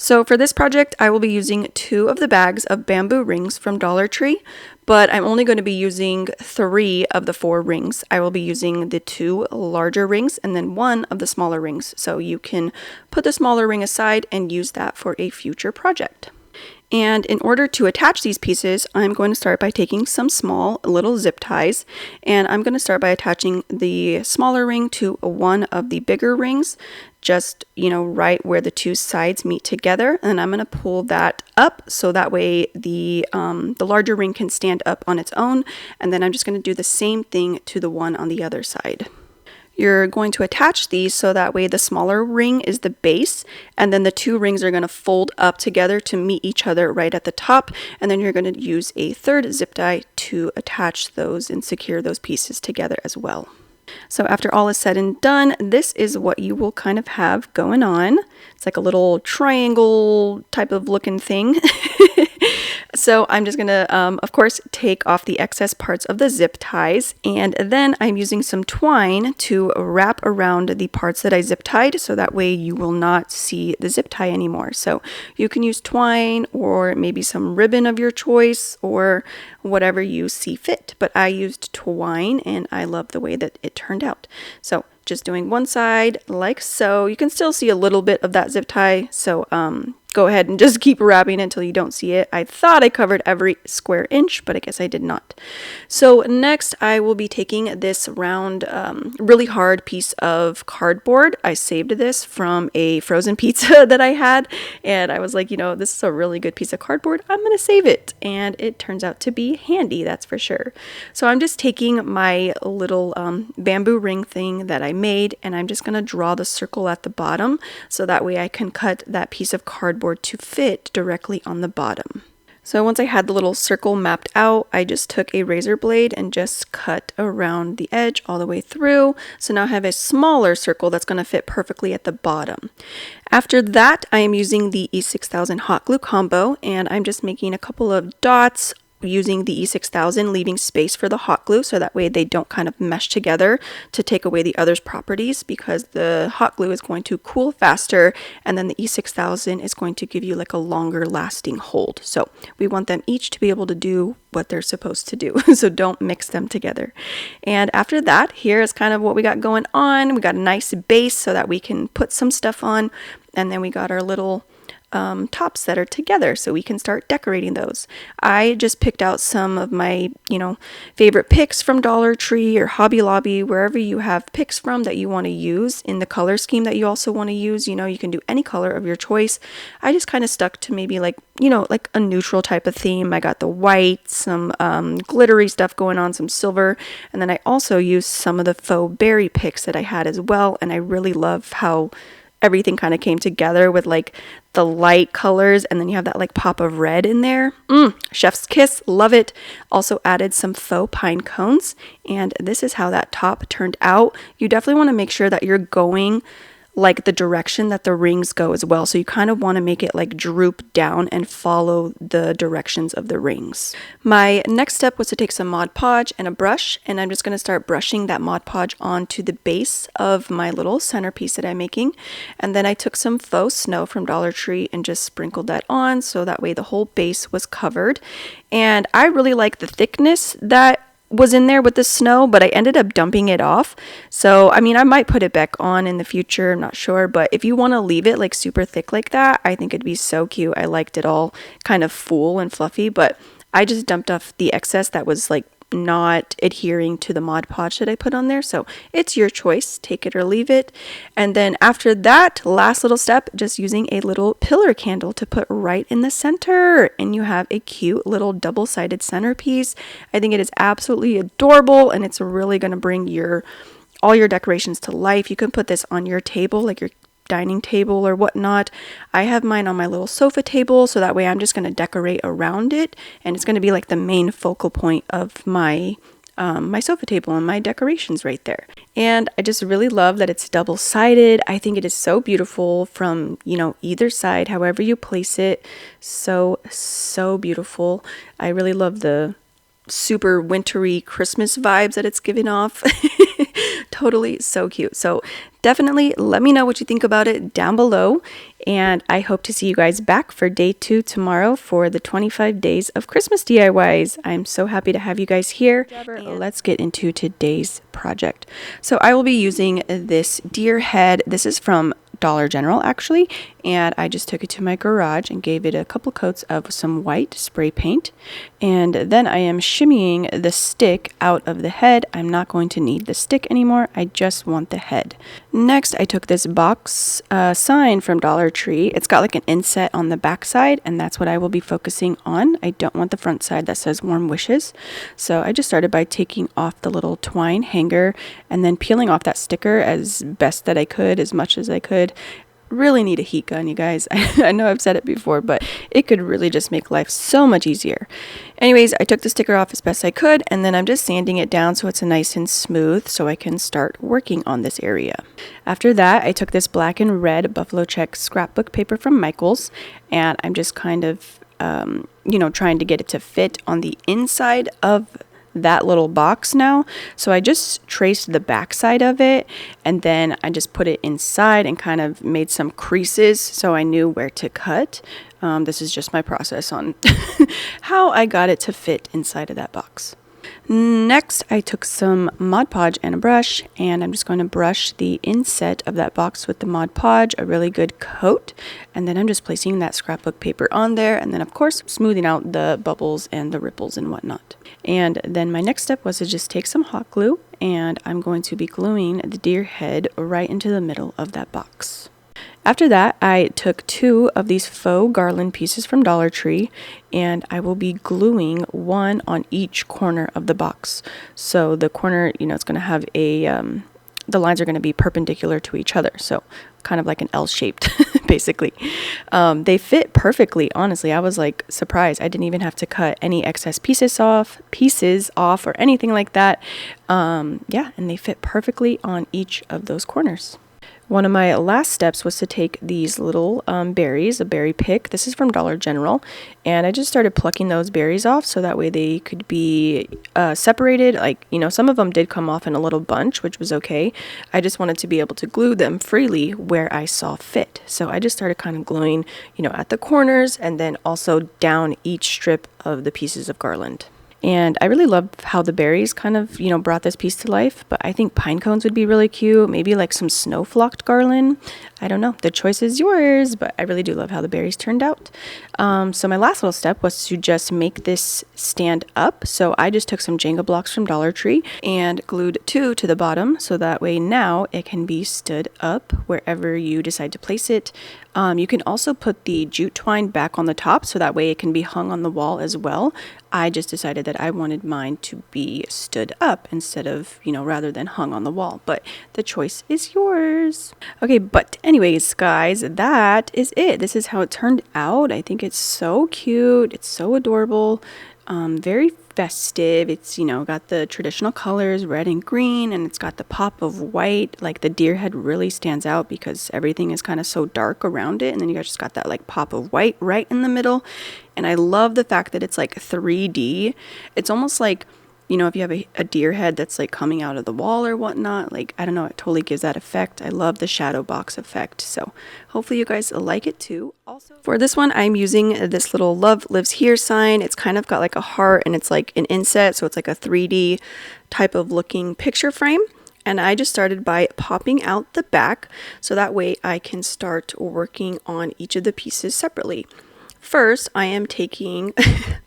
So for this project, I will be using 2 of the bags of bamboo rings from Dollar Tree, but I'm only going to be using 3 of the 4 rings. I will be using the 2 larger rings and then 1 of the smaller rings. So you can put the smaller ring aside and use that for a future project. And in order to attach these pieces, I'm going to start by taking some small little zip ties, and I'm going to start by attaching the smaller ring to one of the bigger rings, just, right where the 2 sides meet together. And I'm going to pull that up so that way the larger ring can stand up on its own. And then I'm just going to do the same thing to the one on the other side. You're going to attach these so that way the smaller ring is the base, and then the 2 rings are going to fold up together to meet each other right at the top, and then you're going to use a 3rd zip tie to attach those and secure those pieces together as well. So after all is said and done, this is what you will kind of have going on. It's like a little triangle type of looking thing. So I'm just going to, of course, take off the excess parts of the zip ties, and then I'm using some twine to wrap around the parts that I zip tied, so that way you will not see the zip tie anymore. So you can use twine or maybe some ribbon of your choice or whatever you see fit, but I used twine and I love the way that it turned out. So just doing one side like so. You can still see a little bit of that zip tie, so go ahead and just keep wrapping until you don't see it. I thought I covered every square inch, but I guess I did not. So next I will be taking this round, really hard piece of cardboard. I saved this from a frozen pizza that I had, and I was like, this is a really good piece of cardboard. I'm going to save it, and it turns out to be handy, that's for sure. So I'm just taking my little bamboo ring thing that I made, and I'm just going to draw the circle at the bottom so that way I can cut that piece of cardboard to fit directly on the bottom. So once I had the little circle mapped out, I just took a razor blade and just cut around the edge all the way through. So now I have a smaller circle that's going to fit perfectly at the bottom. After that, I am using the E6000 hot glue combo, and I'm just making a couple of dots using the E6000, leaving space for the hot glue so that way they don't kind of mesh together to take away the other's properties, because the hot glue is going to cool faster, and then the E6000 is going to give you like a longer lasting hold. So we want them each to be able to do what they're supposed to do, so don't mix them together. And after that, here is kind of what we got going on. We got a nice base so that we can put some stuff on, and then we got our little tops that are together so we can start decorating those. I just picked out some of my, favorite picks from Dollar Tree or Hobby Lobby, wherever you have picks from that you want to use in the color scheme that you also want to use. You can do any color of your choice. I just kind of stuck to maybe like a neutral type of theme. I got the white, some glittery stuff going on, some silver, and then I also used some of the faux berry picks that I had as well, and I really love how everything kind of came together with like the light colors, and then you have that like pop of red in there. Chef's kiss, love it. Also added some faux pine cones, and this is how that top turned out. You definitely want to make sure that you're going like the direction that the rings go as well. So you kind of want to make it like droop down and follow the directions of the rings. My next step was to take some Mod Podge and a brush, and I'm just going to start brushing that Mod Podge onto the base of my little centerpiece that I'm making. And then I took some faux snow from Dollar Tree and just sprinkled that on so that way the whole base was covered. And I really like the thickness that was in there with the snow, but I ended up dumping it off. So I might put it back on in the future, I'm not sure, but if you want to leave it like super thick like that, I think it'd be so cute. I liked it all kind of full and fluffy, but I just dumped off the excess that was like not adhering to the Mod Podge that I put on there. So it's your choice, take it or leave it. And then after that, last little step, just using a little pillar candle to put right in the center, and you have a cute little double-sided centerpiece. I think it is absolutely adorable, and it's really going to bring all your decorations to life. You can put this on your table, like your dining table or whatnot. I have mine on my little sofa table, so that way I'm just going to decorate around it, and it's going to be like the main focal point of my sofa table and my decorations right there. And I just really love that it's double-sided. I think it is so beautiful from either side, however you place it. So beautiful. I really love the super wintry Christmas vibes that it's giving off. Totally so cute. So definitely let me know what you think about it down below. And I hope to see you guys back for day 2 tomorrow for the 25 days of Christmas DIYs. I'm so happy to have you guys here. Let's get into today's project. So I will be using this deer head. This is from Dollar General actually, and I just took it to my garage and gave it a couple coats of some white spray paint, and then I am shimmying the stick out of the head. I'm not going to need the stick anymore, I just want the head. Next, I took this box sign from Dollar Tree. It's got like an inset on the back side, and that's what I will be focusing on. I don't want the front side that says warm wishes, so I just started by taking off the little twine hanger and then peeling off that sticker as best that I could, as much as I could. Really need a heat gun, you guys. I know I've said it before, but it could really just make life so much easier. Anyways, I took the sticker off as best I could, and then I'm just sanding it down so it's nice and smooth so I can start working on this area. After that, I took this black and red buffalo check scrapbook paper from Michael's, and I'm just kind of, trying to get it to fit on the inside of that little box now. So I just traced the back side of it, and then I just put it inside and kind of made some creases so I knew where to cut. This is just my process on how I got it to fit inside of that box. Next, I took some Mod Podge and a brush, and I'm just going to brush the inset of that box with the Mod Podge, a really good coat, and then I'm just placing that scrapbook paper on there, and then of course smoothing out the bubbles and the ripples and whatnot. And then my next step was to just take some hot glue, and I'm going to be gluing the deer head right into the middle of that box. After that, I took 2 of these faux garland pieces from Dollar Tree, and I will be gluing one on each corner of the box. So the corner, it's going to have the lines are going to be perpendicular to each other. So kind of like an L-shaped, basically. They fit perfectly, honestly. I was like surprised. I didn't even have to cut any excess pieces off or anything like that. And they fit perfectly on each of those corners. One of my last steps was to take these little berries, a berry pick. This is from Dollar General, and I just started plucking those berries off so that way they could be separated. Like, some of them did come off in a little bunch, which was okay. I just wanted to be able to glue them freely where I saw fit. So I just started kind of gluing, at the corners and then also down each strip of the pieces of garland. And I really love how the berries kind of, brought this piece to life, but I think pine cones would be really cute. Maybe like some snow flocked garland. I don't know. The choice is yours, but I really do love how the berries turned out. So my last little step was to just make this stand up. So I just took some Jenga blocks from Dollar Tree and glued 2 to the bottom. So that way now it can be stood up wherever you decide to place it. You can also put the jute twine back on the top so that way it can be hung on the wall as well. I just decided that I wanted mine to be stood up instead of, rather than hung on the wall, but the choice is yours. Okay, but anyways, guys, that is it. This is how it turned out. I think it's so cute. It's so adorable. Very festive. It's, got the traditional colors, red and green, and it's got the pop of white. Like the deer head really stands out because everything is kind of so dark around it. And then you guys just got that like pop of white right in the middle. And I love the fact that it's like 3D. It's almost like, if you have a deer head that's like coming out of the wall or whatnot, like, I don't know, it totally gives that effect. I love the shadow box effect. So hopefully you guys like it too. Also, for this one, I'm using this little Love Lives Here sign. It's kind of got like a heart and it's like an inset. So it's like a 3D type of looking picture frame. And I just started by popping out the back so that way I can start working on each of the pieces separately. First, I am taking,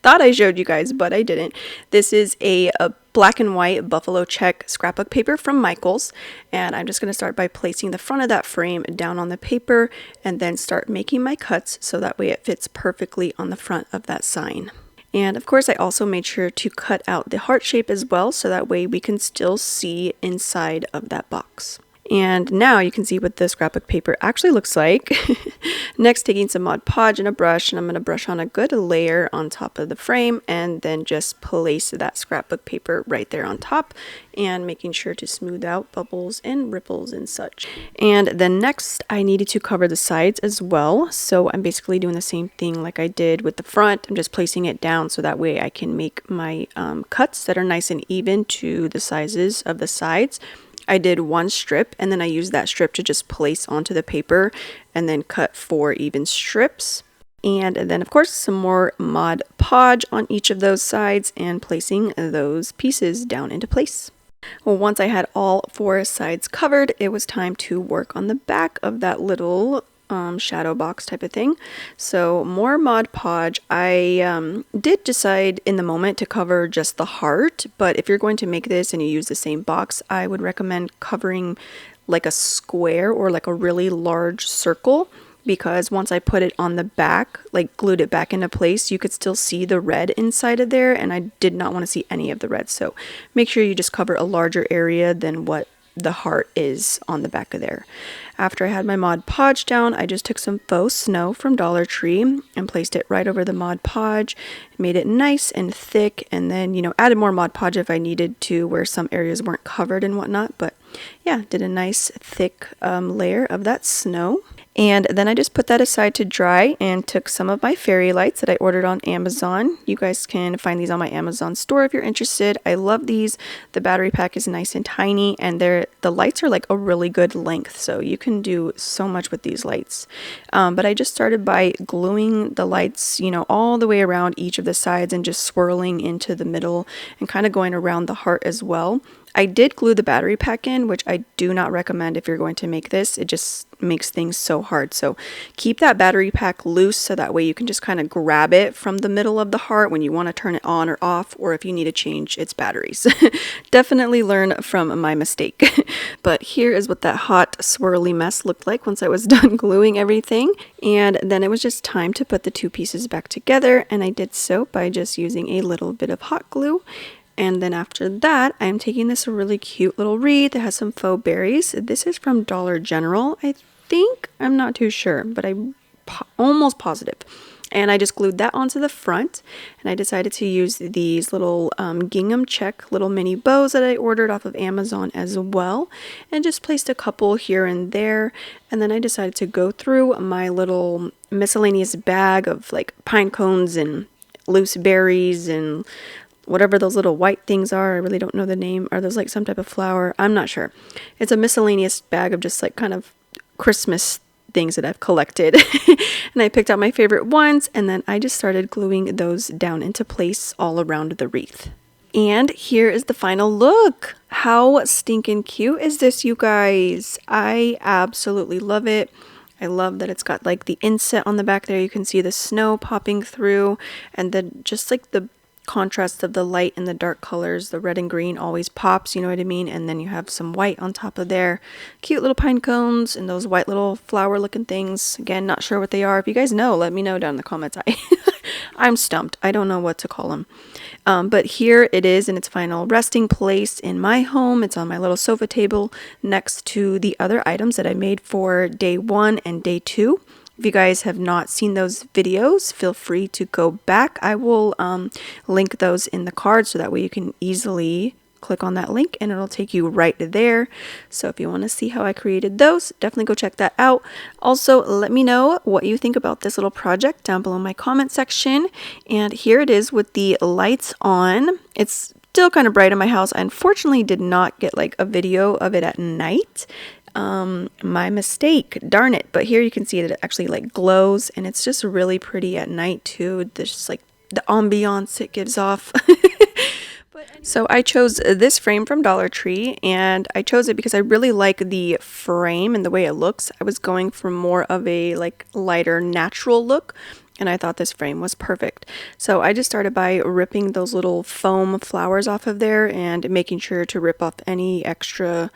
thought I showed you guys, but I didn't. This is a black and white buffalo check scrapbook paper from Michael's. And I'm just going to start by placing the front of that frame down on the paper and then start making my cuts so that way it fits perfectly on the front of that sign. And of course, I also made sure to cut out the heart shape as well so that way we can still see inside of that box. And now you can see what the scrapbook paper actually looks like. Next, taking some Mod Podge and a brush, and I'm going to brush on a good layer on top of the frame and then just place that scrapbook paper right there on top, and making sure to smooth out bubbles and ripples and such. And then next I needed to cover the sides as well, so I'm basically doing the same thing like I did with the front. I'm just placing it down so that way I can make my cuts that are nice and even to the sizes of the sides. I did one strip and then I used that strip to just place onto the paper and then cut 4 even strips. And then of course some more Mod Podge on each of those sides and placing those pieces down into place. Well, once I had all 4 sides covered, it was time to work on the back of that little shadow box type of thing. So more Mod Podge. I did decide in the moment to cover just the heart, but if you're going to make this and you use the same box, I would recommend covering like a square or like a really large circle, because once I put it on the back, like glued it back into place, you could still see the red inside of there, and I did not want to see any of the red. So make sure you just cover a larger area than what the heart is on the back of there. After I had my Mod Podge down, I just took some faux snow from Dollar Tree and placed it right over the Mod Podge, made it nice and thick, and then, you know, added more Mod Podge if I needed to where some areas weren't covered and whatnot. But yeah, did a nice thick layer of that snow. And then I just put that aside to dry and took some of my fairy lights that I ordered on Amazon. You guys can find these on my Amazon store if you're interested. I love these. The battery pack is nice and tiny, and the lights are like a really good length, so you can do so much with these lights. But I just started by gluing the lights, you know, all the way around each of the sides and just swirling into the middle and kind of going around the heart as well. I did glue the battery pack in, which I do not recommend if you're going to make this. It just makes things so hard. So keep that battery pack loose so that way you can just kind of grab it from the middle of the heart when you want to turn it on or off, or if you need to change its batteries. Definitely learn from my mistake. But here is what that hot swirly mess looked like once I was done gluing everything. And then it was just time to put the 2 pieces back together, and I did so by just using a little bit of hot glue. And then after that, I'm taking this really cute little wreath that has some faux berries. This is from Dollar General, I think. I'm not too sure, but I'm almost positive. And I just glued that onto the front. And I decided to use these little gingham check little mini bows that I ordered off of Amazon as well. And just placed a couple here and there. And then I decided to go through my little miscellaneous bag of like pine cones and loose berries and whatever those little white things are. I really don't know the name. Are those like some type of flower? I'm not sure. It's a miscellaneous bag of just like kind of Christmas things that I've collected. And I picked out my favorite ones, and then I just started gluing those down into place all around the wreath. And here is the final look. How stinking cute is this, you guys? I absolutely love it. I love that it's got like the inset on the back there. You can see the snow popping through, and then just like the contrast of the light and the dark colors. The red and green always pops, you know what I mean? And then you have some white on top of there. Cute little pine cones and those white little flower looking things. Again, not sure what they are. If you guys know, let me know down in the comments. I'm stumped. I don't know what to call them. But here it is in its final resting place in my home. It's on my little sofa table next to the other items that I made for day 1 and day 2. If you guys have not seen those videos, feel free to go back. I will link those in the card so that way you can easily click on that link and it'll take you right there. So if you want to see how I created those, definitely go check that out. Also, let me know what you think about this little project down below in my comment section. And here it is with the lights on. It's still kind of bright in my house. I unfortunately did not get like a video of it at night. My mistake, darn it. But here you can see that it actually like glows, and it's just really pretty at night too. There's just like the ambiance it gives off. So I chose this frame from Dollar Tree, and I chose it because I really like the frame and the way it looks. I was going for more of a like lighter natural look, and I thought this frame was perfect. So I just started by ripping those little foam flowers off of there and making sure to rip off any extra,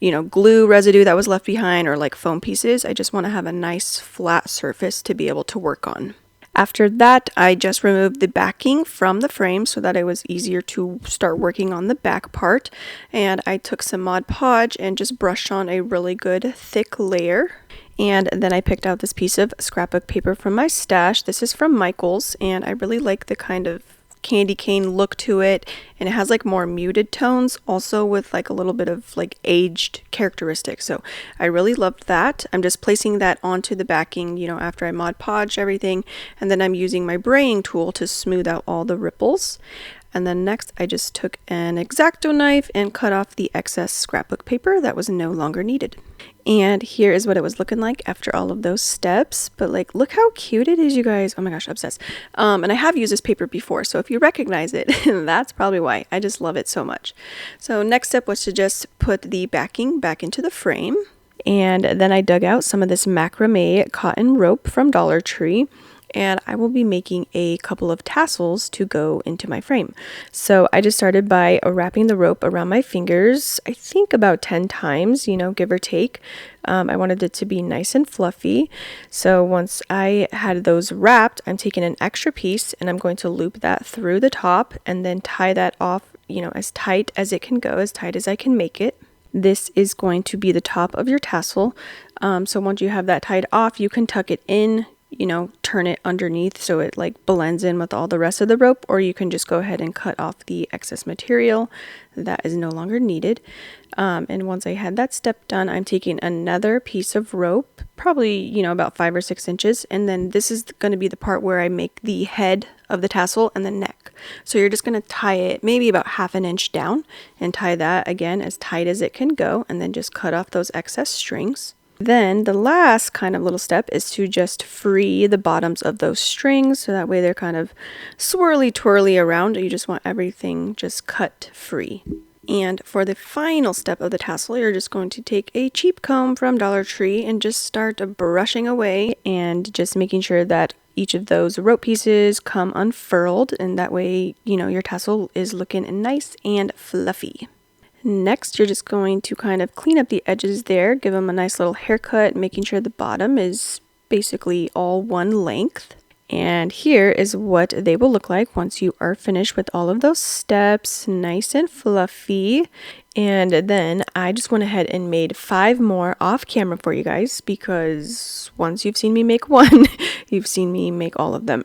you know, glue residue that was left behind or like foam pieces. I just want to have a nice flat surface to be able to work on. After that, I just removed the backing from the frame so that it was easier to start working on the back part. And I took some Mod Podge and just brushed on a really good thick layer. And then I picked out this piece of scrapbook paper from my stash. This is from Michael's, and I really like the kind of candy cane look to it, and it has like more muted tones, also with like a little bit of like aged characteristics. So I really loved that. I'm just placing that onto the backing, you know, after I Mod Podge everything, and then I'm using my braying tool to smooth out all the ripples. And then next I just took an X-Acto knife and cut off the excess scrapbook paper that was no longer needed. And here is what it was looking like after all of those steps. But like, look how cute it is, you guys. Oh my gosh, obsessed. And I have used this paper before, so if you recognize it, that's probably why. I just love it so much. So next step was to just put the backing back into the frame. And then I dug out some of this macrame cotton rope from Dollar Tree. And I will be making a couple of tassels to go into my frame. So I just started by wrapping the rope around my fingers, I think about 10 times, you know, give or take. I wanted it to be nice and fluffy. So once I had those wrapped, I'm taking an extra piece and I'm going to loop that through the top and then tie that off, you know, as tight as it can go, as tight as I can make it. This is going to be the top of your tassel. So once you have that tied off, you can tuck it in, you know, turn it underneath so it like blends in with all the rest of the rope, or you can just go ahead and cut off the excess material that is no longer needed. And once I had that step done, I'm taking another piece of rope, probably, you know, about 5 or 6 inches, and then this is going to be the part where I make the head of the tassel and the neck. So you're just going to tie it maybe about 1/2 inch down and tie that again as tight as it can go, and then just cut off those excess strings. Then the last kind of little step is to just free the bottoms of those strings, so that way they're kind of swirly twirly around. You just want everything just cut free. And for the final step of the tassel, you're just going to take a cheap comb from Dollar Tree and just start brushing away and just making sure that each of those rope pieces come unfurled, and that way, you know, your tassel is looking nice and fluffy. Next, you're just going to kind of clean up the edges there, give them a nice little haircut, making sure the bottom is basically all one length. And here is what they will look like once you are finished with all of those steps, nice and fluffy. And then I just went ahead and made 5 more off camera for you guys, because once you've seen me make one, you've seen me make all of them.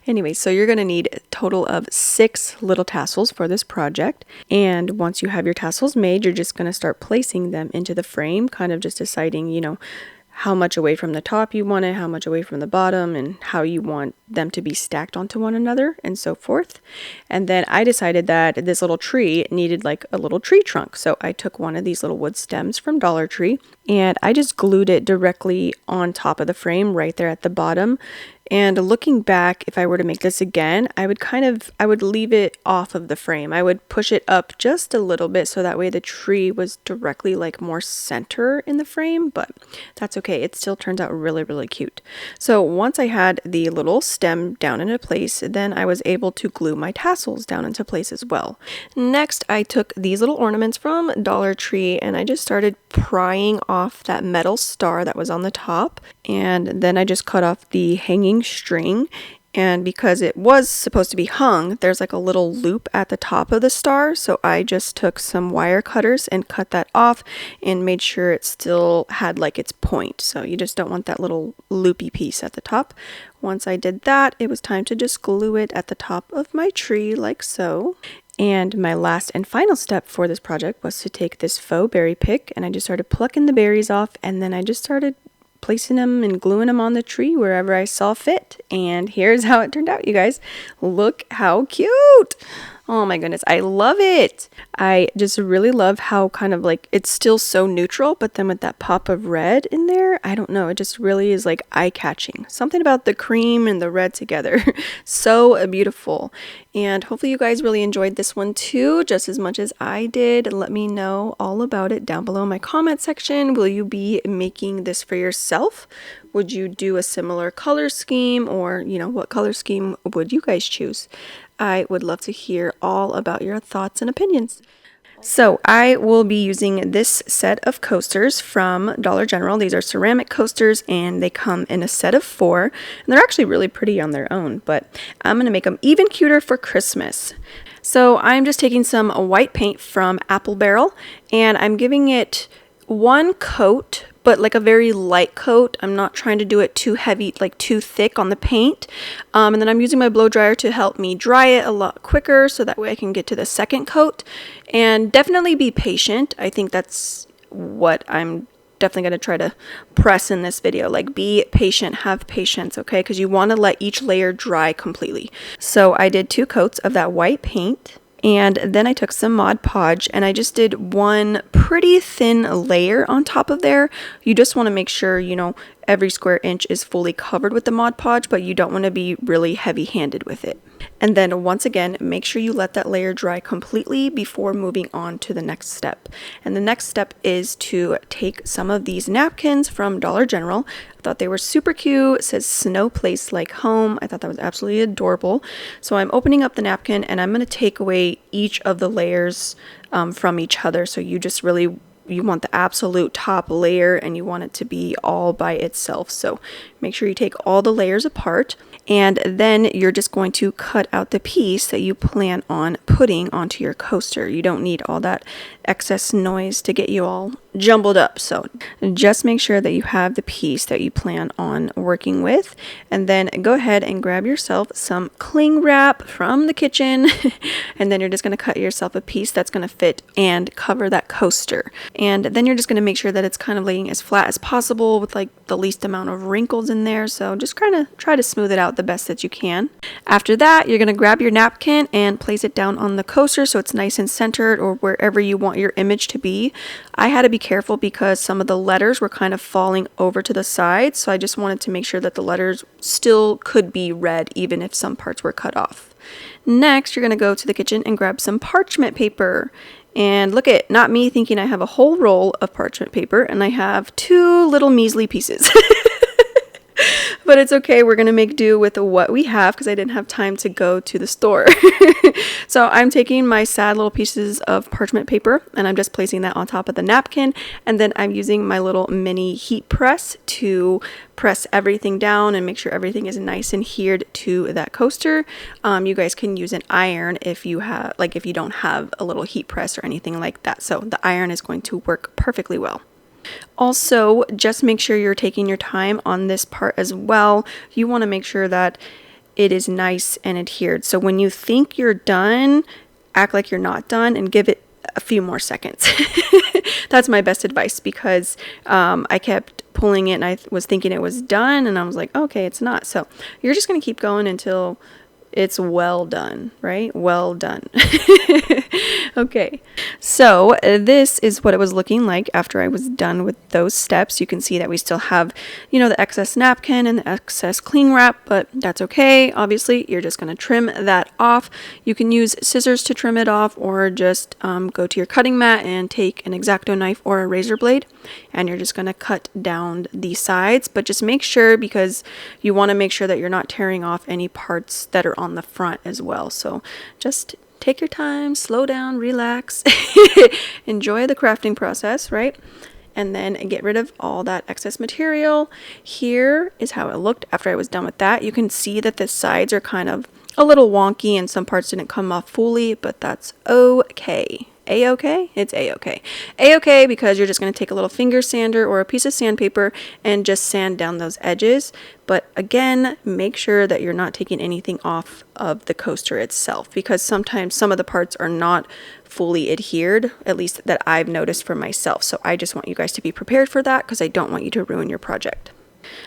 Anyway, so you're going to need a total of 6 little tassels for this project. And once you have your tassels made, you're just going to start placing them into the frame, kind of just deciding, you know, how much away from the top you want it, how much away from the bottom, and how you want them to be stacked onto one another, and so forth. And then I decided that this little tree needed like a little tree trunk. So I took one of these little wood stems from Dollar Tree and I just glued it directly on top of the frame right there at the bottom. And looking back, if I were to make this again, I would leave it off of the frame. I would push it up just a little bit so that way the tree was directly like more center in the frame, but that's okay. It still turns out really, really cute. So once I had the little stem down into place, then I was able to glue my tassels down into place as well. Next, I took these little ornaments from Dollar Tree and I just started prying off that metal star that was on the top, and then I just cut off the hanging string. And because it was supposed to be hung, there's like a little loop at the top of the star, so I just took some wire cutters and cut that off and made sure it still had like its point. So you just don't want that little loopy piece at the top. Once I did that, it was time to just glue it at the top of my tree like so. And my last and final step for this project was to take this faux berry pick, and I just started plucking the berries off, and then I just started placing them and gluing them on the tree wherever I saw fit. And here's how it turned out, you guys. Look how cute! Oh my goodness, I love it! I just really love how kind of like it's still so neutral, but then with that pop of red in there, I don't know, it just really is like eye-catching. Something about the cream and the red together. So beautiful. And hopefully you guys really enjoyed this one too, just as much as I did. Let me know all about it down below in my comment section. Will you be making this for yourself? Would you do a similar color scheme, or, you know, what color scheme would you guys choose? I would love to hear all about your thoughts and opinions. So I will be using this set of coasters from Dollar General. These are ceramic coasters and they come in a set of 4. And they're actually really pretty on their own, but I'm going to make them even cuter for Christmas. So I'm just taking some white paint from Apple Barrel and I'm giving it one coat, but like a very light coat. I'm not trying to do it too heavy, like too thick on the paint. And then I'm using my blow dryer to help me dry it a lot quicker so that way I can get to the second coat. And definitely be patient. I think that's what I'm definitely going to try to press in this video. Like, be patient, have patience, okay? Because you want to let each layer dry completely. So I did 2 coats of that white paint. And then I took some Mod Podge and I just did one pretty thin layer on top of there. You just want to make sure, you know, every square inch is fully covered with the Mod Podge, but you don't want to be really heavy-handed with it. And then once again, make sure you let that layer dry completely before moving on to the next step. And the next step is to take some of these napkins from Dollar General. I thought they were super cute. It says Snow Place Like Home. I thought that was absolutely adorable. So I'm opening up the napkin and I'm going to take away each of the layers from each other. So you just really, you want the absolute top layer and you want it to be all by itself. So make sure you take all the layers apart. And then you're just going to cut out the piece that you plan on putting onto your coaster. You don't need all that excess noise to get you all jumbled up. So just make sure that you have the piece that you plan on working with. And then go ahead and grab yourself some cling wrap from the kitchen. And then you're just going to cut yourself a piece that's going to fit and cover that coaster. And then you're just going to make sure that it's kind of laying as flat as possible with like the least amount of wrinkles in there. So just kind of try to smooth it out the best that you can. After that, you're going to grab your napkin and place it down on the coaster so it's nice and centered, or wherever you want your image to be. I had to be careful because some of the letters were kind of falling over to the side, so I just wanted to make sure that the letters still could be read even if some parts were cut off. Next, you're going to go to the kitchen and grab some parchment paper. And look at, not me thinking I have a whole roll of parchment paper, and I have 2 little measly pieces. But it's okay, we're going to make do with what we have because I didn't have time to go to the store. So I'm taking my sad little pieces of parchment paper and I'm just placing that on top of the napkin, and then I'm using my little mini heat press to press everything down and make sure everything is nice and adhered to that coaster. You guys can use an iron if you have, like, if you don't have a little heat press or anything like that. So the iron is going to work perfectly well. Also, just make sure you're taking your time on this part as well. You want to make sure that it is nice and adhered. So when you think you're done, act like you're not done and give it a few more seconds. That's my best advice because I kept pulling it and I was thinking it was done and I was like, okay, it's not. So you're just going to keep going until it's well done, right? Well done. Okay, so this is what it was looking like after I was done with those steps. You can see that we still have, you know, the excess napkin and the excess cling wrap, but that's okay. Obviously, you're just going to trim that off. You can use scissors to trim it off, or just go to your cutting mat and take an X-Acto knife or a razor blade, and you're just going to cut down the sides. But just make sure, because you want to make sure that you're not tearing off any parts that are on the front as well. So just take your time, slow down, relax, enjoy the crafting process, right? And then get rid of all that excess material. Here is how it looked after I was done with that. You can see that the sides are kind of a little wonky and some parts didn't come off fully, but that's okay. A-okay? It's A-okay. A-okay, because you're just going to take a little finger sander or a piece of sandpaper and just sand down those edges. But again, make sure that you're not taking anything off of the coaster itself, because sometimes some of the parts are not fully adhered, at least that I've noticed for myself. So I just want you guys to be prepared for that because I don't want you to ruin your project.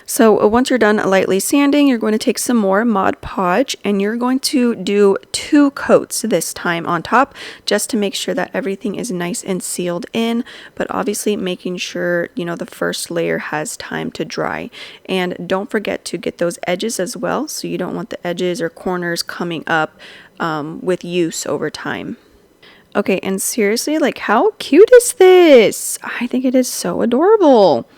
So once you're done lightly sanding, you're going to take some more Mod Podge and you're going to do 2 coats this time on top, just to make sure that everything is nice and sealed in, but obviously making sure, you know, the first layer has time to dry. And don't forget to get those edges as well, so you don't want the edges or corners coming up with use over time. Okay, and seriously, like, how cute is this? I think it is so adorable.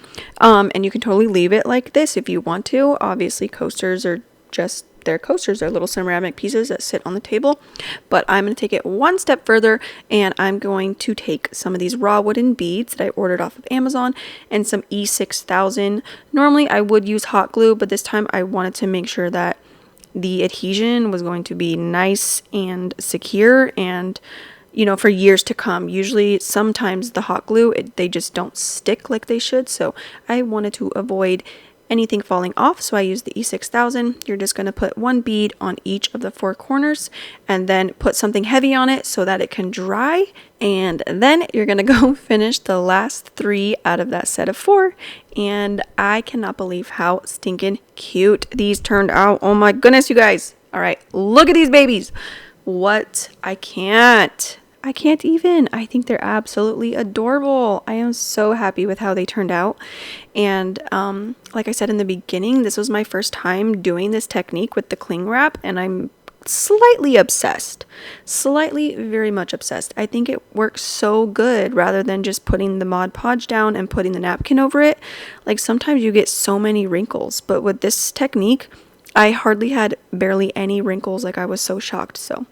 And you can totally leave it like this if you want to. Obviously, coasters are just their coasters. They're little ceramic pieces that sit on the table. But I'm going to take it one step further, and I'm going to take some of these raw wooden beads that I ordered off of Amazon and some E6000. Normally I would use hot glue, but this time I wanted to make sure that the adhesion was going to be nice and secure and, you know, for years to come. Usually sometimes the hot glue, they just don't stick like they should. So I wanted to avoid anything falling off, so I used the E6000. You're just going to put one bead on each of the four corners and then put something heavy on it so that it can dry, and then you're going to go finish the last 3 out of that set of 4. And I cannot believe how stinking cute these turned out. Oh my goodness, you guys. All right, look at these babies. What? I can't even. I think they're absolutely adorable. I am so happy with how they turned out. And like I said in the beginning, this was my first time doing this technique with the cling wrap, and I'm slightly obsessed. Slightly, very much obsessed. I think it works so good rather than just putting the Mod Podge down and putting the napkin over it. Like sometimes you get so many wrinkles, but with this technique, I hardly had barely any wrinkles. Like, I was so shocked. So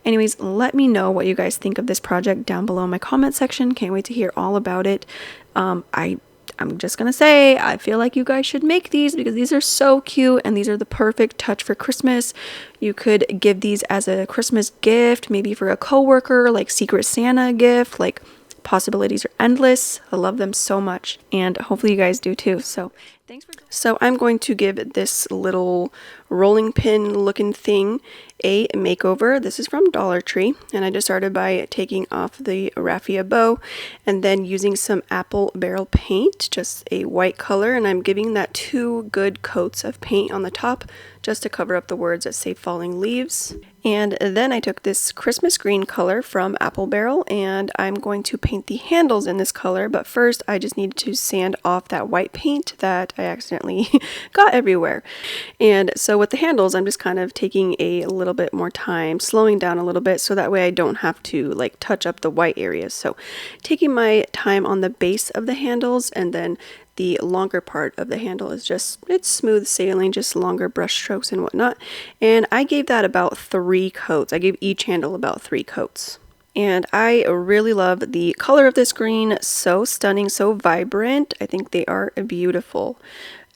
anyways, let me know what you guys think of this project down below in my comment section. Can't wait to hear all about it. I'm just gonna say, I feel like you guys should make these because these are so cute and these are the perfect touch for Christmas. You could give these as a Christmas gift, maybe for a coworker, like Secret Santa gift. Like, possibilities are endless. I love them so much, and hopefully you guys do too. So so I'm going to give this little rolling pin looking thing a makeover. This is from Dollar Tree, and I just started by taking off the raffia bow and then using some apple barrel paint, just a white color, and I'm giving that 2 good coats of paint on the top just to cover up the words that say falling leaves. And then I took this Christmas green color from Apple Barrel, and I'm going to paint the handles in this color, but first I just needed to sand off that white paint that I accidentally got everywhere. And so with the handles, I'm just kind of taking a little bit more time, slowing down a little bit, so that way I don't have to like touch up the white areas. So taking my time on the base of the handles, and then the longer part of the handle is just, it's smooth sailing, just longer brush strokes and whatnot. And I gave that about 3 coats. I gave each handle about 3 coats. And I really love the color of this green. So stunning, so vibrant. I think they are beautiful.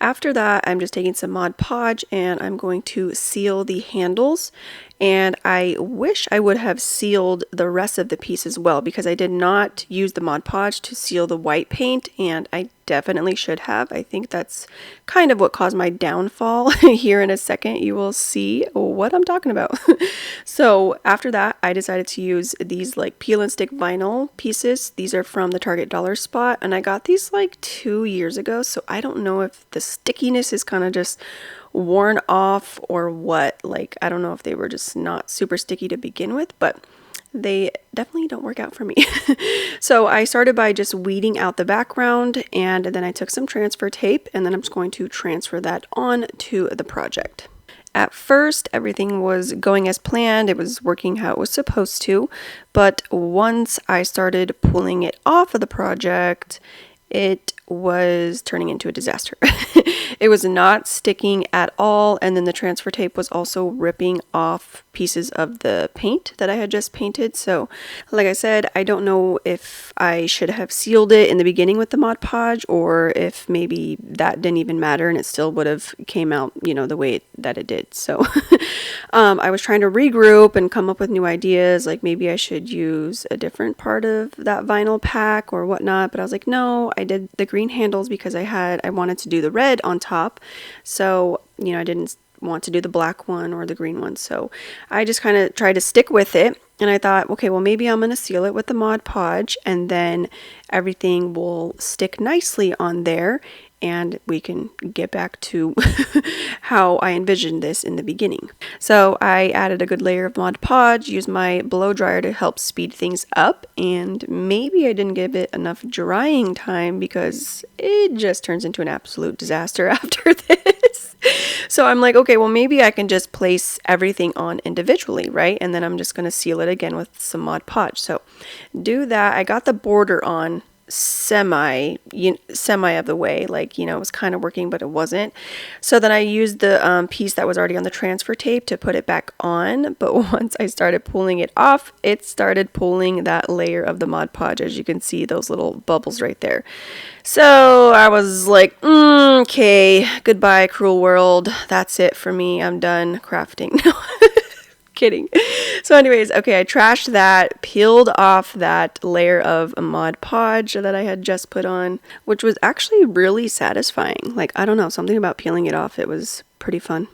After that, I'm just taking some Mod Podge and I'm going to seal the handles. And I wish I would have sealed the rest of the piece as well, because I did not use the Mod Podge to seal the white paint, and I definitely should have. I think that's kind of what caused my downfall. Here in a second you will see what I'm talking about. So after that, I decided to use these like peel and stick vinyl pieces. These are from the Target Dollar Spot, and I got these like 2 years ago, so I don't know if the stickiness is kind of just worn off or what. Like, I don't know if they were just not super sticky to begin with, but they definitely don't work out for me. So I started by just weeding out the background, and then I took some transfer tape, and then I'm just going to transfer that on to the project. At first, everything was going as planned. It was working how it was supposed to, but once I started pulling it off of the project, it was turning into a disaster. It was not sticking at all, and then the transfer tape was also ripping off pieces of the paint that I had just painted. So like I said, I don't know if I should have sealed it in the beginning with the Mod Podge, or if maybe that didn't even matter and it still would have came out, you know, the way that it did. So I was trying to regroup and come up with new ideas, like maybe I should use a different part of that vinyl pack or whatnot, but I was like, no, I did the green handles because I wanted to do the red on top. So, you know, I didn't want to do the black one or the green one. So I just kind of tried to stick with it. And I thought, okay, well, maybe I'm going to seal it with the Mod Podge, and then everything will stick nicely on there, and we can get back to how I envisioned this in the beginning. So I added a good layer of Mod Podge, used my blow dryer to help speed things up, and maybe I didn't give it enough drying time because it just turns into an absolute disaster after this. So I'm like, okay, well, maybe I can just place everything on individually, right? And then I'm just going to seal it again with some Mod Podge. So do that. I got the border on semi of the way, like, it was kind of working, but it wasn't. So then I used the piece that was already on the transfer tape to put it back on, but once I started pulling it off, it started pulling that layer of the Mod Podge. As you can see, those little bubbles right there. So I was like, okay, goodbye, cruel world. That's it for me. I'm done crafting. Kidding. So anyways, okay, I trashed that, peeled off that layer of a Mod Podge that I had just put on, which was actually really satisfying. Like, I don't know, something about peeling it off, it was pretty fun.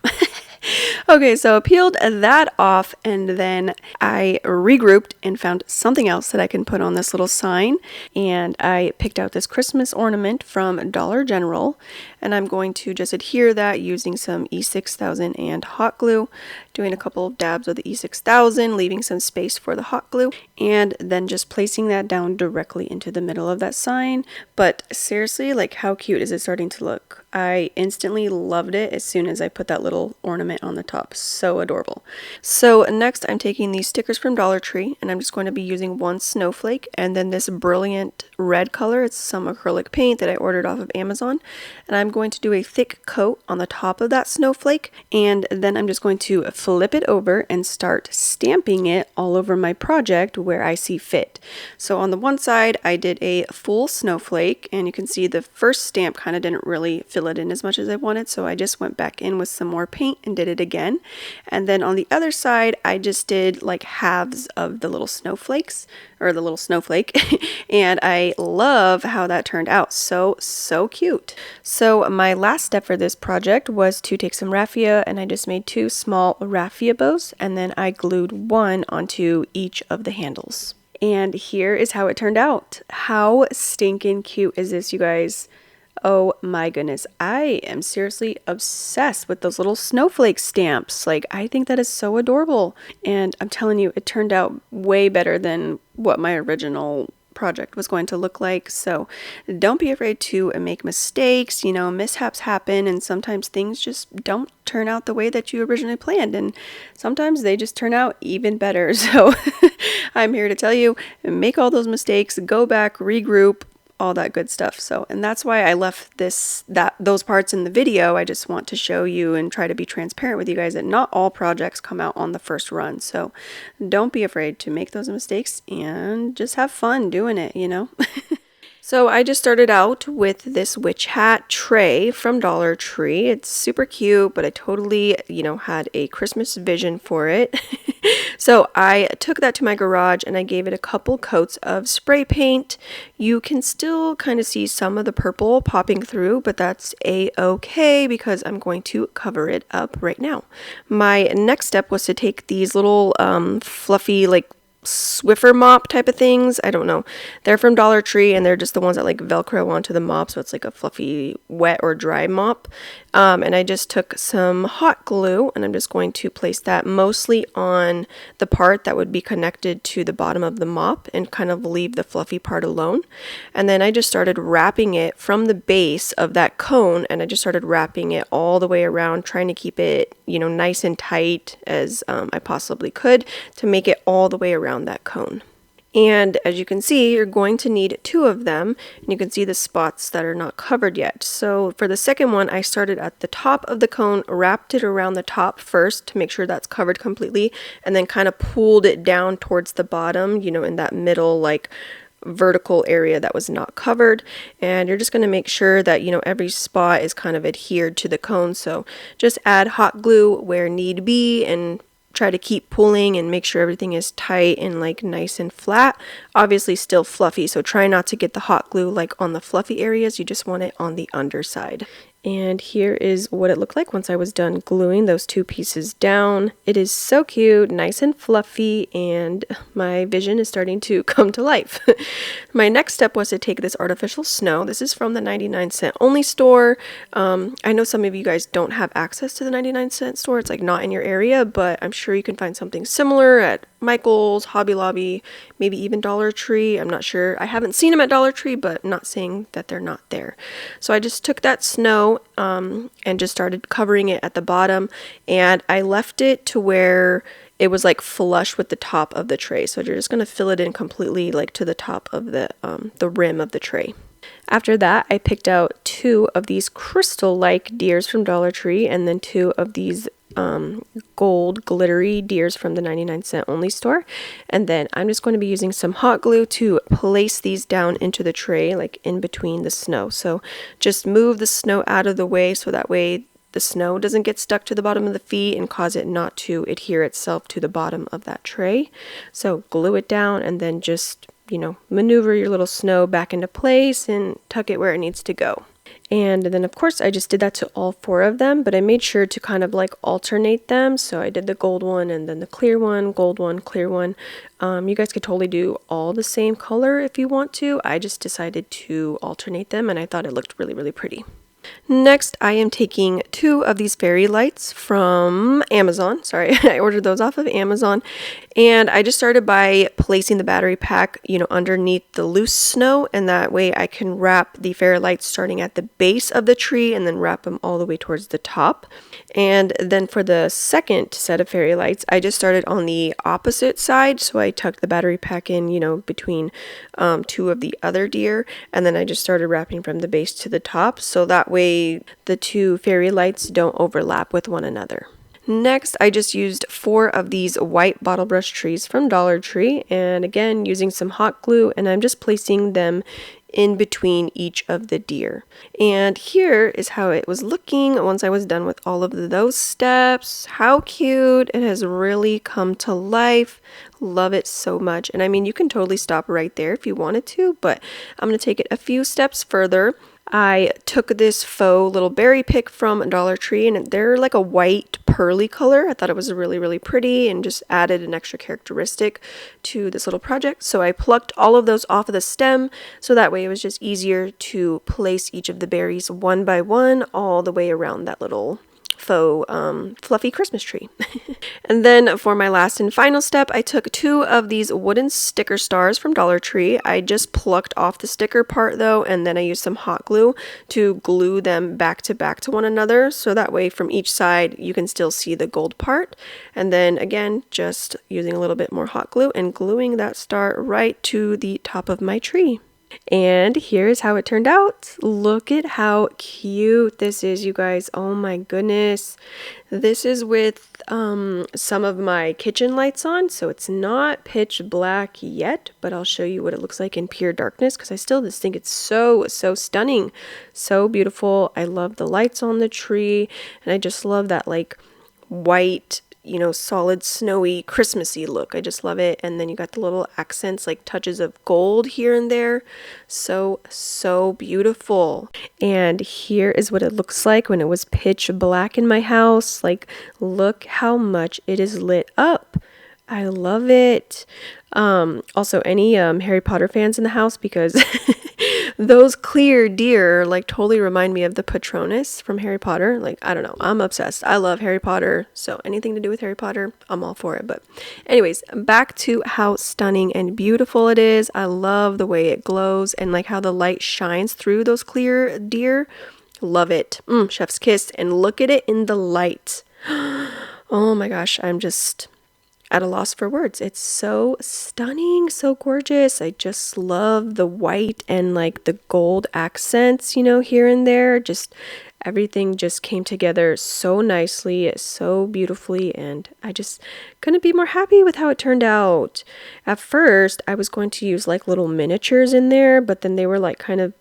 Okay, so I peeled that off, and then I regrouped and found something else that I can put on this little sign. And I picked out this Christmas ornament from Dollar General, and I'm going to just adhere that using some E6000 and hot glue, doing a couple of dabs of the E6000, leaving some space for the hot glue, and then just placing that down directly into the middle of that sign. But seriously, like, how cute is it starting to look? I instantly loved it as soon as I put that little ornament on the top. So adorable. So next, I'm taking these stickers from Dollar Tree, and I'm just going to be using one snowflake and then this brilliant red color. It's some acrylic paint that I ordered off of Amazon, and I'm going to do a thick coat on the top of that snowflake, and then I'm just going to flip it over and start stamping it all over my project where I see fit. So on the one side, I did a full snowflake, and you can see the first stamp kind of didn't really fill it in as much as I wanted, so I just went back in with some more paint and did it again. And then on the other side, I just did like halves of the little snowflakes, or the little snowflake, and I love how that turned out. So cute. So my last step for this project was to take some raffia, and I just made 2 small raffia bows, and then I glued one onto each of the handles. And here is how it turned out. How stinking cute is this, you guys? Oh my goodness, I am seriously obsessed with those little snowflake stamps. Like, I think that is so adorable. And I'm telling you, it turned out way better than what my original project was going to look like. So don't be afraid to make mistakes. Mishaps happen, and sometimes things just don't turn out the way that you originally planned, and sometimes they just turn out even better. So I'm here to tell you, make all those mistakes, go back, regroup, all that good stuff. So, and that's why I left those parts in the video. I just want to show you and try to be transparent with you guys that not all projects come out on the first run. So don't be afraid to make those mistakes and just have fun doing it, So I just started out with this witch hat tray from Dollar Tree. It's super cute, but I totally, had a Christmas vision for it. So I took that to my garage and I gave it a couple coats of spray paint. You can still kind of see some of the purple popping through, but that's a-okay because I'm going to cover it up right now. My next step was to take these little fluffy, like, Swiffer mop type of things. I don't know. They're from Dollar Tree, and they're just the ones that like Velcro onto the mop, so it's like a fluffy wet or dry mop. And I just took some hot glue, and I'm just going to place that mostly on the part that would be connected to the bottom of the mop and kind of leave the fluffy part alone. And then I just started wrapping it from the base of that cone, and I just started wrapping it all the way around, trying to keep it, nice and tight as I possibly could to make it all the way around that cone. And as you can see, you're going to need 2 of them, and you can see the spots that are not covered yet. So for the second one, I started at the top of the cone, wrapped it around the top first to make sure that's covered completely, and then kind of pulled it down towards the bottom, in that middle, like, vertical area that was not covered. And you're just going to make sure that every spot is kind of adhered to the cone. So just add hot glue where need be and try to keep pulling and make sure everything is tight and like nice and flat. Obviously still fluffy, so try not to get the hot glue like on the fluffy areas. You just want it on the underside. And here is what it looked like once I was done gluing those 2 pieces down. It is so cute, nice and fluffy, and my vision is starting to come to life. My next step was to take this artificial snow. This is from the 99-cent only store. I know some of you guys don't have access to the 99-cent store. It's like not in your area, but I'm sure you can find something similar at Michael's, Hobby Lobby, maybe even Dollar Tree. I'm not sure. I haven't seen them at Dollar Tree, but not saying that they're not there. So I just took that snow and just started covering it at the bottom, and I left it to where it was like flush with the top of the tray. So you're just going to fill it in completely, like to the top of the rim of the tray. After that, I picked out 2 of these crystal-like deers from Dollar Tree, and then 2 of these gold glittery deers from the 99-cent only store. And then I'm just going to be using some hot glue to place these down into the tray, like in between the snow. So just move the snow out of the way so that way the snow doesn't get stuck to the bottom of the feet and cause it not to adhere itself to the bottom of that tray. So glue it down and then just, you know, maneuver your little snow back into place and tuck it where it needs to go. And then of course I just did that to all 4 of them, but I made sure to kind of like alternate them. So I did the gold one and then the clear one, gold one, clear one. You guys could totally do all the same color if you want to. I just decided to alternate them and I thought it looked really, really pretty. Next, I am taking 2 of these fairy lights from Amazon. Sorry, I ordered those off of Amazon. And I just started by placing the battery pack, you know, underneath the loose snow. And that way I can wrap the fairy lights starting at the base of the tree and then wrap them all the way towards the top. And then for the second set of fairy lights, I just started on the opposite side. So I tucked the battery pack in, you know, between 2 of the other deer. And then I just started wrapping from the base to the top. So that way the 2 fairy lights don't overlap with one another. Next, I just used 4 of these white bottle brush trees from Dollar Tree, and again using some hot glue, and I'm just placing them in between each of the deer. And here is how it was looking once I was done with all of those steps. How cute! It has really come to life. Love it so much. And I mean, you can totally stop right there if you wanted to, but I'm going to take it a few steps further. I took this faux little berry pick from Dollar Tree, and they're like a white pearly color. I thought it was really, really pretty and just added an extra characteristic to this little project. So I plucked all of those off of the stem, so that way it was just easier to place each of the berries one by one all the way around that little faux fluffy Christmas tree. And then for my last and final step, I took 2 of these wooden sticker stars from Dollar Tree. I just plucked off the sticker part though, and then I used some hot glue to glue them back to one another, so that way from each side you can still see the gold part. And then again, just using a little bit more hot glue and gluing that star right to the top of my tree. And here's how it turned out. Look at how cute this is, you guys. Oh my goodness. This is with some of my kitchen lights on, so it's not pitch black yet, but I'll show you what it looks like in pure darkness because I still just think it's so stunning. So beautiful. I love the lights on the tree, and I just love that like white, you know, solid, snowy, Christmassy look. I just love it. And then you got the little accents, like touches of gold here and there. So beautiful. And here is what it looks like when it was pitch black in my house. Like, look how much it is lit up. I love it. Also, any Harry Potter fans in the house, because those clear deer like totally remind me of the Patronus from Harry Potter. Like, I don't know, I'm obsessed. I love Harry Potter, so anything to do with Harry Potter, I'm all for it. But anyways, back to how stunning and beautiful it is. I love the way it glows and like how the light shines through those clear deer. Love it. Chef's kiss. And look at it in the light. Oh my gosh, I'm just at a loss for words. It's so stunning, so gorgeous. I just love the white and like the gold accents, you know, here and there. Just everything just came together so nicely, so beautifully, and I just couldn't be more happy with how it turned out. At first, I was going to use like little miniatures in there, but then they were like kind of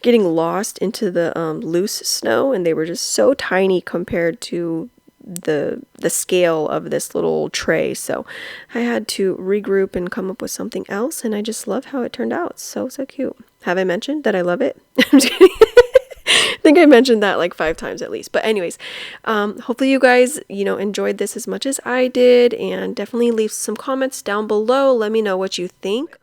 getting lost into the loose snow, and they were just so tiny compared to the scale of this little tray. So I had to regroup and come up with something else, and I just love how it turned out. So cute. Have I mentioned that I love it? I'm just kidding. I think I mentioned that like 5 times at least. But anyways, hopefully you guys, you know, enjoyed this as much as I did, and definitely leave some comments down below. Let me know what you think.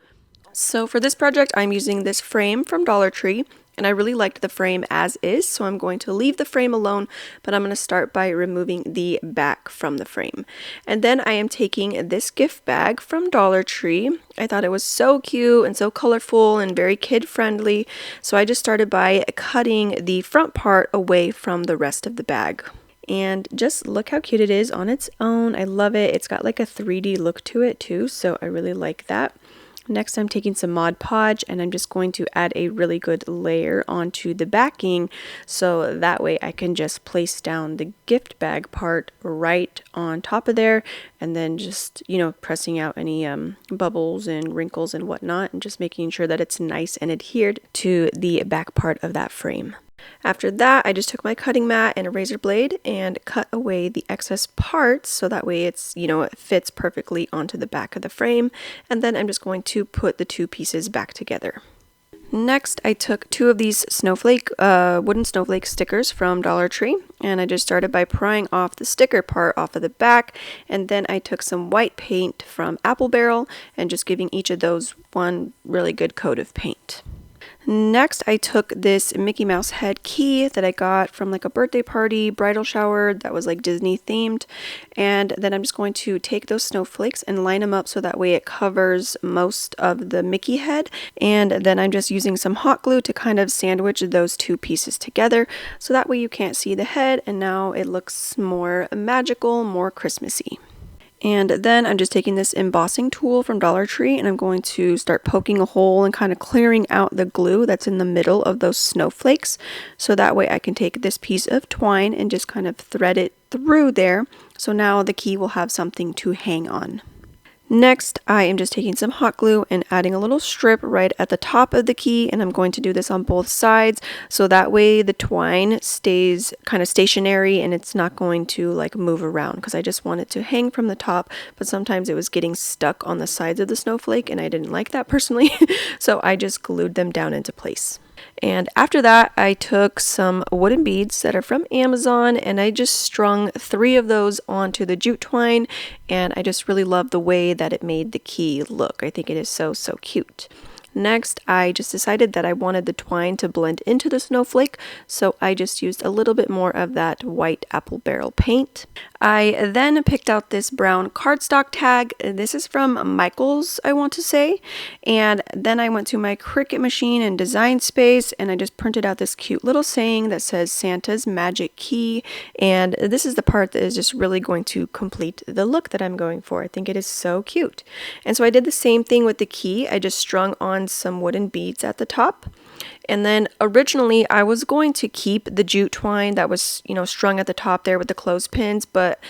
So for this project, I'm using this frame from Dollar Tree. And I really liked the frame as is, so I'm going to leave the frame alone, but I'm going to start by removing the back from the frame. And then I am taking this gift bag from Dollar Tree. I thought it was so cute and so colorful and very kid-friendly, so I just started by cutting the front part away from the rest of the bag. And just look how cute it is on its own. I love it. It's got like a 3D look to it too, so I really like that. Next, I'm taking some Mod Podge and I'm just going to add a really good layer onto the backing so that way I can just place down the gift bag part right on top of there, and then just, you know, pressing out any bubbles and wrinkles and whatnot, and just making sure that it's nice and adhered to the back part of that frame. After that, I just took my cutting mat and a razor blade and cut away the excess parts so that way it's, you know, it fits perfectly onto the back of the frame. And then I'm just going to put the two pieces back together. Next, I took two of these wooden snowflake stickers from Dollar Tree, and I just started by prying off the sticker part off of the back, and then I took some white paint from Apple Barrel and just giving each of those one really good coat of paint. Next, I took this Mickey Mouse head key that I got from like a birthday party, bridal shower that was like Disney themed. And then I'm just going to take those snowflakes and line them up so that way it covers most of the Mickey head. And then I'm just using some hot glue to kind of sandwich those two pieces together so that way you can't see the head, and now it looks more magical, more Christmassy. And then I'm just taking this embossing tool from Dollar Tree and I'm going to start poking a hole and kind of clearing out the glue that's in the middle of those snowflakes. So that way I can take this piece of twine and just kind of thread it through there. So now the key will have something to hang on. Next, I am just taking some hot glue and adding a little strip right at the top of the key, and I'm going to do this on both sides so that way the twine stays kind of stationary and it's not going to like move around, because I just want it to hang from the top, but sometimes it was getting stuck on the sides of the snowflake and I didn't like that personally, so I just glued them down into place. And after that, I took some wooden beads that are from Amazon and I just strung 3 of those onto the jute twine, and I just really love the way that it made the key look. I think it is so cute. Next, I just decided that I wanted the twine to blend into the snowflake, so I just used a little bit more of that white Apple Barrel paint. I then picked out this brown cardstock tag. This is from Michael's, I want to say. And then I went to my Cricut machine in Design Space and I just printed out this cute little saying that says Santa's Magic Key. And this is the part that is just really going to complete the look that I'm going for. I think it is so cute. And so I did the same thing with the key. I just strung on some wooden beads at the top. And then originally I was going to keep the jute twine that was, you know, strung at the top there with the clothespins, but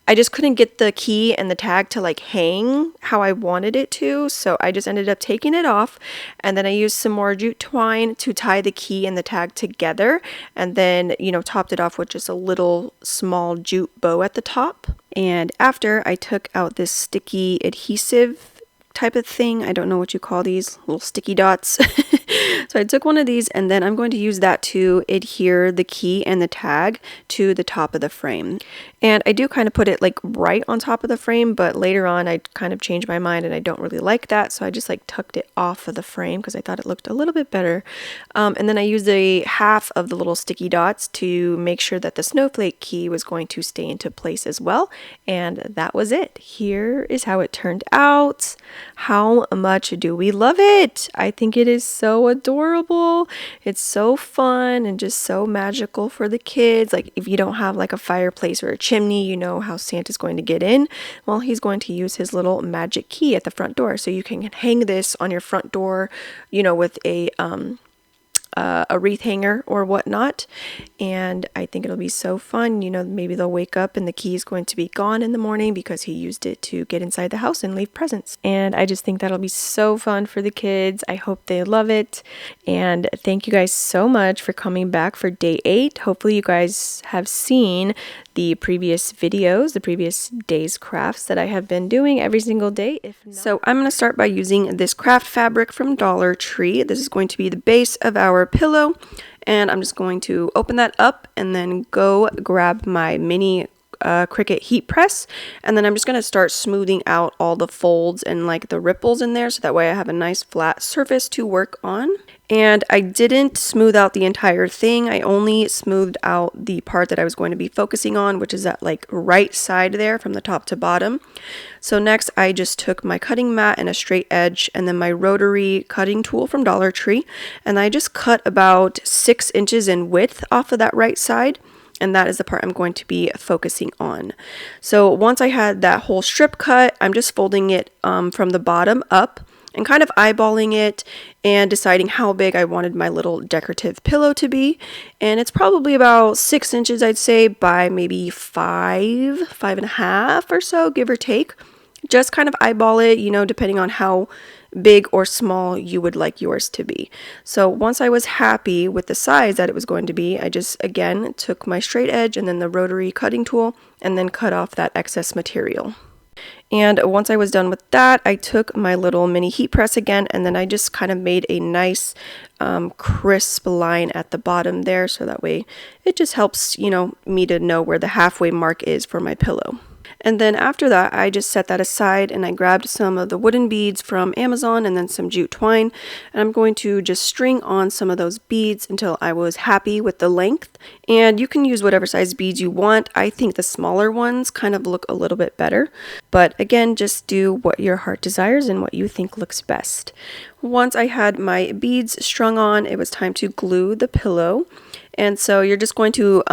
I just couldn't get the key and the tag to like hang how I wanted it to, so I just ended up taking it off, and then I used some more jute twine to tie the key and the tag together, and then, you know, topped it off with just a little small jute bow at the top. And after, I took out this sticky adhesive type of thing. I don't know what you call these little sticky dots. So I took one of these and then I'm going to use that to adhere the key and the tag to the top of the frame. And I do kind of put it like right on top of the frame, but later on I kind of changed my mind and I don't really like that, so I just like tucked it off of the frame because I thought it looked a little bit better. And then I used a half of the little sticky dots to make sure that the snowflake key was going to stay into place as well, and that was it. Here is how it turned out. How much do we love it? I think it is so adorable. It's so fun and just so magical for the kids. Like if you don't have like a fireplace or a chimney, you know how Santa's going to get in. Well, he's going to use his little magic key at the front door. So you can hang this on your front door, you know, with a wreath hanger or whatnot, and I think it'll be so fun. You know, maybe they'll wake up and the key is going to be gone in the morning because he used it to get inside the house and leave presents, and I just think that'll be so fun for the kids. I hope they love it, and thank you guys so much for coming back for day 8. Hopefully you guys have seen the previous videos, the previous day's crafts that I have been doing every single day. So I'm going to start by using this craft fabric from Dollar Tree. This is going to be the base of our pillow, and I'm just going to open that up and then go grab my mini Cricut heat press, and then I'm just going to start smoothing out all the folds and like the ripples in there so that way I have a nice flat surface to work on. And I didn't smooth out the entire thing. I only smoothed out the part that I was going to be focusing on, which is that like right side there from the top to bottom. So next I just took my cutting mat and a straight edge and then my rotary cutting tool from Dollar Tree, and I just cut about 6 inches in width off of that right side. and that is the part I'm going to be focusing on. So once I had that whole strip cut, I'm just folding it from the bottom up and kind of eyeballing it and deciding how big I wanted my little decorative pillow to be. And it's probably about 6 inches, I'd say, by maybe 5.5 or so, give or take. Just kind of eyeball it, you know, depending on how big or small you would like yours to be. So once I was happy with the size that it was going to be, I just again took my straight edge and then the rotary cutting tool and then cut off that excess material. And once I was done with that, I took my little mini heat press again, and then I just kind of made a nice crisp line at the bottom there, so that way it just helps, you know, me to know where the halfway mark is for my pillow. And then after that, I just set that aside and I grabbed some of the wooden beads from Amazon and then some jute twine. And I'm going to just string on some of those beads until I was happy with the length. And you can use whatever size beads you want. I think the smaller ones kind of look a little bit better. But again, just do what your heart desires and what you think looks best. Once I had my beads strung on, it was time to glue the pillow. And so you're just going to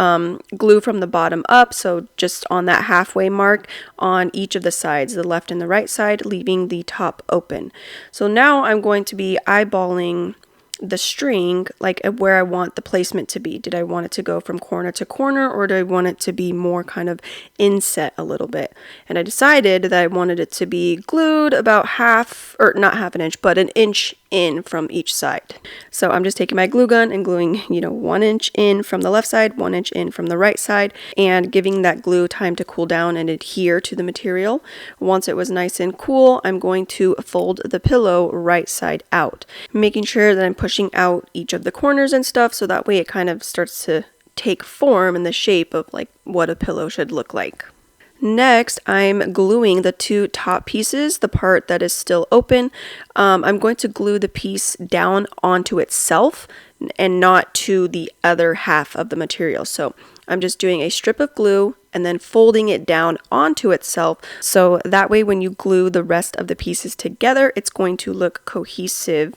glue from the bottom up, so just on that halfway mark on each of the sides, the left and the right side, leaving the top open. So now I'm going to be eyeballing the string, like where I want the placement to be. Did I want it to go from corner to corner, or do I want it to be more kind of inset a little bit? And I decided that I wanted it to be glued about half, or not half an inch, but an inch in from each side. So I'm just taking my glue gun and gluing, 1 inch in from the left side, 1 inch in from the right side, and giving that glue time to cool down and adhere to the material. Once it was nice and cool, I'm going to fold the pillow right side out, making sure that I'm pushing out each of the corners and stuff, so that way it kind of starts to take form in the shape of like what a pillow should look like. Next, I'm gluing the two top pieces, the part that is still open. I'm going to glue the piece down onto itself and not to the other half of the material. So I'm just doing a strip of glue and then folding it down onto itself. So that way when you glue the rest of the pieces together, it's going to look cohesive,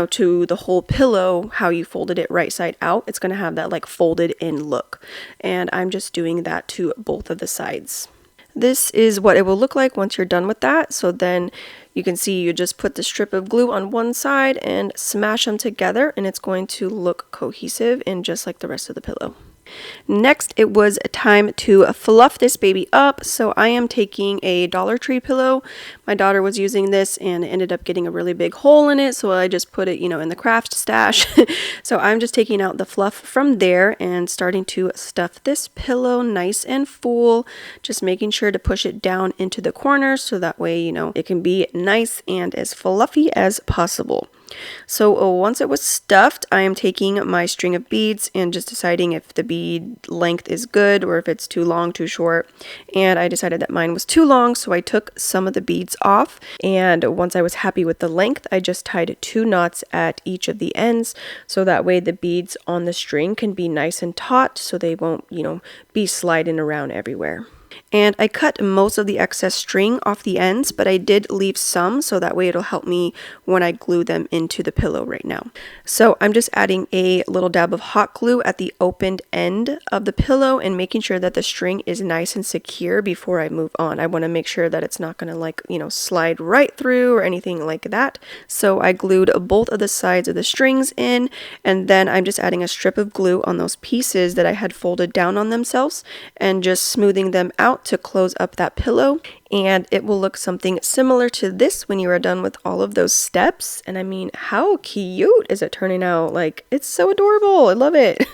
to the whole pillow, how you folded it right side out. It's going to have that like folded in look. And I'm just doing that to both of the sides. This is what it will look like once you're done with that. So then you can see you just put the strip of glue on one side and smash them together, and it's going to look cohesive and just like the rest of the pillow. Next, it was time to fluff this baby up. So I am taking a Dollar Tree pillow. My daughter was using this and it ended up getting a really big hole in it. So I just put it, in the craft stash. So I'm just taking out the fluff from there and starting to stuff this pillow nice and full. Just making sure to push it down into the corners so that way, it can be nice and as fluffy as possible. So once it was stuffed, I am taking my string of beads and just deciding if the bead length is good or if it's too long, too short. And I decided that mine was too long, so I took some of the beads off. And once I was happy with the length, I just tied 2 knots at each of the ends, so that way the beads on the string can be nice and taut, so they won't, be sliding around everywhere. And I cut most of the excess string off the ends, but I did leave some, so that way it'll help me when I glue them into the pillow right now. So I'm just adding a little dab of hot glue at the opened end of the pillow and making sure that the string is nice and secure before I move on. I want to make sure that it's not going to slide right through or anything like that. So I glued both of the sides of the strings in, and then I'm just adding a strip of glue on those pieces that I had folded down on themselves and just smoothing them out to close up that pillow, and it will look something similar to this when you are done with all of those steps. And I mean, how cute is it turning out? Like, it's so adorable. I love it.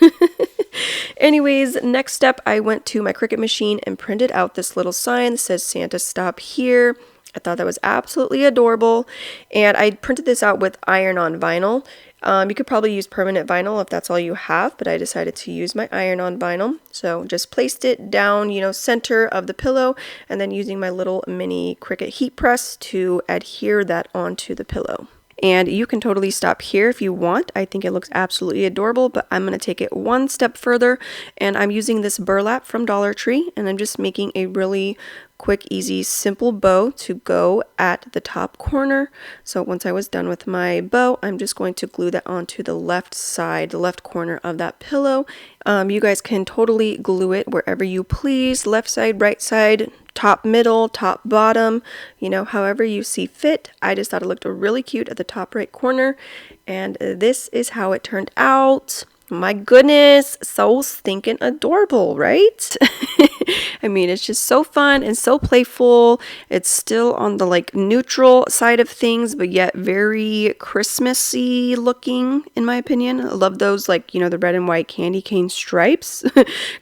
Anyways, next step, I went to my Cricut machine and printed out this little sign that says Santa Stop Here. I thought that was absolutely adorable, and I printed this out with iron-on vinyl. You could probably use permanent vinyl if that's all you have, but I decided to use my iron-on vinyl. So just placed it down, center of the pillow, and then using my little mini Cricut heat press to adhere that onto the pillow. And you can totally stop here if you want. I think it looks absolutely adorable, but I'm going to take it one step further, and I'm using this burlap from Dollar Tree, and I'm just making a really quick, easy, simple bow to go at the top corner. So once I was done with my bow, I'm just going to glue that onto the left side, the left corner of that pillow. You guys can totally glue it wherever you please, left side, right side, top middle, top bottom, you know, however you see fit. I just thought it looked really cute at the top right corner, and this is how it turned out. My goodness, so stinking adorable, right? I mean, it's just so fun and so playful. It's still on the like neutral side of things, but yet very Christmassy looking, in my opinion. I love those, like, you know, the red and white candy cane stripes.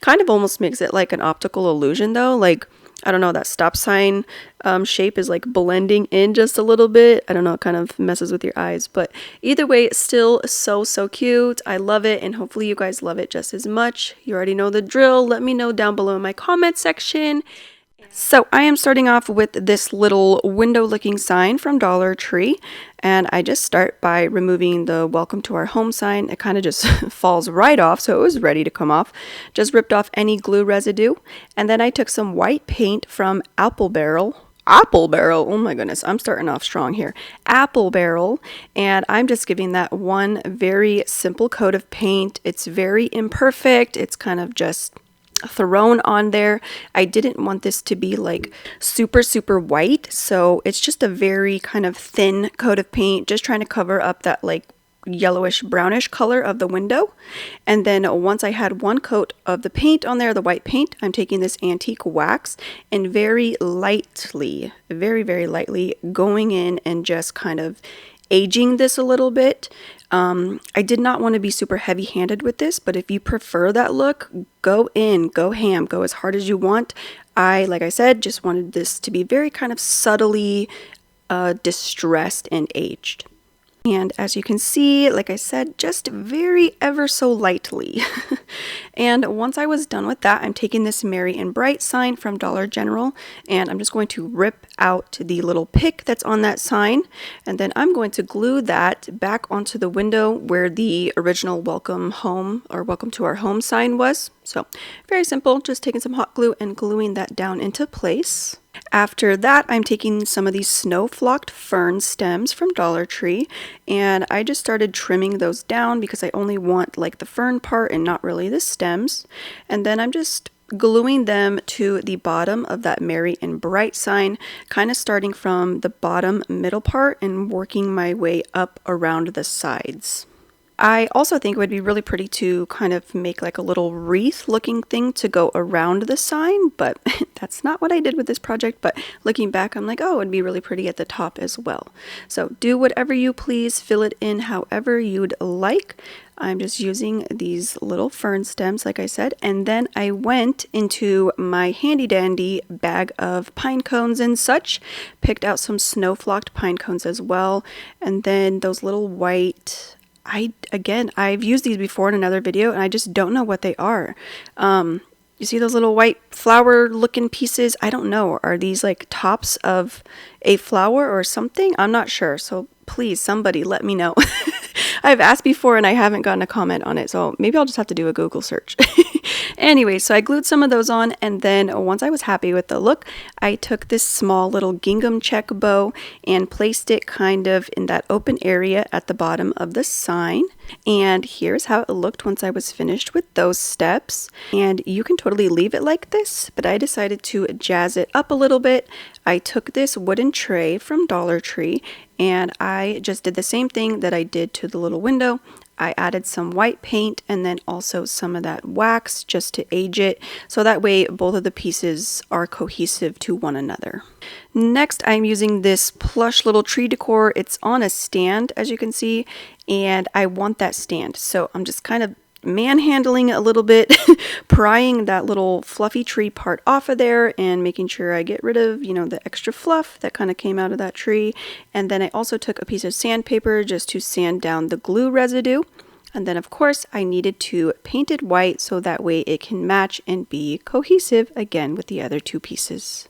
Kind of almost makes it like an optical illusion though. Like, I don't know, that stop sign shape is like blending in just a little bit. I don't know, it kind of messes with your eyes, but either way, still so cute. I love it, and hopefully you guys love it just as much. You already know the drill. Let me know down below in my comment section. So I am starting off with this little window looking sign from Dollar Tree, and I just start by removing the welcome to our home sign. It kind of just falls right off, so it was ready to come off. Just ripped off any glue residue, and then I took some white paint from Apple Barrel, oh my goodness, I'm starting off strong here, Apple Barrel, and I'm just giving that one very simple coat of paint. It's very imperfect. It's kind of just thrown on there. I didn't want this to be like super white, so it's just a very kind of thin coat of paint, just trying to cover up that like yellowish brownish color of the window. And then once I had one coat of the paint on there, the white paint, I'm taking this antique wax and very lightly, very lightly going in and just kind of aging this a little bit. I did not want to be super heavy-handed with this, but if you prefer that look, go in, go ham, go as hard as you want. Like I said, just wanted this to be very kind of subtly distressed and aged. And as you can see, like I said, just very ever so lightly. And once I was done with that, I'm taking this Merry and Bright sign from Dollar General, and I'm just going to rip out the little pick that's on that sign, and then I'm going to glue that back onto the window where the original welcome home or welcome to our home sign was. So very simple, just taking some hot glue and gluing that down into place. After that, I'm taking some of these snow flocked fern stems from Dollar Tree, and I just started trimming those down because I only want like the fern part and not really the stems. And then I'm just gluing them to the bottom of that Merry and Bright sign, kind of starting from the bottom middle part and working my way up around the sides. I also think it would be really pretty to kind of make like a little wreath looking thing to go around the sign, but that's not what I did with this project. But looking back, I'm like, oh, it'd be really pretty at the top as well. So do whatever you please, fill it in however you'd like. I'm just using these little fern stems, like I said, and then I went into my handy dandy bag of pine cones and such, picked out some snow flocked pine cones as well, and then those little white, I've used these before in another video, and I just don't know what they are. You see those little white flower looking pieces? I don't know. Are these like tops of a flower or something? I'm not sure. So please, somebody let me know. I've asked before and I haven't gotten a comment on it, so maybe I'll just have to do a Google search. Anyway, so I glued some of those on, and then once I was happy with the look, I took this small little gingham check bow and placed it kind of in that open area at the bottom of the sign. And here's how it looked once I was finished with those steps. And you can totally leave it like this, but I decided to jazz it up a little bit. I took this wooden tray from Dollar Tree, and I just did the same thing that I did to the little window. I added some white paint and then also some of that wax just to age it, so that way both of the pieces are cohesive to one another. Next, I'm using this plush little tree decor. It's on a stand, as you can see, and I want that stand, so I'm just kind of manhandling a little bit, prying that little fluffy tree part off of there and making sure I get rid of, you know, the extra fluff that kind of came out of that tree. And then I also took a piece of sandpaper just to sand down the glue residue. And then of course I needed to paint it white so that way it can match and be cohesive again with the other two pieces.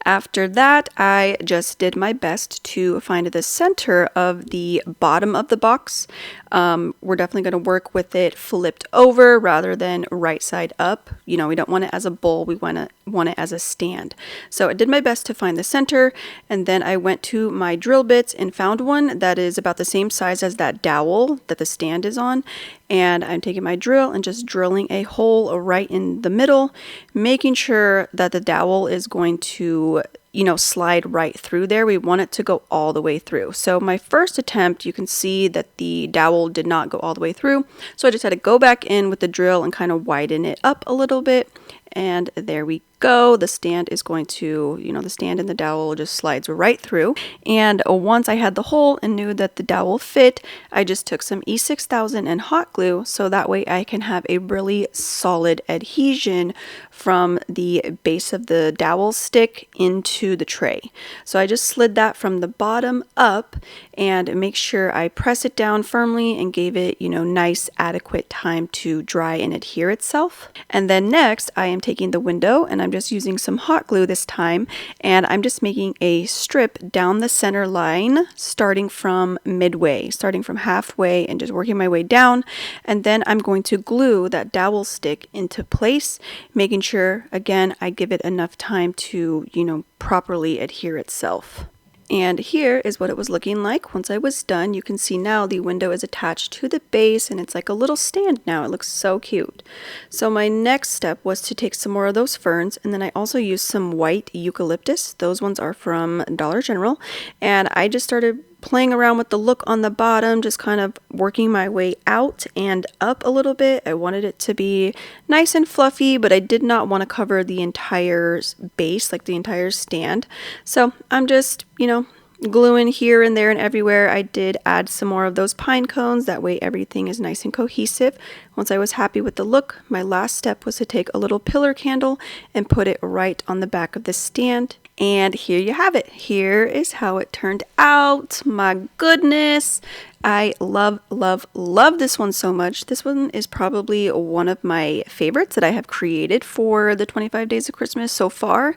After that, I just did my best to find the center of the bottom of the box. We're definitely going to work with it flipped over rather than right side up. You know, we don't want it as a bowl, we want it as a stand. So I did my best to find the center, and then I went to my drill bits and found one that is about the same size as that dowel that the stand is on. And I'm taking my drill and just drilling a hole right in the middle, making sure that the dowel is going to, you know, slide right through there. We want it to go all the way through. So my first attempt, you can see that the dowel did not go all the way through. So I just had to go back in with the drill and kind of widen it up a little bit. And there we go. The stand is going to, you know, the stand and the dowel just slides right through. And once I had the hole and knew that the dowel fit, I just took some E6000 and hot glue so that way I can have a really solid adhesion from the base of the dowel stick into the tray. So I just slid that from the bottom up and make sure I press it down firmly and gave it, you know, nice adequate time to dry and adhere itself. And then next I am taking the window and I'm just using some hot glue this time, and I'm just making a strip down the center line starting from midway, starting from halfway and just working my way down. And then I'm going to glue that dowel stick into place, making sure again I give it enough time to, you know, properly adhere itself. And here is what it was looking like once I was done. You can see now the window is attached to the base and it's like a little stand now. It looks so cute. So my next step was to take some more of those ferns, and then I also used some white eucalyptus. Those ones are from Dollar General. And I just started playing around with the look on the bottom, just kind of working my way out and up a little bit. I wanted it to be nice and fluffy, but I did not want to cover the entire base, like the entire stand. So I'm just, you know, gluing here and there and everywhere. I did add some more of those pine cones. That way everything is nice and cohesive. Once I was happy with the look, my last step was to take a little pillar candle and put it right on the back of the stand. And here you have it. Here is how it turned out. My goodness. I love, love, love this one so much. This one is probably one of my favorites that I have created for the 25 Days of Christmas so far.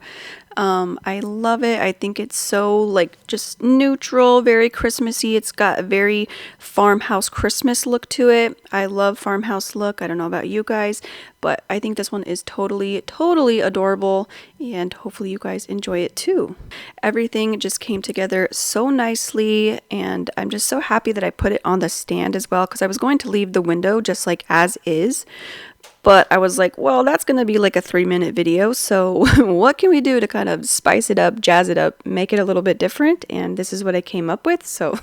I love it. I think it's so like just neutral, very Christmassy. It's got a very farmhouse Christmas look to it. I love farmhouse look. I don't know about you guys, but I think this one is totally, totally adorable, and hopefully you guys enjoy it too. Everything just came together so nicely, and I'm just so happy that I put it on the stand as well, because I was going to leave the window just like as is. But I was like, well, that's going to be like a 3-minute video. So what can we do to kind of spice it up, jazz it up, make it a little bit different? And this is what I came up with. So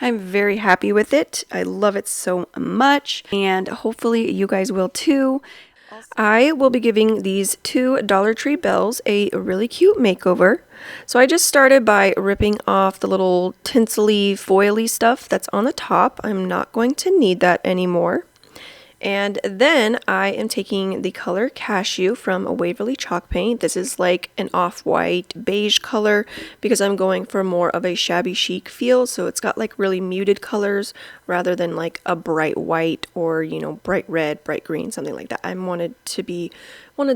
I'm very happy with it. I love it so much. And hopefully you guys will too. I will be giving these 2 Dollar Tree bells a really cute makeover. So I just started by ripping off the little tinsely, foily stuff that's on the top. I'm not going to need that anymore. And then I am taking the color Cashew from a Waverly Chalk Paint. This is like an off-white beige color because I'm going for more of a shabby chic feel. So it's got like really muted colors rather than like a bright white or, you know, bright red, bright green, something like that. I wanted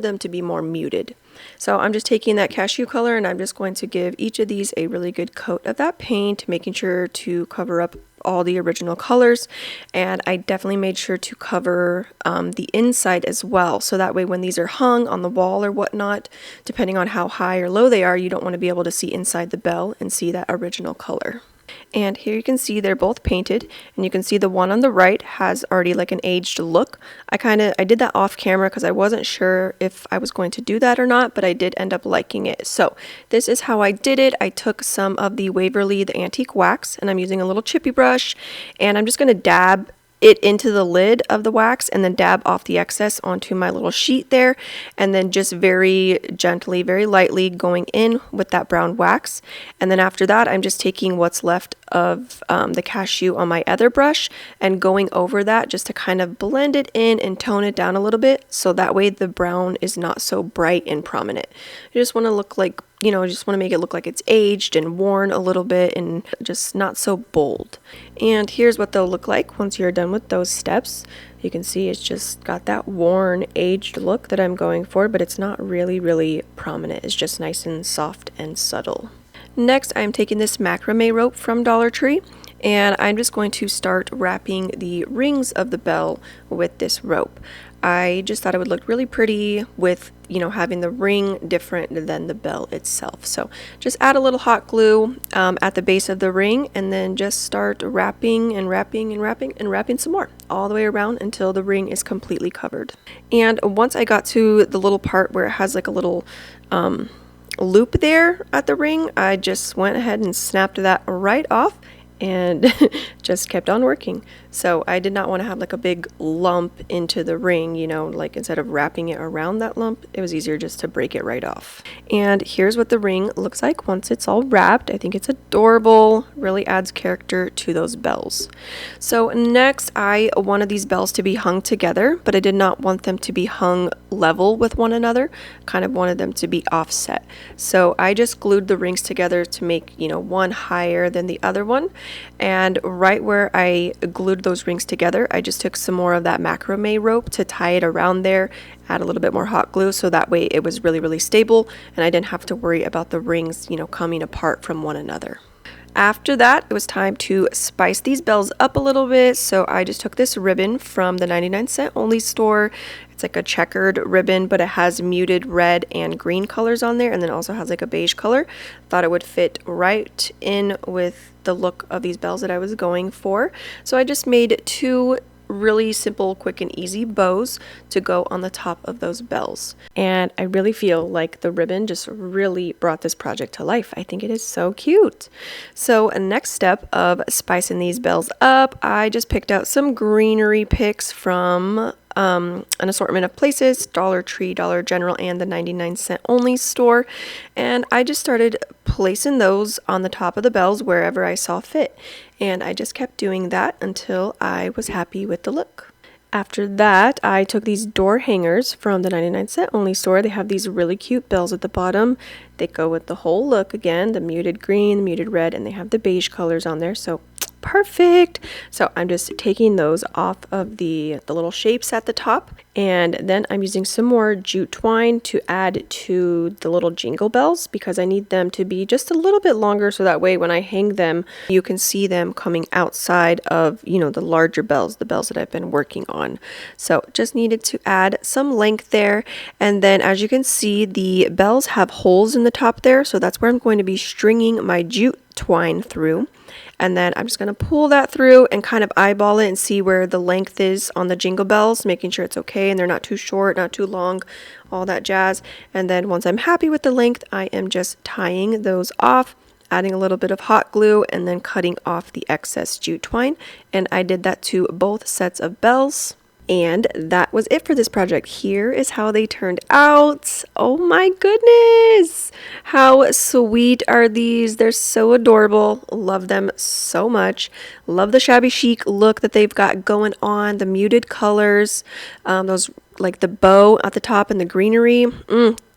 them to be more muted. So I'm just taking that Cashew color and I'm just going to give each of these a really good coat of that paint, making sure to cover up all the original colors. And I definitely made sure to cover the inside as well, so that way when these are hung on the wall or whatnot, depending on how high or low they are, you don't want to be able to see inside the bell and see that original color. And here you can see they're both painted, and you can see the one on the right has already like an aged look. I did that off camera because I wasn't sure if I was going to do that or not, but I did end up liking it. So this is how I did it. I took some of the Waverly, the antique wax, and I'm using a little chippy brush, and I'm just going to dab it into the lid of the wax and then dab off the excess onto my little sheet there, and then just very gently, very lightly going in with that brown wax. And then after that, I'm just taking what's left of the cashew on my other brush and going over that just to kind of blend it in and tone it down a little bit, so that way the brown is not so bright and prominent. You just want to look like, just want to make it look like it's aged and worn a little bit and just not so bold. And here's what they'll look like once you're done with those steps. You can see it's just got that worn, aged look that I'm going for, but it's not really prominent. It's just nice and soft and subtle. Next, I'm taking this macrame rope from Dollar Tree, and I'm just going to start wrapping the rings of the bell with this rope. I just thought it would look really pretty with, having the ring different than the bell itself. So just add a little hot glue at the base of the ring, and then just start wrapping and wrapping and wrapping and wrapping some more all the way around until the ring is completely covered. And once I got to the little part where it has like a little loop there at the ring, I just went ahead and snapped that right off and just kept on working. So I did not want to have like a big lump into the ring, like instead of wrapping it around that lump, it was easier just to break it right off. And here's what the ring looks like once it's all wrapped. I think it's adorable, really adds character to those bells. So next, I wanted these bells to be hung together, but I did not want them to be hung level with one another. Kind of wanted them to be offset. So I just glued the rings together to make, one higher than the other one. And right where I glued those rings together, I just took some more of that macrame rope to tie it around there, add a little bit more hot glue so that way it was really stable and I didn't have to worry about the rings, coming apart from one another. After that, it was time to spice these bells up a little bit, so I just took this ribbon from the 99-cent only store. It's like a checkered ribbon, but it has muted red and green colors on there, and then also has like a beige color. Thought it would fit right in with the look of these bells that I was going for. So I just made two really simple, quick and easy bows to go on the top of those bells. And I really feel like the ribbon just really brought this project to life. I think it is so cute. So next step of spicing these bells up, I just picked out some greenery picks from an assortment of places, Dollar Tree, Dollar General, and the 99-cent only store. And I just started placing those on the top of the bells wherever I saw fit. And I just kept doing that until I was happy with the look. After that, I took these door hangers from the 99-cent only store. They have these really cute bells at the bottom. They go with the whole look again, the muted green, the muted red, and they have the beige colors on there. So perfect. So I'm just taking those off of the little shapes at the top, and then I'm using some more jute twine to add to the little jingle bells because I need them to be just a little bit longer so that way when I hang them you can see them coming outside of the larger bells, the bells that I've been working on. So just needed to add some length there, and then as you can see the bells have holes in the top there, so that's where I'm going to be stringing my jute twine through. And then I'm just going to pull that through and kind of eyeball it and see where the length is on the jingle bells, making sure it's okay and they're not too short, not too long, all that jazz. And then once I'm happy with the length, I am just tying those off, adding a little bit of hot glue, and then cutting off the excess jute twine. And I did that to both sets of bells. And that was it for this project. Here is how they turned out. Oh my goodness! How sweet are these? They're so adorable. Love them so much. Love the shabby chic look that they've got going on. The muted colors, those like the bow at the top and the greenery.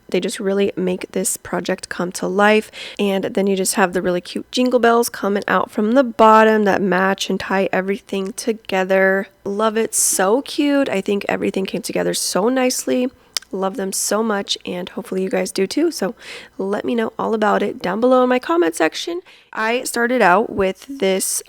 They just really make this project come to life. And then you just have the really cute jingle bells coming out from the bottom that match and tie everything together. Love it. So cute. I think everything came together so nicely. Love them so much, and hopefully you guys do too. So let me know all about it down below in my comment section. I started out with this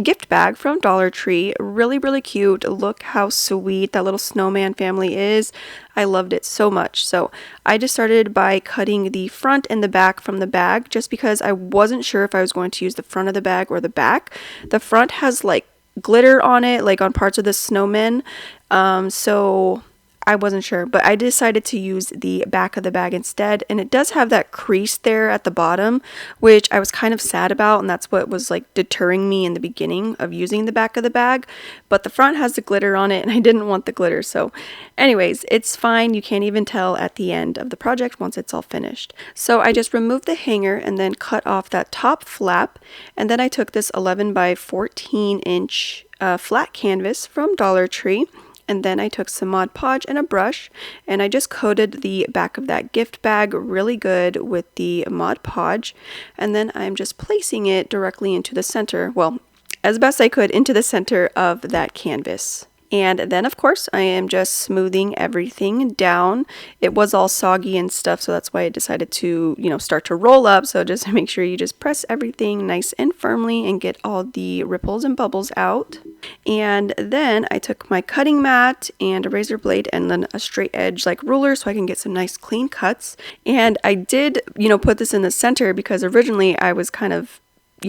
gift bag from Dollar Tree. Really cute. Look how sweet that little snowman family is. I loved it so much. So I just started by cutting the front and the back from the bag just because I wasn't sure if I was going to use the front of the bag or the back. The front has like glitter on it, like on parts of the snowman. So I wasn't sure, but I decided to use the back of the bag instead, and it does have that crease there at the bottom, which I was kind of sad about, and that's what was like deterring me in the beginning of using the back of the bag. But the front has the glitter on it, and I didn't want the glitter, so anyways, it's fine. You can't even tell at the end of the project once it's all finished. So I just removed the hanger and then cut off that top flap, and then I took this 11 by 14 inch flat canvas from Dollar Tree. And then I took some Mod Podge and a brush, and I just coated the back of that gift bag really good with the Mod Podge. And then I'm just placing it directly into the center, well, as best I could, into the center of that canvas. And then, of course, I am just smoothing everything down. It was all soggy and stuff, so that's why I decided to, start to roll up. So just make sure you just press everything nice and firmly and get all the ripples and bubbles out. And then I took my cutting mat and a razor blade and then a straight edge like ruler so I can get some nice clean cuts. And I did, put this in the center because originally I was kind of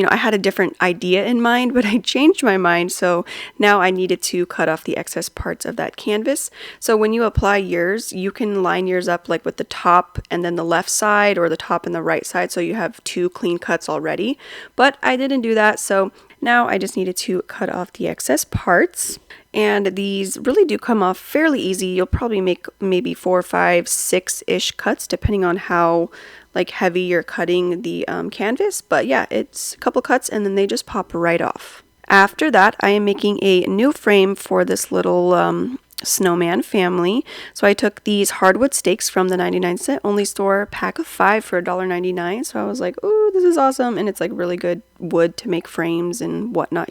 I had a different idea in mind, but I changed my mind, so now I needed to cut off the excess parts of that canvas. So when you apply yours, you can line yours up like with the top and then the left side, or the top and the right side, so you have two clean cuts already. But I didn't do that, so now I just needed to cut off the excess parts. And these really do come off fairly easy. You'll probably make maybe 4, 5, 6-ish cuts depending on how heavy you're cutting the canvas. But yeah, it's a couple cuts and then they just pop right off. After that, I am making a new frame for this little snowman family. So I took these hardwood stakes from the 99-cent only store, pack of 5 for $1.99. So I was like, ooh, this is awesome. And it's like really good wood to make frames and whatnot,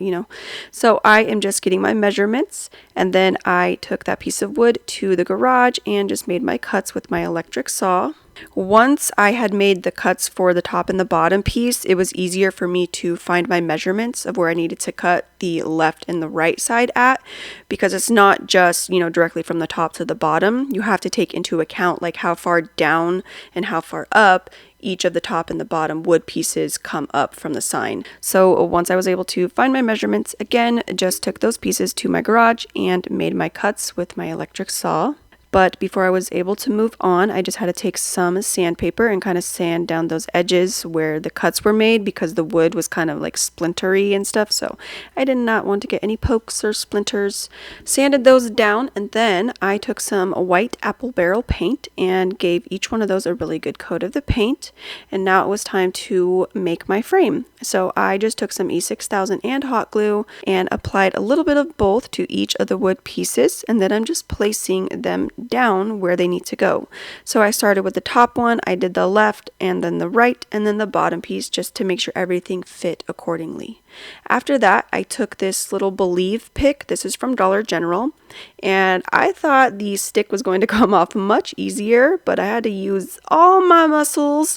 So I am just getting my measurements, and then I took that piece of wood to the garage and just made my cuts with my electric saw. Once I had made the cuts for the top and the bottom piece, it was easier for me to find my measurements of where I needed to cut the left and the right side at, because it's not just, directly from the top to the bottom. You have to take into account how far down and how far up each of the top and the bottom wood pieces come up from the sign. So once I was able to find my measurements, again, just took those pieces to my garage and made my cuts with my electric saw. But before I was able to move on, I just had to take some sandpaper and kind of sand down those edges where the cuts were made, because the wood was kind of splintery and stuff. So I did not want to get any pokes or splinters. Sanded those down, and then I took some white apple barrel paint and gave each one of those a really good coat of the paint. And now it was time to make my frame. So I just took some E6000 and hot glue and applied a little bit of both to each of the wood pieces. And then I'm just placing them down where they need to go. So I started with the top one, I did the left and then the right and then the bottom piece, just to make sure everything fit accordingly. After that, I took this little Believe pick. This is from Dollar General, and I thought the stick was going to come off much easier, but I had to use all my muscles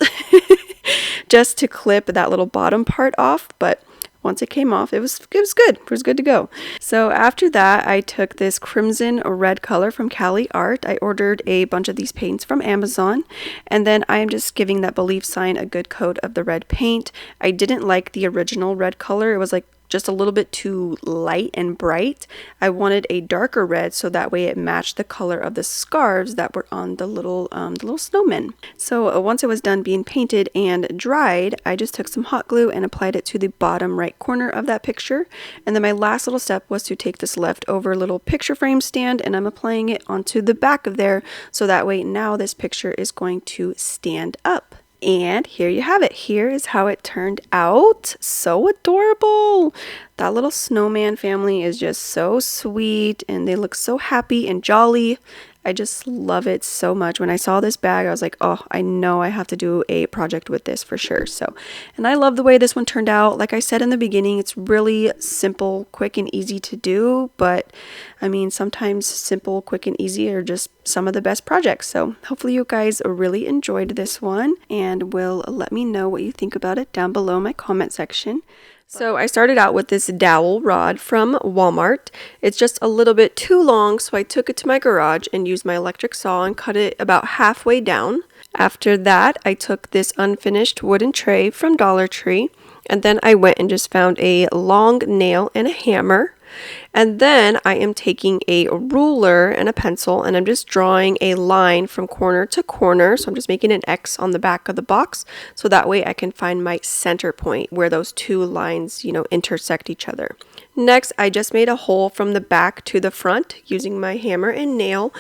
just to clip that little bottom part off. But once it came off, it was good. It was good to go. So after that, I took this crimson red color from Cali Art. I ordered a bunch of these paints from Amazon, and then I am just giving that Believe sign a good coat of the red paint. I didn't like the original red color. It was just a little bit too light and bright. I wanted a darker red so that way it matched the color of the scarves that were on the little snowmen. So once it was done being painted and dried, I just took some hot glue and applied it to the bottom right corner of that picture. And then my last little step was to take this leftover little picture frame stand, and I'm applying it onto the back of there, so that way now this picture is going to stand up. And here you have it. Here is how it turned out. So adorable. That little snowman family is just so sweet, and they look so happy and jolly. I just love it so much. When I saw this bag, I was like, oh, I know I have to do a project with this for sure. So, and I love the way this one turned out. Like I said in the beginning, it's really simple, quick, and easy to do. But I mean, sometimes simple, quick, and easy are just some of the best projects. So hopefully you guys really enjoyed this one, and will let me know what you think about it down below in my comment section. So I started out with this dowel rod from Walmart. It's just a little bit too long, so I took it to my garage and used my electric saw and cut it about halfway down. After that, I took this unfinished wooden tray from Dollar Tree, and then I went and just found a long nail and a hammer. And then I am taking a ruler and a pencil and I'm just drawing a line from corner to corner. So I'm just making an X on the back of the box so that way I can find my center point where those two lines, intersect each other. Next, I just made a hole from the back to the front using my hammer and nail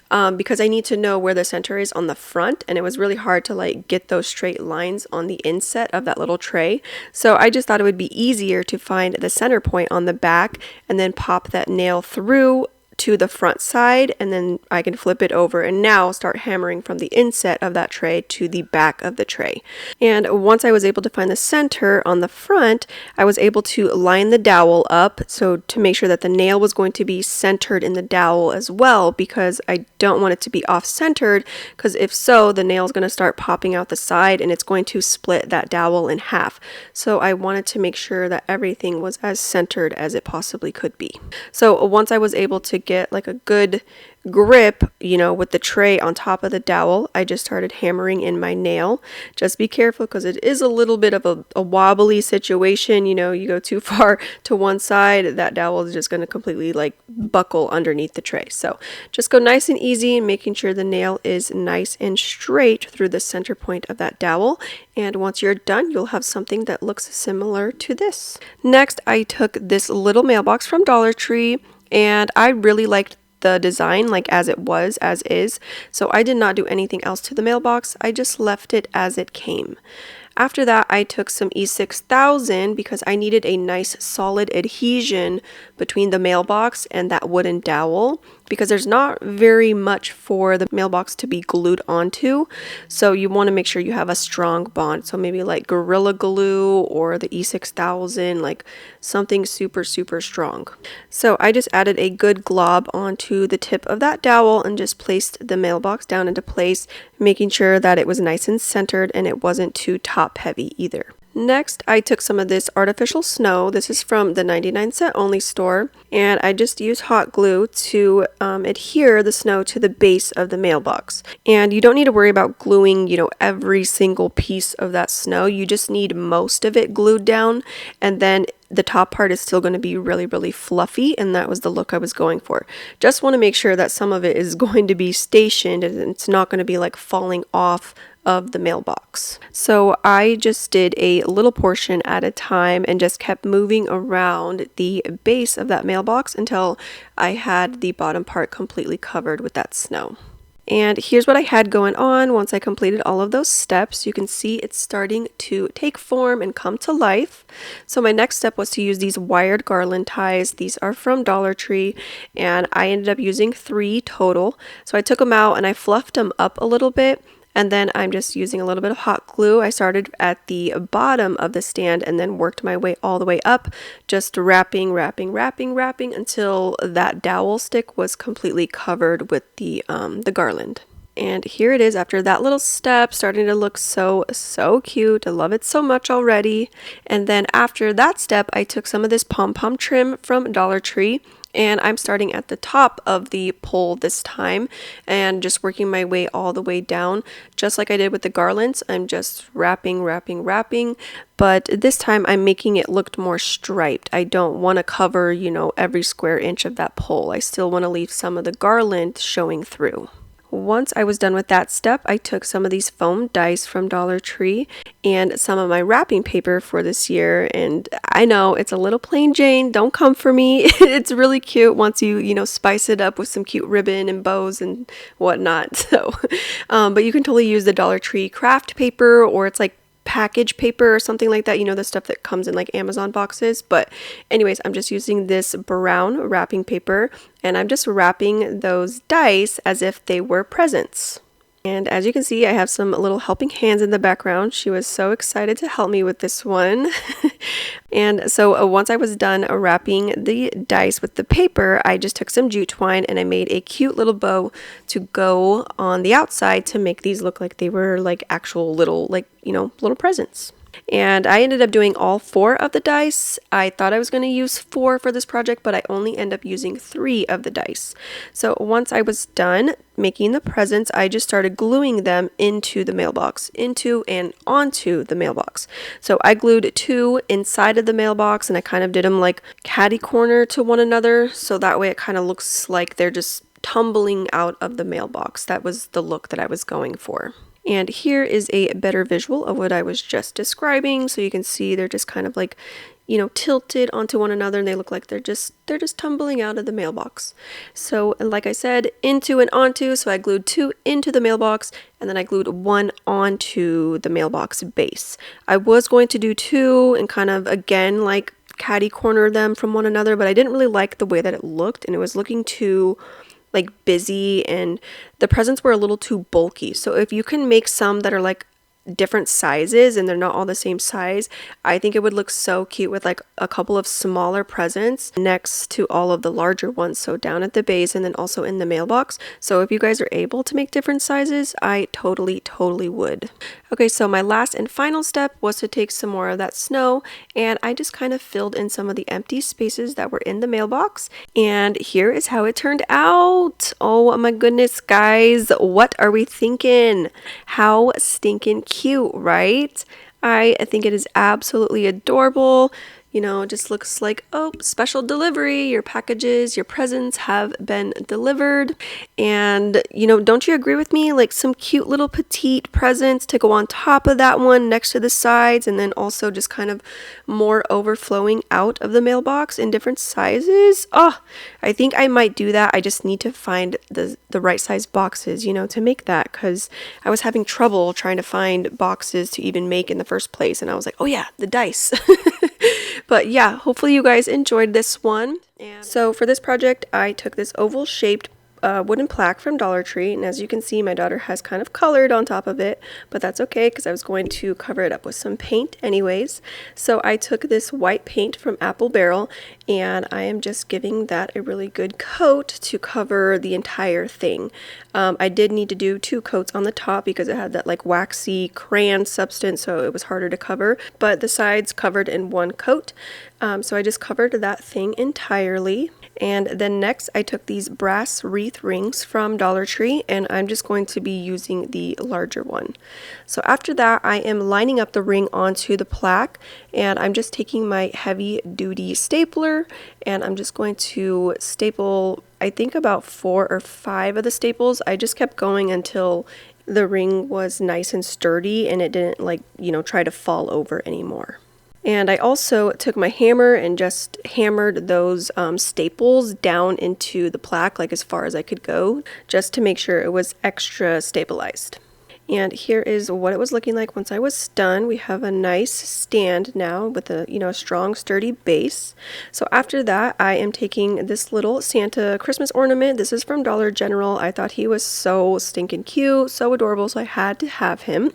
because I need to know where the center is on the front, and it was really hard to get those straight lines on the inset of that little tray. So I just thought it would be easier to find the center point on the back and then pop that nail through to the front side, and then I can flip it over and now start hammering from the inset of that tray to the back of the tray. And once I was able to find the center on the front, I was able to line the dowel up so to make sure that the nail was going to be centered in the dowel as well, because I don't want it to be off-centered, because if so, the nail is going to start popping out the side and it's going to split that dowel in half. So I wanted to make sure that everything was as centered as it possibly could be. So once I was able to get a good grip, with the tray on top of the dowel, I just started hammering in my nail. Just be careful because it is a little bit of a wobbly situation. You go too far to one side, that dowel is just going to completely buckle underneath the tray. So just go nice and easy, making sure the nail is nice and straight through the center point of that dowel. And once you're done, you'll have something that looks similar to this. Next, I took this little mailbox from Dollar Tree, and I really liked the design as is. So I did not do anything else to the mailbox. I just left it as it came. After that, I took some E6000 because I needed a nice solid adhesion between the mailbox and that wooden dowel, because there's not very much for the mailbox to be glued onto. So you want to make sure you have a strong bond. So maybe Gorilla Glue or the E6000, something super, super strong. So I just added a good glob onto the tip of that dowel and just placed the mailbox down into place, making sure that it was nice and centered and it wasn't too top heavy either. Next, I took some of this artificial snow. This is from the 99-cent only store, and I just used hot glue to adhere the snow to the base of the mailbox. And you don't need to worry about gluing, every single piece of that snow. You just need most of it glued down, and then the top part is still going to be really, really fluffy, and that was the look I was going for. Just want to make sure that some of it is going to be stationed and it's not going to be falling off of the mailbox. So I just did a little portion at a time and just kept moving around the base of that mailbox until I had the bottom part completely covered with that snow. And here's what I had going on once I completed all of those steps. You can see it's starting to take form and come to life. So my next step was to use these wired garland ties. These are from Dollar Tree, and I ended up using 3 total. So I took them out and I fluffed them up a little bit. And then I'm just using a little bit of hot glue. I started at the bottom of the stand and then worked my way all the way up, just wrapping until that dowel stick was completely covered with the garland. And here it is after that little step, starting to look so cute. I love it so much already. And then after that step, I took some of this pom-pom trim from Dollar Tree, and I'm starting at the top of the pole this time and just working my way all the way down. Just like I did with the garlands, I'm just wrapping, but this time I'm making it look more striped. I don't want to cover, every square inch of that pole. I still want to leave some of the garland showing through. Once I was done with that step, I took some of these foam dice from Dollar Tree and some of my wrapping paper for this year. And I know it's a little plain Jane, don't come for me. It's really cute once you spice it up with some cute ribbon and bows and whatnot. So, but you can totally use the Dollar Tree craft paper, or it's package paper or something like that, the stuff that comes in Amazon boxes. But anyways, I'm just using this brown wrapping paper and I'm just wrapping those dice as if they were presents. And as you can see, I have some little helping hands in the background. She was so excited to help me with this one. And so once I was done wrapping the dice with the paper, I just took some jute twine and I made a cute little bow to go on the outside to make these look like they were actual little, little presents. And I ended up doing all 4 of the dice. I thought I was going to use 4 for this project, but I only end up using 3 of the dice. So once I was done making the presents, I just started gluing them into the mailbox, into and onto the mailbox. So I glued 2 inside of the mailbox, and I kind of did them like catty corner to one another, so that way it kind of looks like they're just tumbling out of the mailbox. That was the look that I was going for. And here is a better visual of what I was just describing. So you can see they're just kind of like, you know, tilted onto one another, and they look like they're just tumbling out of the mailbox. So like I said, into and onto, so I glued 2 into the mailbox, and then I glued 1 onto the mailbox base. I was going to do 2 and kind of again like catty corner them from one another, but I didn't really like the way that it looked, and it was looking too like busy, and the presents were a little too bulky. So if you can make some that are like different sizes and they're not all the same size, I think it would look so cute with like a couple of smaller presents next to all of the larger ones, so down at the base and then also in the mailbox. So if you guys are able to make different sizes, I totally would. Okay, so my last and final step was to take some more of that snow, and I just kind of filled in some of the empty spaces that were in the mailbox, and here is how it turned out. Oh my goodness, guys, what are we thinking? How stinking cute, right? I think it is absolutely adorable. You know, it just looks like, oh, special delivery. Your packages, your presents have been delivered. And, you know, don't you agree with me? Like some cute little petite presents to go on top of that one next to the sides, and then also just kind of more overflowing out of the mailbox in different sizes. Oh, I think I might do that. I just need to find the right size boxes, you know, to make that, because I was having trouble trying to find boxes to even make in the first place. And I was like, oh yeah, the dice. But yeah, hopefully you guys enjoyed this one. So for this project, I took this oval shaped wooden plaque from Dollar Tree, and as you can see, my daughter has kind of colored on top of it, but that's okay because I was going to cover it up with some paint anyways. So I took this white paint from Apple Barrel, and I am just giving that a really good coat to cover the entire thing. I did need to do 2 coats on the top because it had that like waxy crayon substance, so it was harder to cover, but the sides covered in 1 coat. So I just covered that thing entirely. And then next I took these brass wreath rings from Dollar Tree, and I'm just going to be using the larger one. So after that, I am lining up the ring onto the plaque, and I'm just taking my heavy duty stapler, and I'm just going to staple, I think about 4 or 5 of the staples. I just kept going until the ring was nice and sturdy and it didn't like, you know, try to fall over anymore. And I also took my hammer and just hammered those staples down into the plaque, like as far as I could go, just to make sure it was extra stabilized. And here is what it was looking like once I was done. We have a nice stand now with a, you know, a strong, sturdy base. So after that, I am taking this little Santa Christmas ornament. This is from Dollar General. I thought he was so stinking cute, so adorable, so I had to have him.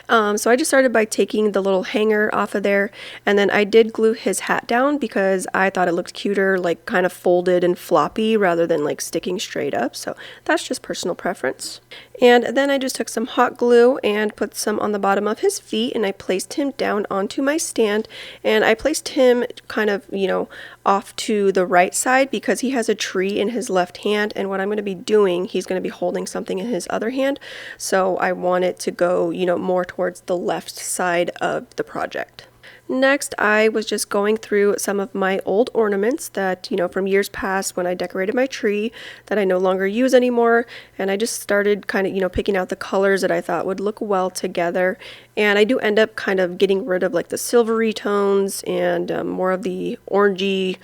So I just started by taking the little hanger off of there, and then I did glue his hat down because I thought it looked cuter, like kind of folded and floppy rather than like sticking straight up. So that's just personal preference. And then I just took some hot glue and put some on the bottom of his feet, and I placed him down onto my stand, and I placed him kind of, you know, off to the right side because he has a tree in his left hand, and what I'm going to be doing, he's going to be holding something in his other hand, so I want it to go, you know, more towards the left side of the project. Next, I was just going through some of my old ornaments that, you know, from years past when I decorated my tree that I no longer use anymore, and I just started kind of, you know, picking out the colors that I thought would look well together. And I do end up kind of getting rid of like the silvery tones and more of the orangey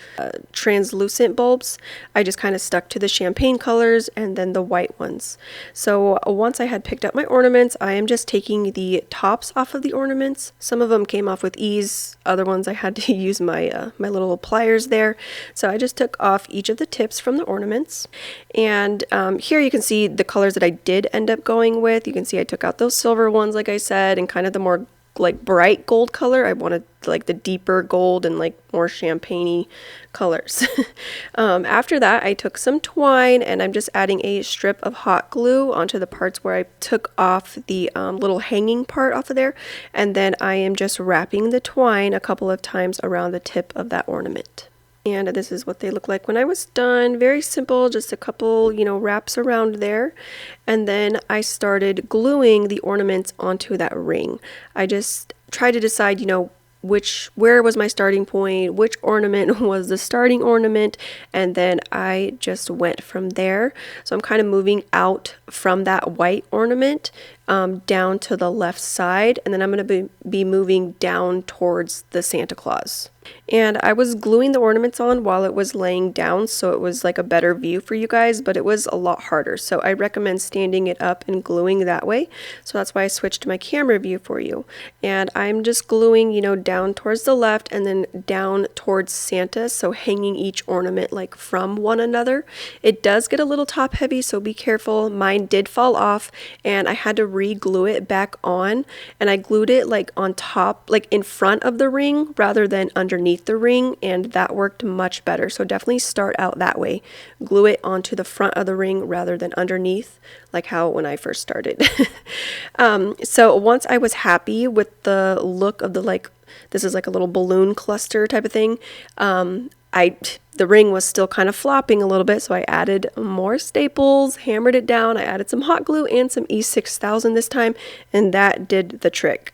translucent bulbs. I just kind of stuck to the champagne colors and then the white ones. So once I had picked up my ornaments, I am just taking the tops off of the ornaments. Some of them came off with ease. Other ones I had to use my my little pliers there. So I just took off each of the tips from the ornaments. And here you can see the colors that I did end up going with. You can see I took out those silver ones, like I said, and kind of the more like bright gold color. I wanted like the deeper gold and like more champagne-y colors. After that, I took some twine and I'm just adding a strip of hot glue onto the parts where I took off the little hanging part off of there. And then I am just wrapping the twine a couple of times around the tip of that ornament. And this is what they look like when I was done. Very simple, just a couple, wraps around there. And then I started gluing the ornaments onto that ring. I just tried to decide, where was my starting point, which ornament was the starting ornament, and then I just went from there. So I'm kind of moving out from that white ornament down to the left side, and then I'm going to be moving down towards the Santa Claus. And I was gluing the ornaments on while it was laying down, so it was like a better view for you guys, but it was a lot harder. So I recommend standing it up and gluing that way. So that's why I switched to my camera view for you. And I'm just gluing, down towards the left and then down towards Santa, so hanging each ornament like from one another. It does get a little top heavy, so be careful. Mine did fall off and I had to re-glue it back on, and I glued it like on top, like in front of the ring rather than underneath the ring, and that worked much better. So definitely start out that way. Glue it onto the front of the ring rather than underneath, like how when I first started. So once I was happy with the look of the this is like a little balloon cluster type of thing, the ring was still kind of flopping a little bit, so I added more staples, hammered it down. I added some hot glue and some E6000 this time, and that did the trick.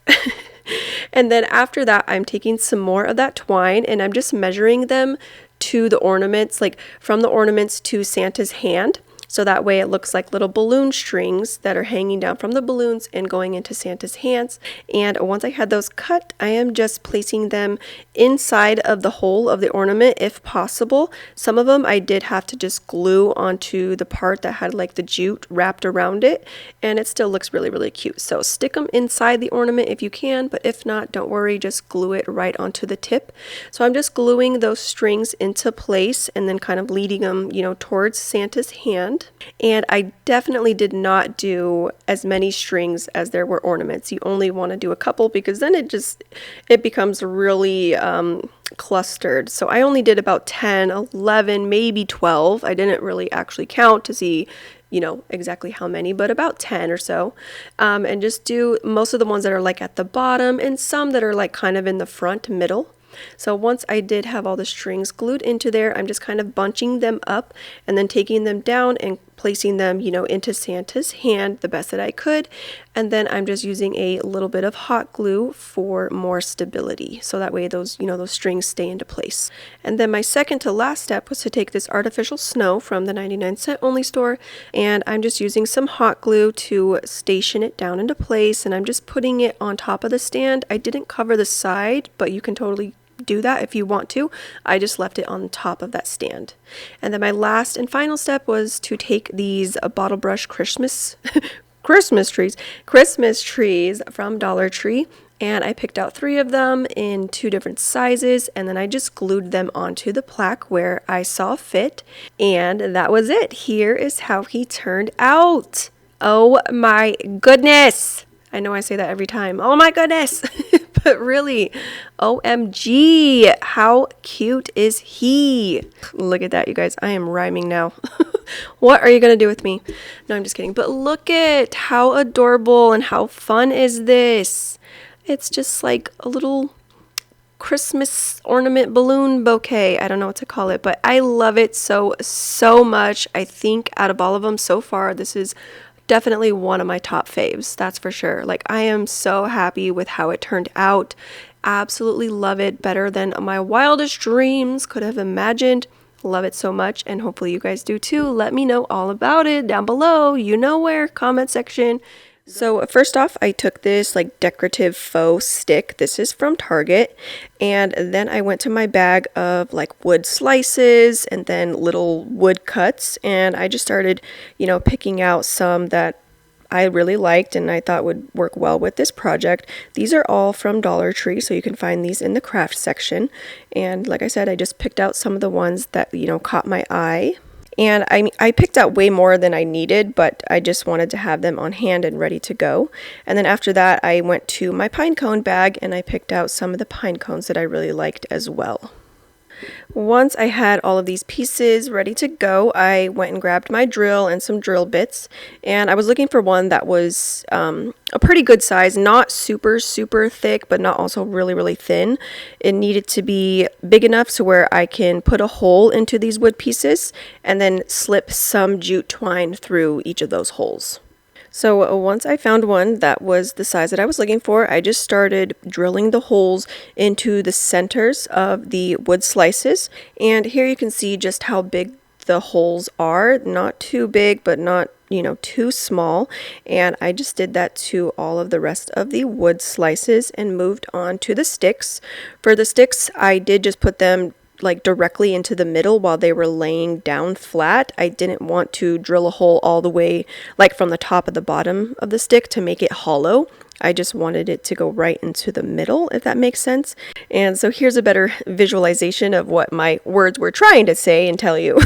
And then after that, I'm taking some more of that twine and I'm just measuring them to the ornaments, like from the ornaments to Santa's hand. So that way it looks like little balloon strings that are hanging down from the balloons and going into Santa's hands. And once I had those cut, I am just placing them inside of the hole of the ornament if possible. Some of them I did have to just glue onto the part that had like the jute wrapped around it, and it still looks really, really cute. So stick them inside the ornament if you can, but if not, don't worry, just glue it right onto the tip. So I'm just gluing those strings into place and then kind of leading them, towards Santa's hand. And I definitely did not do as many strings as there were ornaments. You only want to do a couple because then it becomes really clustered. So I only did about 10, 11, maybe 12. I didn't really actually count to see exactly how many, but about 10 or so. And just do most of the ones that are like at the bottom and some that are like kind of in the front middle. So once I did have all the strings glued into there, I'm just kind of bunching them up and then taking them down and placing them, into Santa's hand the best that I could. And then I'm just using a little bit of hot glue for more stability. So that way those strings stay into place. And then my second to last step was to take this artificial snow from the 99-cent only store. And I'm just using some hot glue to station it down into place. And I'm just putting it on top of the stand. I didn't cover the side, but you can totally do that if you want to. I just left it on top of that stand. And then my last and final step was to take these bottle brush Christmas trees from Dollar Tree, and I picked out 3 of them in 2 different sizes, and then I just glued them onto the plaque where I saw fit, and that was it. Here is how he turned out. Oh my goodness! I know I say that every time. Oh my goodness! But really, OMG, how cute is he? Look at that, you guys. I am rhyming now. What are you going to do with me? No, I'm just kidding. But look at how adorable and how fun is this? It's just like a little Christmas ornament balloon bouquet. I don't know what to call it, but I love it so much. I think out of all of them so far, this is definitely one of my top faves, that's for sure. Like, I am so happy with how it turned out. Absolutely love it, better than my wildest dreams could have imagined. Love it so much, and hopefully you guys do too. Let me know all about it down below, you know where, comment section. So first off, I took this like decorative faux stick. This is from Target. And then I went to my bag of like wood slices and then little wood cuts. And I just started, picking out some that I really liked and I thought would work well with this project. These are all from Dollar Tree, so you can find these in the craft section. And like I said, I just picked out some of the ones that, caught my eye. And I picked out way more than I needed, but I just wanted to have them on hand and ready to go. And then after that, I went to my pine cone bag and I picked out some of the pine cones that I really liked as well. Once I had all of these pieces ready to go, I went and grabbed my drill and some drill bits, and I was looking for one that was a pretty good size, not super thick, but not also really thin. It needed to be big enough so where I can put a hole into these wood pieces and then slip some jute twine through each of those holes. So once I found one that was the size that I was looking for, I just started drilling the holes into the centers of the wood slices. And here you can see just how big the holes are. Not too big, but not, too small. And I just did that to all of the rest of the wood slices and moved on to the sticks. For the sticks, I did just put them like directly into the middle while they were laying down flat. I didn't want to drill a hole all the way like from the top of the bottom of the stick to make it hollow. I just wanted it to go right into the middle, if that makes sense. And so here's a better visualization of what my words were trying to say and tell you.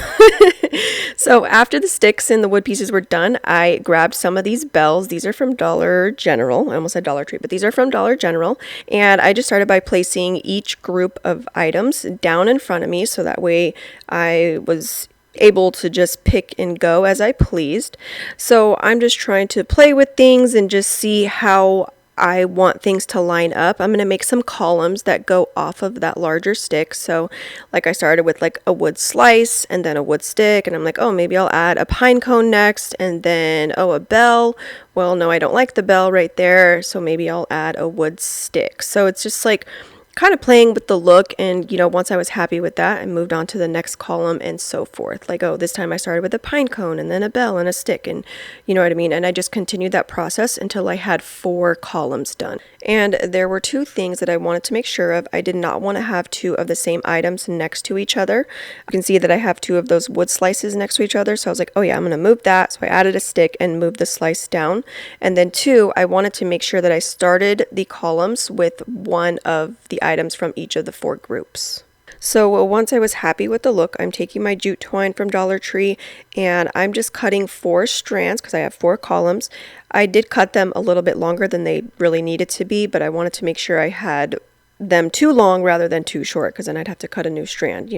So after the sticks and the wood pieces were done, I grabbed some of these bells. These are from Dollar General. I almost said Dollar Tree, but these are from Dollar General. And I just started by placing each group of items down in front of me, so that way I was able to just pick and go as I pleased. So I'm just trying to play with things and just see how I want things to line up. I'm going to make some columns that go off of that larger stick. So like I started with like a wood slice and then a wood stick, and I'm like, oh, maybe I'll add a pine cone next, and then, oh, a bell. Well, no, I don't like the bell right there, so maybe I'll add a wood stick. So it's just like kind of playing with the look, and once I was happy with that, I moved on to the next column and so forth. Like, oh, this time I started with a pine cone and then a bell and a stick, and you know what I mean. And I just continued that process until I had 4 columns done. And there were 2 things that I wanted to make sure of. I did not want to have 2 of the same items next to each other. You can see that I have 2 of those wood slices next to each other, so I was like, oh yeah, I'm going to move that. So I added a stick and moved the slice down. And then 2, I wanted to make sure that I started the columns with one of the items from each of the 4 groups. So once I was happy with the look, I'm taking my jute twine from Dollar Tree and I'm just cutting 4 strands because I have 4 columns. I did cut them a little bit longer than they really needed to be, but I wanted to make sure I had them too long rather than too short, because then I'd have to cut a new strand,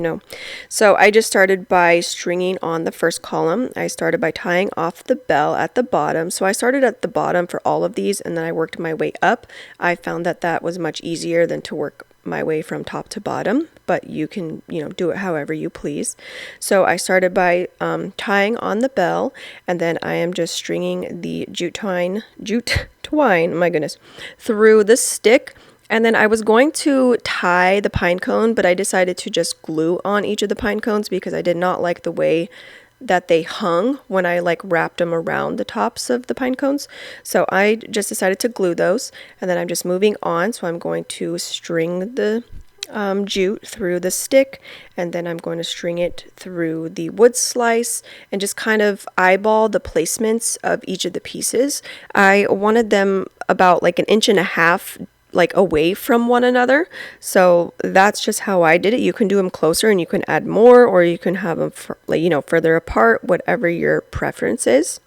So I just started by stringing on the first column. I started by tying off the bell at the bottom. So I started at the bottom for all of these and then I worked my way up. I found that that was much easier than to work my way from top to bottom, but you can, do it however you please. So I started by tying on the bell, and then I am just stringing the jute twine, my goodness, through the stick. And then I was going to tie the pine cone, but I decided to just glue on each of the pine cones because I did not like the way that they hung when I wrapped them around the tops of the pine cones. So I just decided to glue those, and then I'm just moving on. So I'm going to string the jute through the stick, and then I'm going to string it through the wood slice and just kind of eyeball the placements of each of the pieces. I wanted them about 1.5 inches away from one another. So that's just how I did it. You can do them closer and you can add more, or you can have them further apart, whatever your preference is.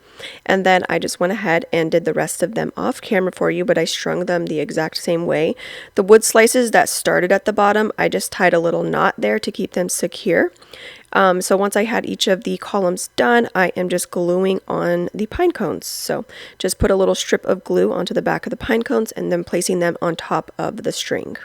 And then I just went ahead and did the rest of them off camera for you, but I strung them the exact same way. The wood slices that started at the bottom, I just tied a little knot there to keep them secure. So once I had each of the columns done, I am just gluing on the pine cones. So just put a little strip of glue onto the back of the pine cones and then placing them on top of the string.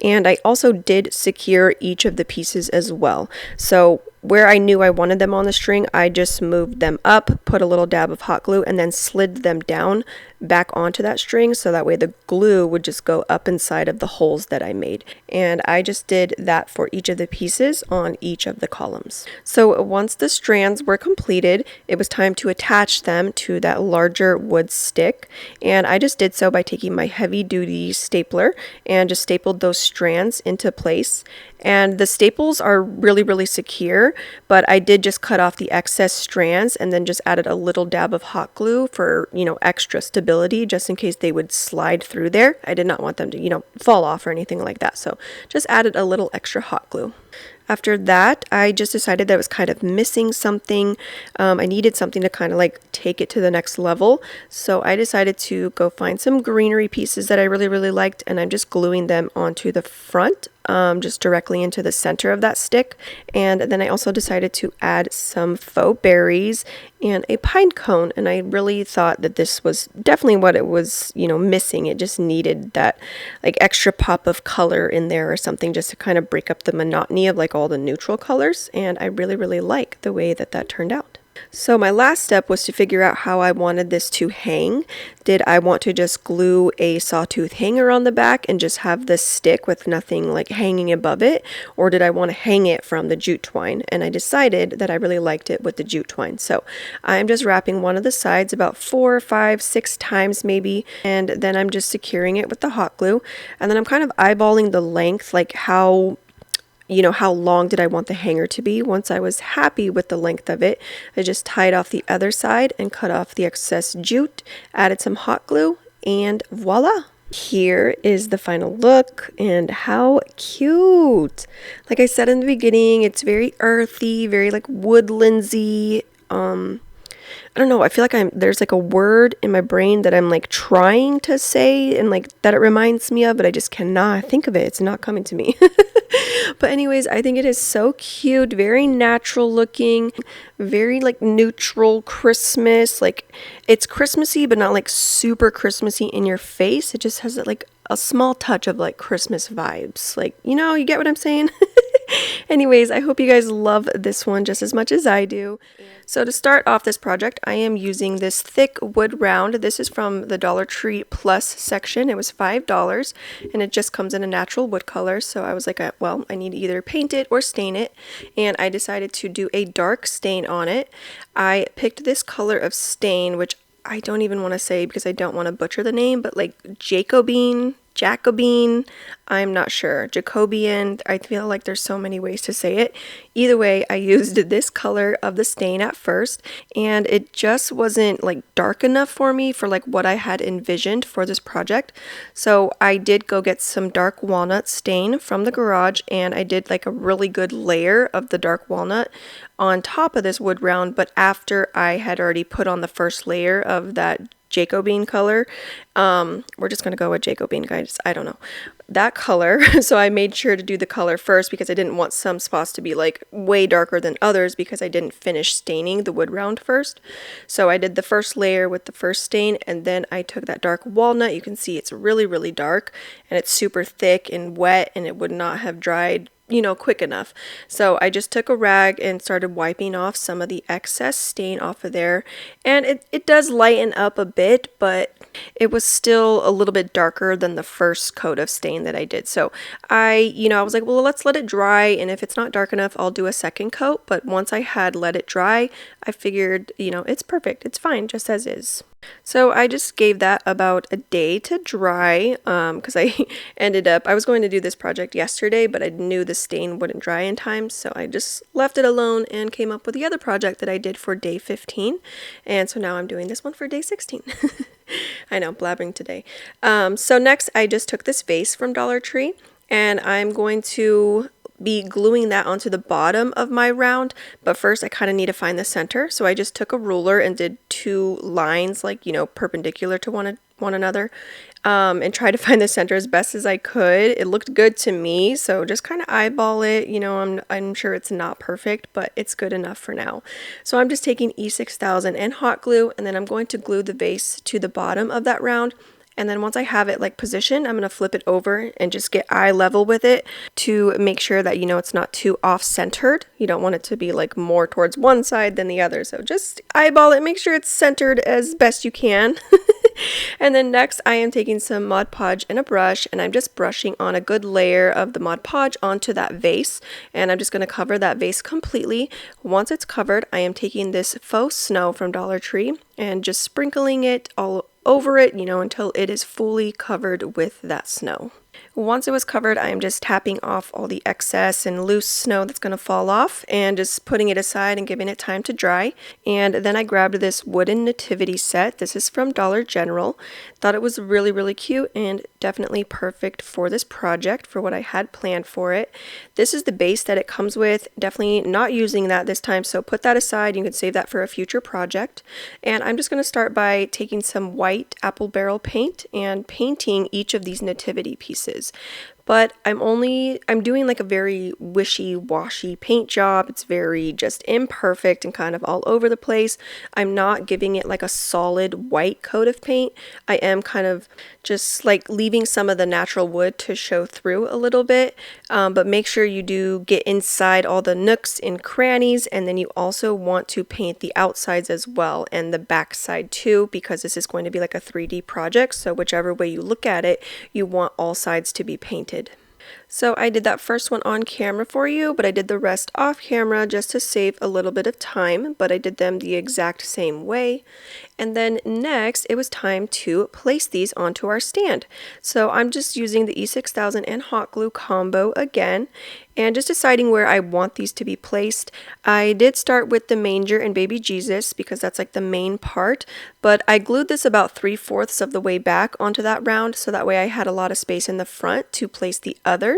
And I also did secure each of the pieces as well. So where I knew I wanted them on the string, I just moved them up, put a little dab of hot glue, and then slid them down back onto that string, so that way the glue would just go up inside of the holes that I made. And I just did that for each of the pieces on each of the columns. So once the strands were completed, it was time to attach them to that larger wood stick. And I just did so by taking my heavy duty stapler and just stapled those strands into place. And the staples are really secure, but I did just cut off the excess strands and then just added a little dab of hot glue for, extra stability, just in case they would slide through there. I did not want them to, fall off or anything like that. So just added a little extra hot glue. After that, I just decided that it was kind of missing something. I needed something to kind of like take it to the next level. So I decided to go find some greenery pieces that I really liked, and I'm just gluing them onto the front, just directly into the center of that stick. And then I also decided to add some faux berries and a pine cone, and I really thought that this was definitely what it was, missing. It just needed that like extra pop of color in there or something, just to kind of break up the monotony of like all the neutral colors, and I really like the way that that turned out. So my last step was to figure out how I wanted this to hang. Did I want to just glue a sawtooth hanger on the back and just have this stick with nothing like hanging above it? Or did I want to hang it from the jute twine? And I decided that I really liked it with the jute twine. So I'm just wrapping one of the sides about 4, 5, 6 times maybe. And then I'm just securing it with the hot glue. And then I'm kind of eyeballing the length, like how long did I want the hanger to be. Once I was happy with the length of it, I just tied off the other side and cut off the excess jute, added some hot glue, and voila! Here is the final look, and how cute! Like I said in the beginning, it's very earthy, very like woodlandsy. I don't know, I feel like there's like a word in my brain that I'm like trying to say and like that it reminds me of, but I just cannot think of it. It's not coming to me. But anyways, I think it is so cute, very natural looking, very like neutral Christmas. Like it's Christmassy, but not like super Christmassy in your face. It just has like a small touch of like Christmas vibes. Like, you get what I'm saying? Anyways, I hope you guys love this one just as much as I do. So to start off this project, I am using this thick wood round. This is from the Dollar Tree Plus section. It was $5 and it just comes in a natural wood color. So I was like, well, I need to either paint it or stain it. And I decided to do a dark stain on it. I picked this color of stain, which I don't even want to say because I don't want to butcher the name, but like Jacobine, I'm not sure. Jacobian, I feel like there's so many ways to say it. Either way, I used this color of the stain at first, and it just wasn't like dark enough for me for like what I had envisioned for this project. So I did go get some dark walnut stain from the garage, and I did like a really good layer of the dark walnut on top of this wood round, but after I had already put on the first layer of that Jacobine color, we're just gonna go with Jacobine, guys. I don't know that color. So I made sure to do the color first because I didn't want some spots to be like way darker than others because I didn't finish staining the wood round first. So I did the first layer with the first stain, and then I took that dark walnut. You can see it's really dark and it's super thick and wet, and it would not have dried quick enough. So I just took a rag and started wiping off some of the excess stain off of there, and it does lighten up a bit, but it was still a little bit darker than the first coat of stain that I did. So I was like, well, let's let it dry, and if it's not dark enough, I'll do a second coat. But once I had let it dry, I figured, it's perfect. It's fine just as is. So I just gave that about a day to dry because I was going to do this project yesterday, but I knew the stain wouldn't dry in time, so I just left it alone and came up with the other project that I did for day 15, and so now I'm doing this one for day 16. I know, blabbering today. So next I just took this vase from Dollar Tree, and I'm going to be gluing that onto the bottom of my round, but first I kind of need to find the center. So I just took a ruler and did 2 lines like perpendicular to one another, and tried to find the center as best as I could. It looked good to me, so just kind of eyeball it. I'm sure it's not perfect, but it's good enough for now. So I'm just taking E6000 and hot glue, and then I'm going to glue the vase to the bottom of that round. And then once I have it like positioned, I'm going to flip it over and just get eye level with it to make sure that, it's not too off-centered. You don't want it to be like more towards one side than the other. So just eyeball it, make sure it's centered as best you can. And then next I am taking some Mod Podge and a brush, and I'm just brushing on a good layer of the Mod Podge onto that vase, and I'm just going to cover that vase completely. Once it's covered, I am taking this faux snow from Dollar Tree and just sprinkling it all over it, until it is fully covered with that snow. Once it was covered, I'm just tapping off all the excess and loose snow that's going to fall off and just putting it aside and giving it time to dry. And then I grabbed this wooden nativity set. This is from Dollar General. Thought it was really, really cute and definitely perfect for this project, for what I had planned for it. This is the base that it comes with. Definitely not using that this time, so put that aside. You can save that for a future project. And I'm just going to start by taking some white apple barrel paint and painting each of these nativity pieces. But I'm doing like a very wishy-washy paint job. It's very just imperfect and kind of all over the place. I'm not giving it like a solid white coat of paint. I am kind of just like leaving some of the natural wood to show through a little bit. But make sure you do get inside all the nooks and crannies, and then you also want to paint the outsides as well and the back side too, because this is going to be like a 3D project. So whichever way you look at it, you want all sides to be painted. So I did that first one on camera for you, but I did the rest off camera just to save a little bit of time, but I did them the exact same way. And then next, it was time to place these onto our stand. So I'm just using the E6000 and hot glue combo again, and just deciding where I want these to be placed. I did start with the manger and baby Jesus because that's like the main part, but I glued this about 3/4 of the way back onto that round, so that way I had a lot of space in the front to place the others.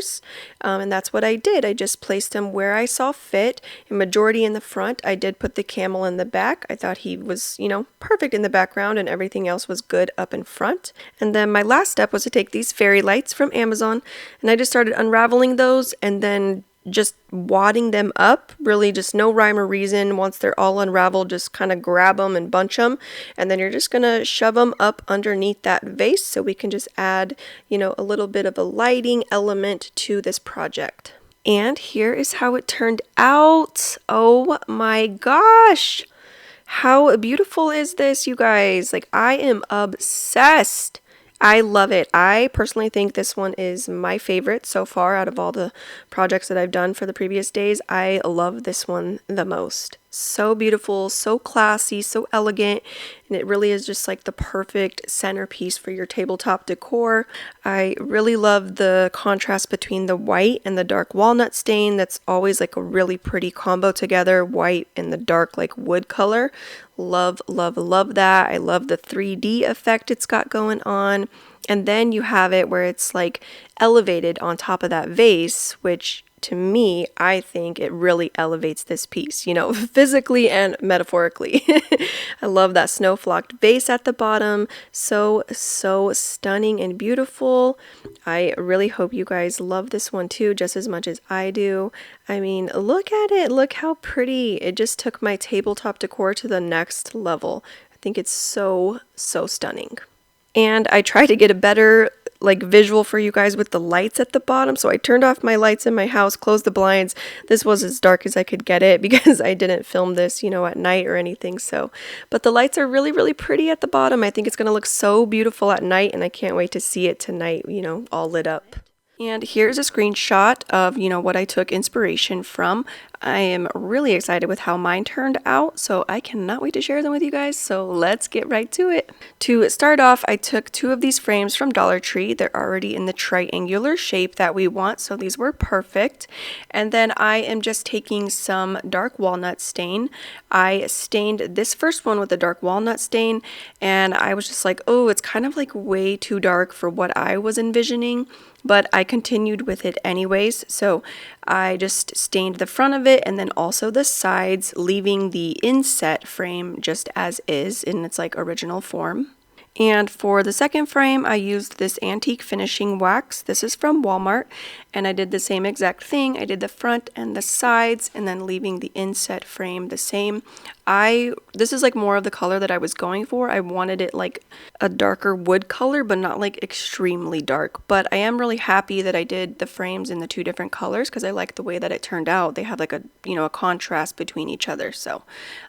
And that's what I did. I just placed them where I saw fit. A majority in the front. I did put the camel in the back. I thought he was, perfect in the background, and everything else was good up in front. And then my last step was to take these fairy lights from Amazon, and I just started unraveling those and then just wadding them up, really just no rhyme or reason. Once they're all unraveled, just kind of grab them and bunch them, and then you're just gonna shove them up underneath that vase so we can just add, a little bit of a lighting element to this project. And here is how it turned out. Oh my gosh! How beautiful is this, you guys? Like, I am obsessed. I love it. I personally think this one is my favorite so far out of all the projects that I've done for the previous days. I love this one the most. So beautiful, so classy, so elegant, and it really is just like the perfect centerpiece for your tabletop decor. I really love the contrast between the white and the dark walnut stain. That's always like a really pretty combo together, white and the dark like wood color. Love, love, love that. I love the 3D effect it's got going on. And then you have it where it's like elevated on top of that vase, which to me, I think it really elevates this piece, physically and metaphorically. I love that snow flocked vase at the bottom. So, so stunning and beautiful. I really hope you guys love this one too, just as much as I do. I mean, look at it. Look how pretty. It just took my tabletop decor to the next level. I think it's so, so stunning. And I tried to get a better visual for you guys with the lights at the bottom. So I turned off my lights in my house, closed the blinds. This was as dark as I could get it because I didn't film this, at night or anything. So, but the lights are really, really pretty at the bottom. I think it's going to look so beautiful at night, and I can't wait to see it tonight, all lit up. And here's a screenshot of, what I took inspiration from. I am really excited with how mine turned out, so I cannot wait to share them with you guys, so let's get right to it. To start off, I took 2 of these frames from Dollar Tree. They're already in the triangular shape that we want, so these were perfect. And then I am just taking some dark walnut stain. I stained this first one with the dark walnut stain, and I was just like, oh, it's kind of like way too dark for what I was envisioning. But I continued with it anyways, so I just stained the front of it and then also the sides, leaving the inset frame just as is in its original form. And for the second frame, I used this antique finishing wax. This is from Walmart, and I did the same exact thing. I did the front and the sides, and then leaving the inset frame the same. This is more of the color that I was going for. I wanted it like a darker wood color, but not extremely dark. But I am really happy that I did the frames in the 2 different colors because I like the way that it turned out. They have a contrast between each other. So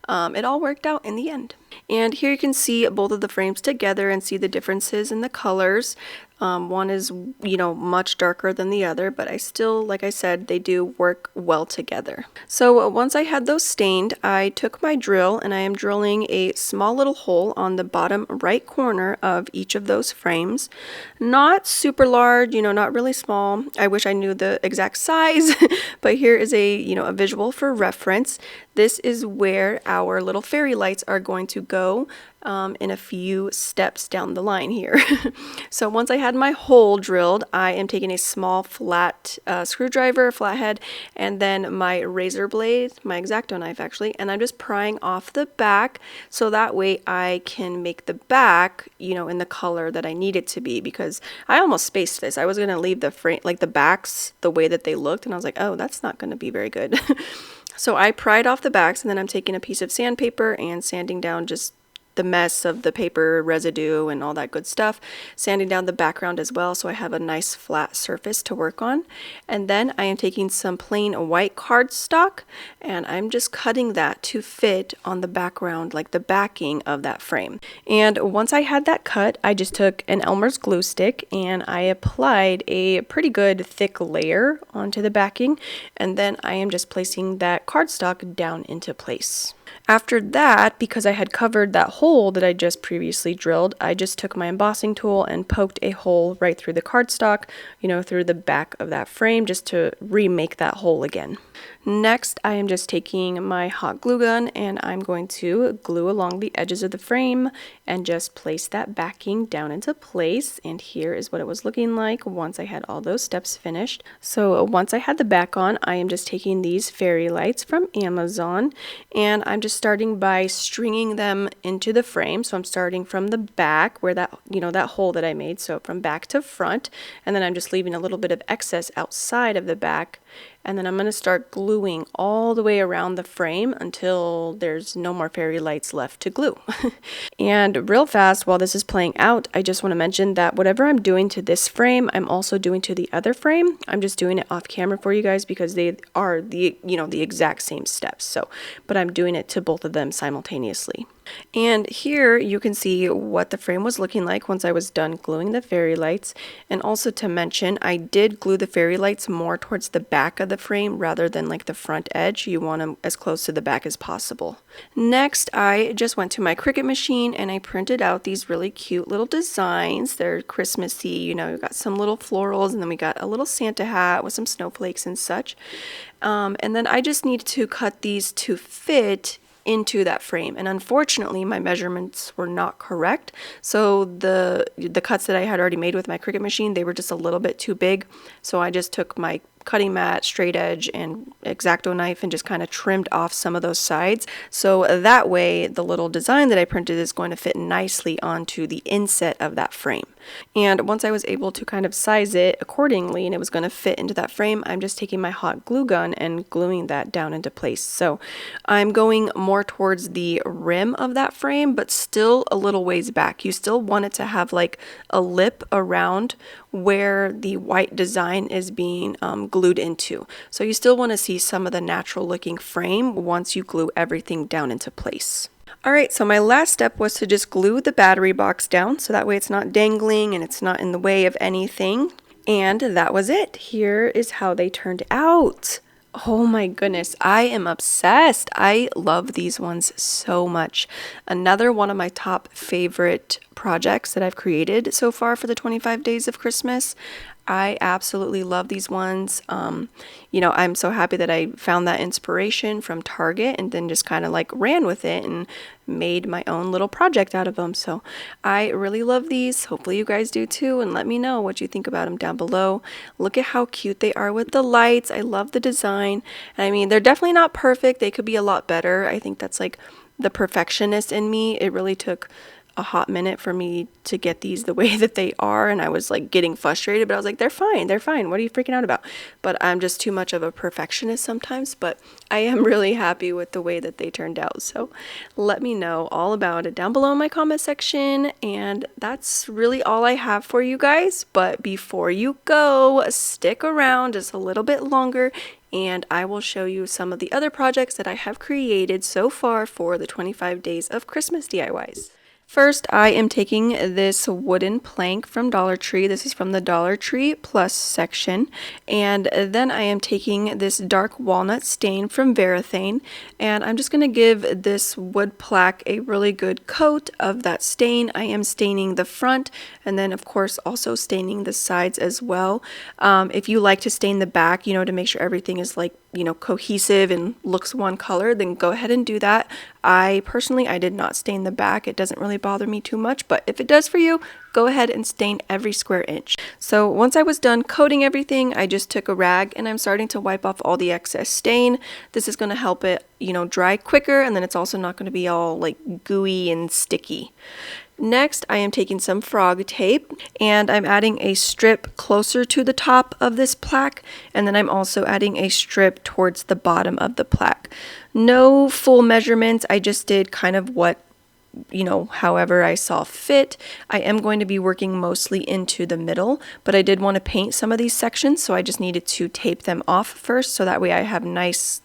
it all worked out in the end. And here you can see both of the frames together and see the differences in the colors. One is, much darker than the other, but I still, like I said, they do work well together. So once I had those stained, I took my drill and I am drilling a small little hole on the bottom right corner of each of those frames. Not super large, not really small. I wish I knew the exact size, but here is a visual for reference. This is where our little fairy lights are going to go in a few steps down the line here. So once I had my hole drilled, I am taking a small flat screwdriver, flathead, and then my razor blade, my X-Acto knife actually, and I'm just prying off the back so that way I can make the back, in the color that I need it to be, because I almost spaced this. I was going to leave the frame, like the backs, the way that they looked, and I was like, oh, that's not going to be very good. So I pried off the backs, and then I'm taking a piece of sandpaper and sanding down just the mess of the paper residue and all that good stuff, sanding down the background as well so I have a nice flat surface to work on. And then I am taking some plain white cardstock and I'm just cutting that to fit on the background, like the backing of that frame. And once I had that cut, I just took an Elmer's glue stick and I applied a pretty good thick layer onto the backing, and then I am just placing that cardstock down into place. After that, because I had covered that hole that I just previously drilled, I just took my embossing tool and poked a hole right through the cardstock, through the back of that frame, just to remake that hole again. Next, I am just taking my hot glue gun and I'm going to glue along the edges of the frame and just place that backing down into place. And here is what it was looking like once I had all those steps finished. So once I had the back on, I am just taking these fairy lights from Amazon and I'm just starting by stringing them into the frame. So I'm starting from the back where that, that hole that I made. So from back to front, and then I'm just leaving a little bit of excess outside of the back. And then I'm going to start gluing all the way around the frame until there's no more fairy lights left to glue. And real fast, while this is playing out, I just want to mention that whatever I'm doing to this frame, I'm also doing to the other frame. I'm just doing it off camera for you guys because they are the exact same steps. So, but I'm doing it to both of them simultaneously. And here you can see what the frame was looking like once I was done gluing the fairy lights. And also to mention, I did glue the fairy lights more towards the back of the frame rather than like the front edge. You want them as close to the back as possible. Next, I just went to my Cricut machine and I printed out these really cute little designs. They're Christmassy, we've got some little florals and then we got a little Santa hat with some snowflakes and such. And then I just need to cut these to fit into that frame, and unfortunately my measurements were not correct, so the cuts that I had already made with my Cricut machine, they were just a little bit too big, so I just took my cutting mat, straight edge, and X-Acto knife and just kind of trimmed off some of those sides, so that way the little design that I printed is going to fit nicely onto the inset of that frame. And once I was able to kind of size it accordingly and it was going to fit into that frame, I'm just taking my hot glue gun and gluing that down into place. So I'm going more towards the rim of that frame, but still a little ways back. You still want it to have like a lip around where the white design is being glued into. So you still want to see some of the natural looking frame once you glue everything down into place. Alright, so my last step was to just glue the battery box down so that way it's not dangling and it's not in the way of anything. And that was it. Here is how they turned out. Oh my goodness, I am obsessed. I love these ones so much. Another one of my top favorite projects that I've created so far for the 25 days of Christmas. I absolutely love these ones. I'm so happy that I found that inspiration from Target and then just kind of like ran with it and made my own little project out of them. So I really love these. Hopefully you guys do too, and let me know what you think about them down below. Look at how cute they are with the lights. I love the design. I mean, they're definitely not perfect. They could be a lot better. I think that's like the perfectionist in me. It really took a hot minute for me to get these the way that they are, and I was like getting frustrated, but I was like, they're fine, what are you freaking out about? But I'm just too much of a perfectionist sometimes, but I am really happy with the way that they turned out. So let me know all about it down below in my comment section, and that's really all I have for you guys. But before you go, stick around just a little bit longer and I will show you some of the other projects that I have created so far for the 25 days of Christmas DIYs. First, I am taking this wooden plank from Dollar Tree. This is from the Dollar Tree Plus section. And then I am taking this dark walnut stain from Varathane. And I'm just going to give this wood plaque a really good coat of that stain. I am staining the front and then, of course, also staining the sides as well. If you like to stain the back, to make sure everything is like, cohesive and looks one color, then go ahead and do that. I did not stain the back. It doesn't really bother me too much, but if it does for you, go ahead and stain every square inch. So once I was done coating everything, I just took a rag and I'm starting to wipe off all the excess stain. This is going to help it, dry quicker, and then it's also not going to be all like gooey and sticky. Next, I am taking some frog tape and I'm adding a strip closer to the top of this plaque, and then I'm also adding a strip towards the bottom of the plaque. No full measurements, I just did kind of what, however I saw fit. I am going to be working mostly into the middle, but I did want to paint some of these sections, so I just needed to tape them off first so that way I have nice,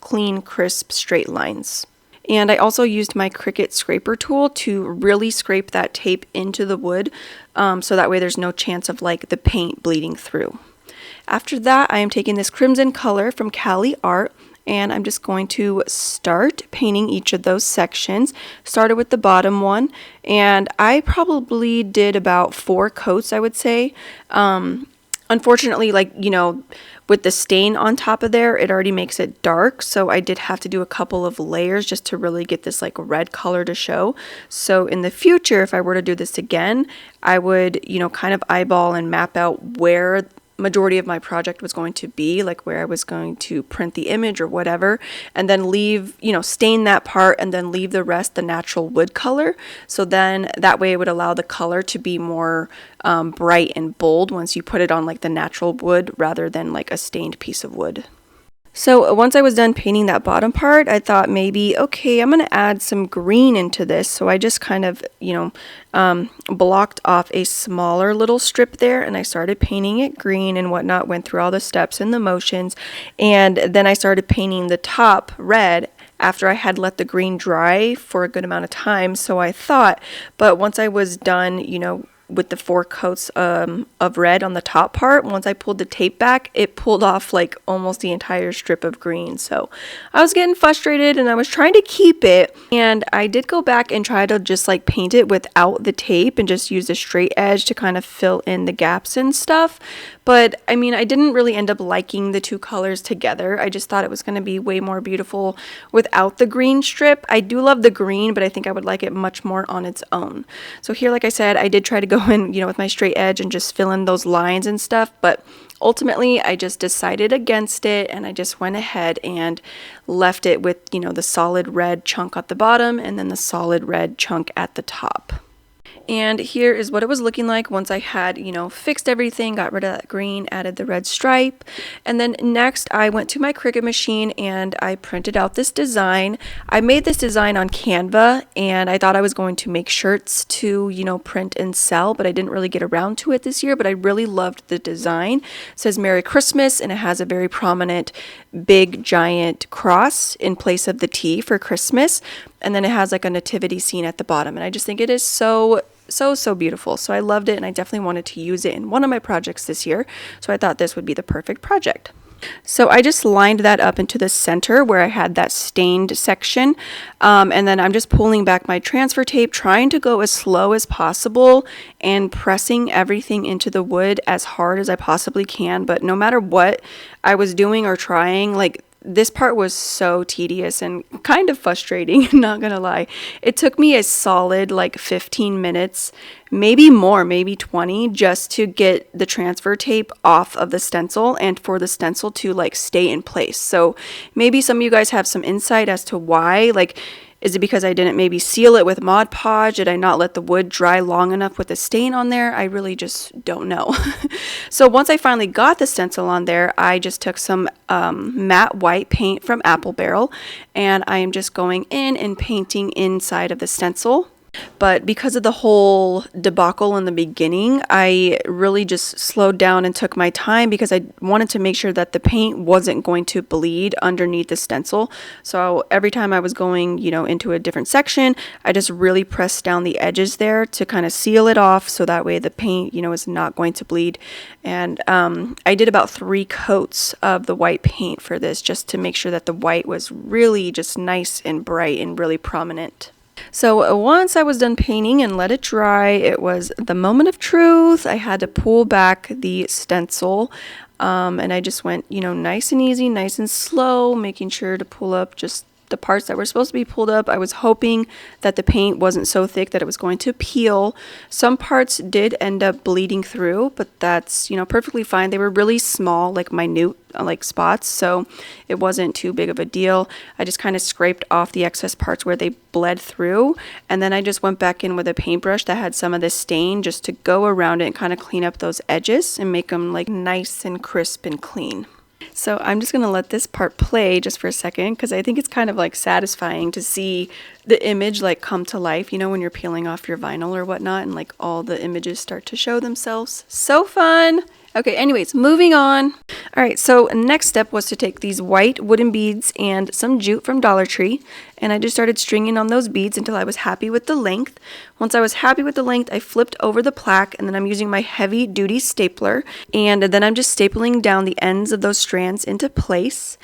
clean, crisp, straight lines. And I also used my Cricut scraper tool to really scrape that tape into the wood, so that way there's no chance of like the paint bleeding through. After that, I am taking this crimson color from Cali Art, and I'm just going to start painting each of those sections. Started with the bottom one, and I probably did about 4 coats, I would say. Unfortunately, with the stain on top of there, it already makes it dark, so I did have to do a couple of layers just to really get this like red color to show. So in the future, if I were to do this again, I would, kind of eyeball and map out where majority of my project was going to be, like where I was going to print the image or whatever, and then leave, stain that part and then leave the rest the natural wood color. So then that way it would allow the color to be more bright and bold once you put it on like the natural wood rather than like a stained piece of wood. So once I was done painting that bottom part, I thought maybe, okay, I'm going to add some green into this. So I just kind of, blocked off a smaller little strip there, and I started painting it green and whatnot, went through all the steps and the motions, and then I started painting the top red after I had let the green dry for a good amount of time, so I thought. But once I was done, with the 4 coats of red on the top part, once I pulled the tape back, it pulled off like almost the entire strip of green. So I was getting frustrated and I was trying to keep it, and I did go back and try to just like paint it without the tape and just use a straight edge to kind of fill in the gaps and stuff. But I didn't really end up liking the 2 colors together. I just thought it was going to be way more beautiful without the green strip. I do love the green, but I think I would like it much more on its own. So here, like I said, I did try to go in, with my straight edge and just fill in those lines and stuff, but ultimately I just decided against it, and I just went ahead and left it with, the solid red chunk at the bottom and then the solid red chunk at the top. And here is what it was looking like once I had, fixed everything, got rid of that green, added the red stripe. And then next I went to my Cricut machine and I printed out this design. I made this design on Canva, and I thought I was going to make shirts to, print and sell, but I didn't really get around to it this year, but I really loved the design. It says Merry Christmas, and it has a very prominent big giant cross in place of the T for Christmas. And then it has like a nativity scene at the bottom, and I just think it is so beautiful. So I loved it, and I definitely wanted to use it in one of my projects this year. So I thought this would be the perfect project. So I just lined that up into the center where I had that stained section, and then I'm just pulling back my transfer tape, trying to go as slow as possible and pressing everything into the wood as hard as I possibly can. But no matter what I was doing or trying, like, this part was so tedious and kind of frustrating, not gonna lie. It took me a solid like 15 minutes, maybe more, maybe 20, just to get the transfer tape off of the stencil and for the stencil to like stay in place. So maybe some of you guys have some insight as to why. Like, is it because I didn't maybe seal it with Mod Podge? Did I not let the wood dry long enough with the stain on there? I really just don't know. So once I finally got the stencil on there, I just took some matte white paint from Apple Barrel, and I am just going in and painting inside of the stencil. But because of the whole debacle in the beginning, I really just slowed down and took my time because I wanted to make sure that the paint wasn't going to bleed underneath the stencil. So every time I was going, into a different section, I just really pressed down the edges there to kind of seal it off so that way the paint, is not going to bleed. And I did about 3 coats of the white paint for this just to make sure that the white was really just nice and bright and really prominent. So once I was done painting and let it dry, it was the moment of truth. I had to pull back the stencil, and I just went, nice and easy, nice and slow, making sure to pull up just the parts that were supposed to be pulled up. I was hoping that the paint wasn't so thick that it was going to peel. Some parts did end up bleeding through, but that's, perfectly fine. They were really small, like minute, like spots, so it wasn't too big of a deal. I just kind of scraped off the excess parts where they bled through, and then I just went back in with a paintbrush that had some of the stain just to go around it and kind of clean up those edges and make them like nice and crisp and clean. So I'm just going to let this part play just for a second because I think it's kind of like satisfying to see the image like come to life, when you're peeling off your vinyl or whatnot and like all the images start to show themselves. So fun! Okay, anyways, moving on. All right, so next step was to take these white wooden beads and some jute from Dollar Tree, and I just started stringing on those beads until I was happy with the length. Once I was happy with the length, I flipped over the plaque, and then I'm using my heavy-duty stapler, and then I'm just stapling down the ends of those strands into place.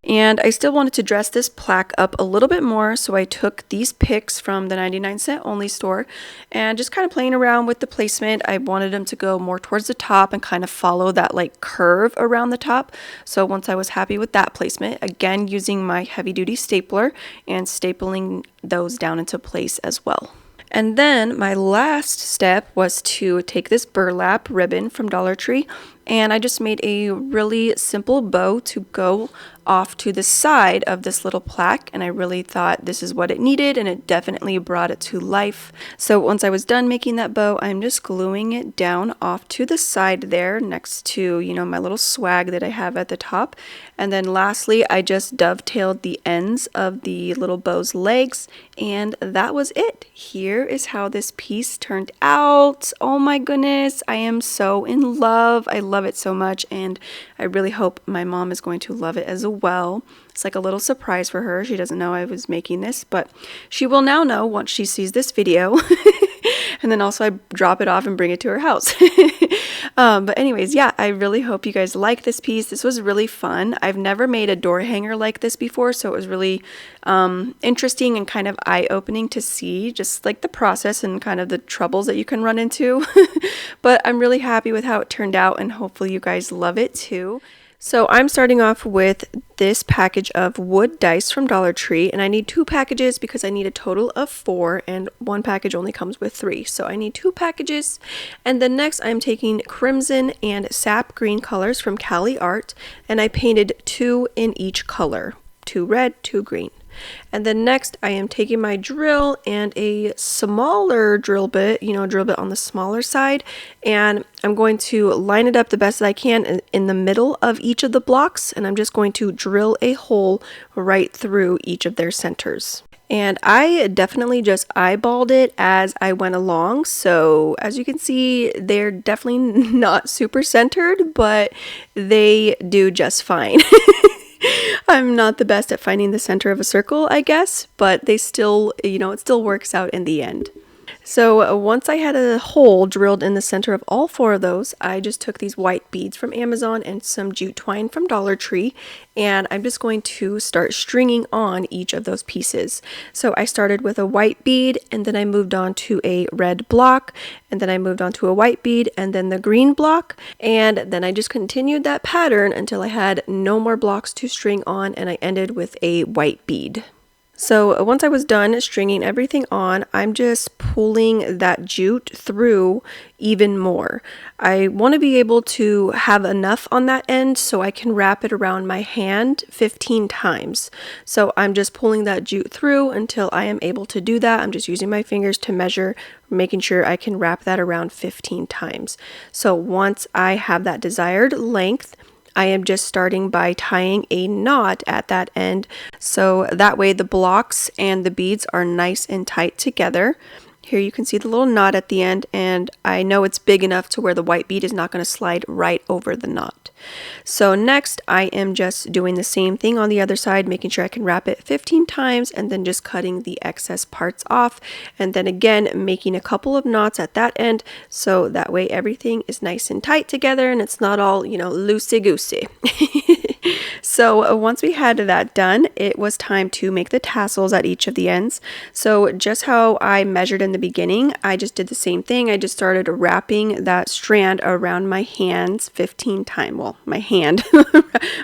And I still wanted to dress this plaque up a little bit more, so I took these picks from the 99-cent only store and just kind of playing around with the placement. I wanted them to go more towards the top and kind of follow that like curve around the top. So once I was happy with that placement, again using my heavy-duty stapler and stapling those down into place as well. And then my last step was to take this burlap ribbon from Dollar Tree, and I just made a really simple bow to go off to the side of this little plaque, and I really thought this is what it needed, and it definitely brought it to life. So once I was done making that bow, I'm just gluing it down off to the side there next to, my little swag that I have at the top. And then lastly, I just dovetailed the ends of the little bow's legs, and that was it. Here is how this piece turned out. Oh my goodness, I am so in love. I love it so much, and I really hope my mom is going to love it as well. It's like a little surprise for her. She doesn't know I was making this, but she will now know once she sees this video. And then also I drop it off and bring it to her house. But anyways, yeah, I really hope you guys like this piece. This was really fun. I've never made a door hanger like this before, so it was really interesting and kind of eye-opening to see just like the process and kind of the troubles that you can run into. But I'm really happy with how it turned out, and hopefully you guys love it too. So I'm starting off with this package of wood dice from Dollar Tree, and I need 2 packages because I need a total of 4, and 1 package only comes with 3. So I need 2 packages. And then next I'm taking crimson and sap green colors from Cali Art, and I painted 2 in each color, 2 red, 2 green. And then next I am taking my drill and a smaller drill bit, a drill bit on the smaller side, and I'm going to line it up the best that I can in the middle of each of the blocks, and I'm just going to drill a hole right through each of their centers. And I definitely just eyeballed it as I went along, so as you can see, they're definitely not super centered, but they do just fine. I'm not the best at finding the center of a circle, I guess, but they still, it still works out in the end. So once I had a hole drilled in the center of all 4 of those, I just took these white beads from Amazon and some jute twine from Dollar Tree, and I'm just going to start stringing on each of those pieces. So I started with a white bead, and then I moved on to a red block, and then I moved on to a white bead, and then the green block, and then I just continued that pattern until I had no more blocks to string on, and I ended with a white bead. So once I was done stringing everything on, I'm just pulling that jute through even more. I want to be able to have enough on that end so I can wrap it around my hand 15 times. So I'm just pulling that jute through until I am able to do that. I'm just using my fingers to measure, making sure I can wrap that around 15 times. So once I have that desired length, I am just starting by tying a knot at that end, so that way the blocks and the beads are nice and tight together. Here you can see the little knot at the end, and I know it's big enough to where the white bead is not going to slide right over the knot. So next I am just doing the same thing on the other side, making sure I can wrap it 15 times and then just cutting the excess parts off, and then again making a couple of knots at that end so that way everything is nice and tight together and it's not all, you know, loosey-goosey. So once we had that done, it was time to make the tassels at each of the ends. So just how I measured in the beginning, I just did the same thing. I just started wrapping that strand around my hands 15 times. Well, my hand,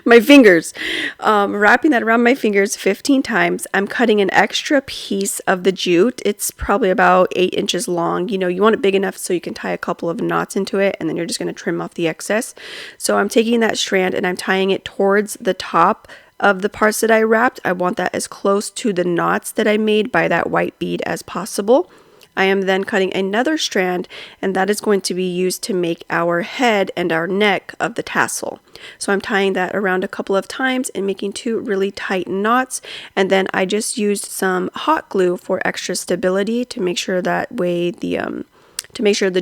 my fingers, wrapping that around my fingers 15 times. I'm cutting an extra piece of the jute. It's probably about 8 inches long. You know, you want it big enough so you can tie a couple of knots into it, and then you're just going to trim off the excess. So I'm taking that strand and I'm tying it towards the top of the parts that I wrapped. I want that as close to the knots that I made by that white bead as possible. I am then cutting another strand, and that is going to be used to make our head and our neck of the tassel. So I'm tying that around a couple of times and making 2 really tight knots, and then I just used some hot glue for extra stability to make sure that way the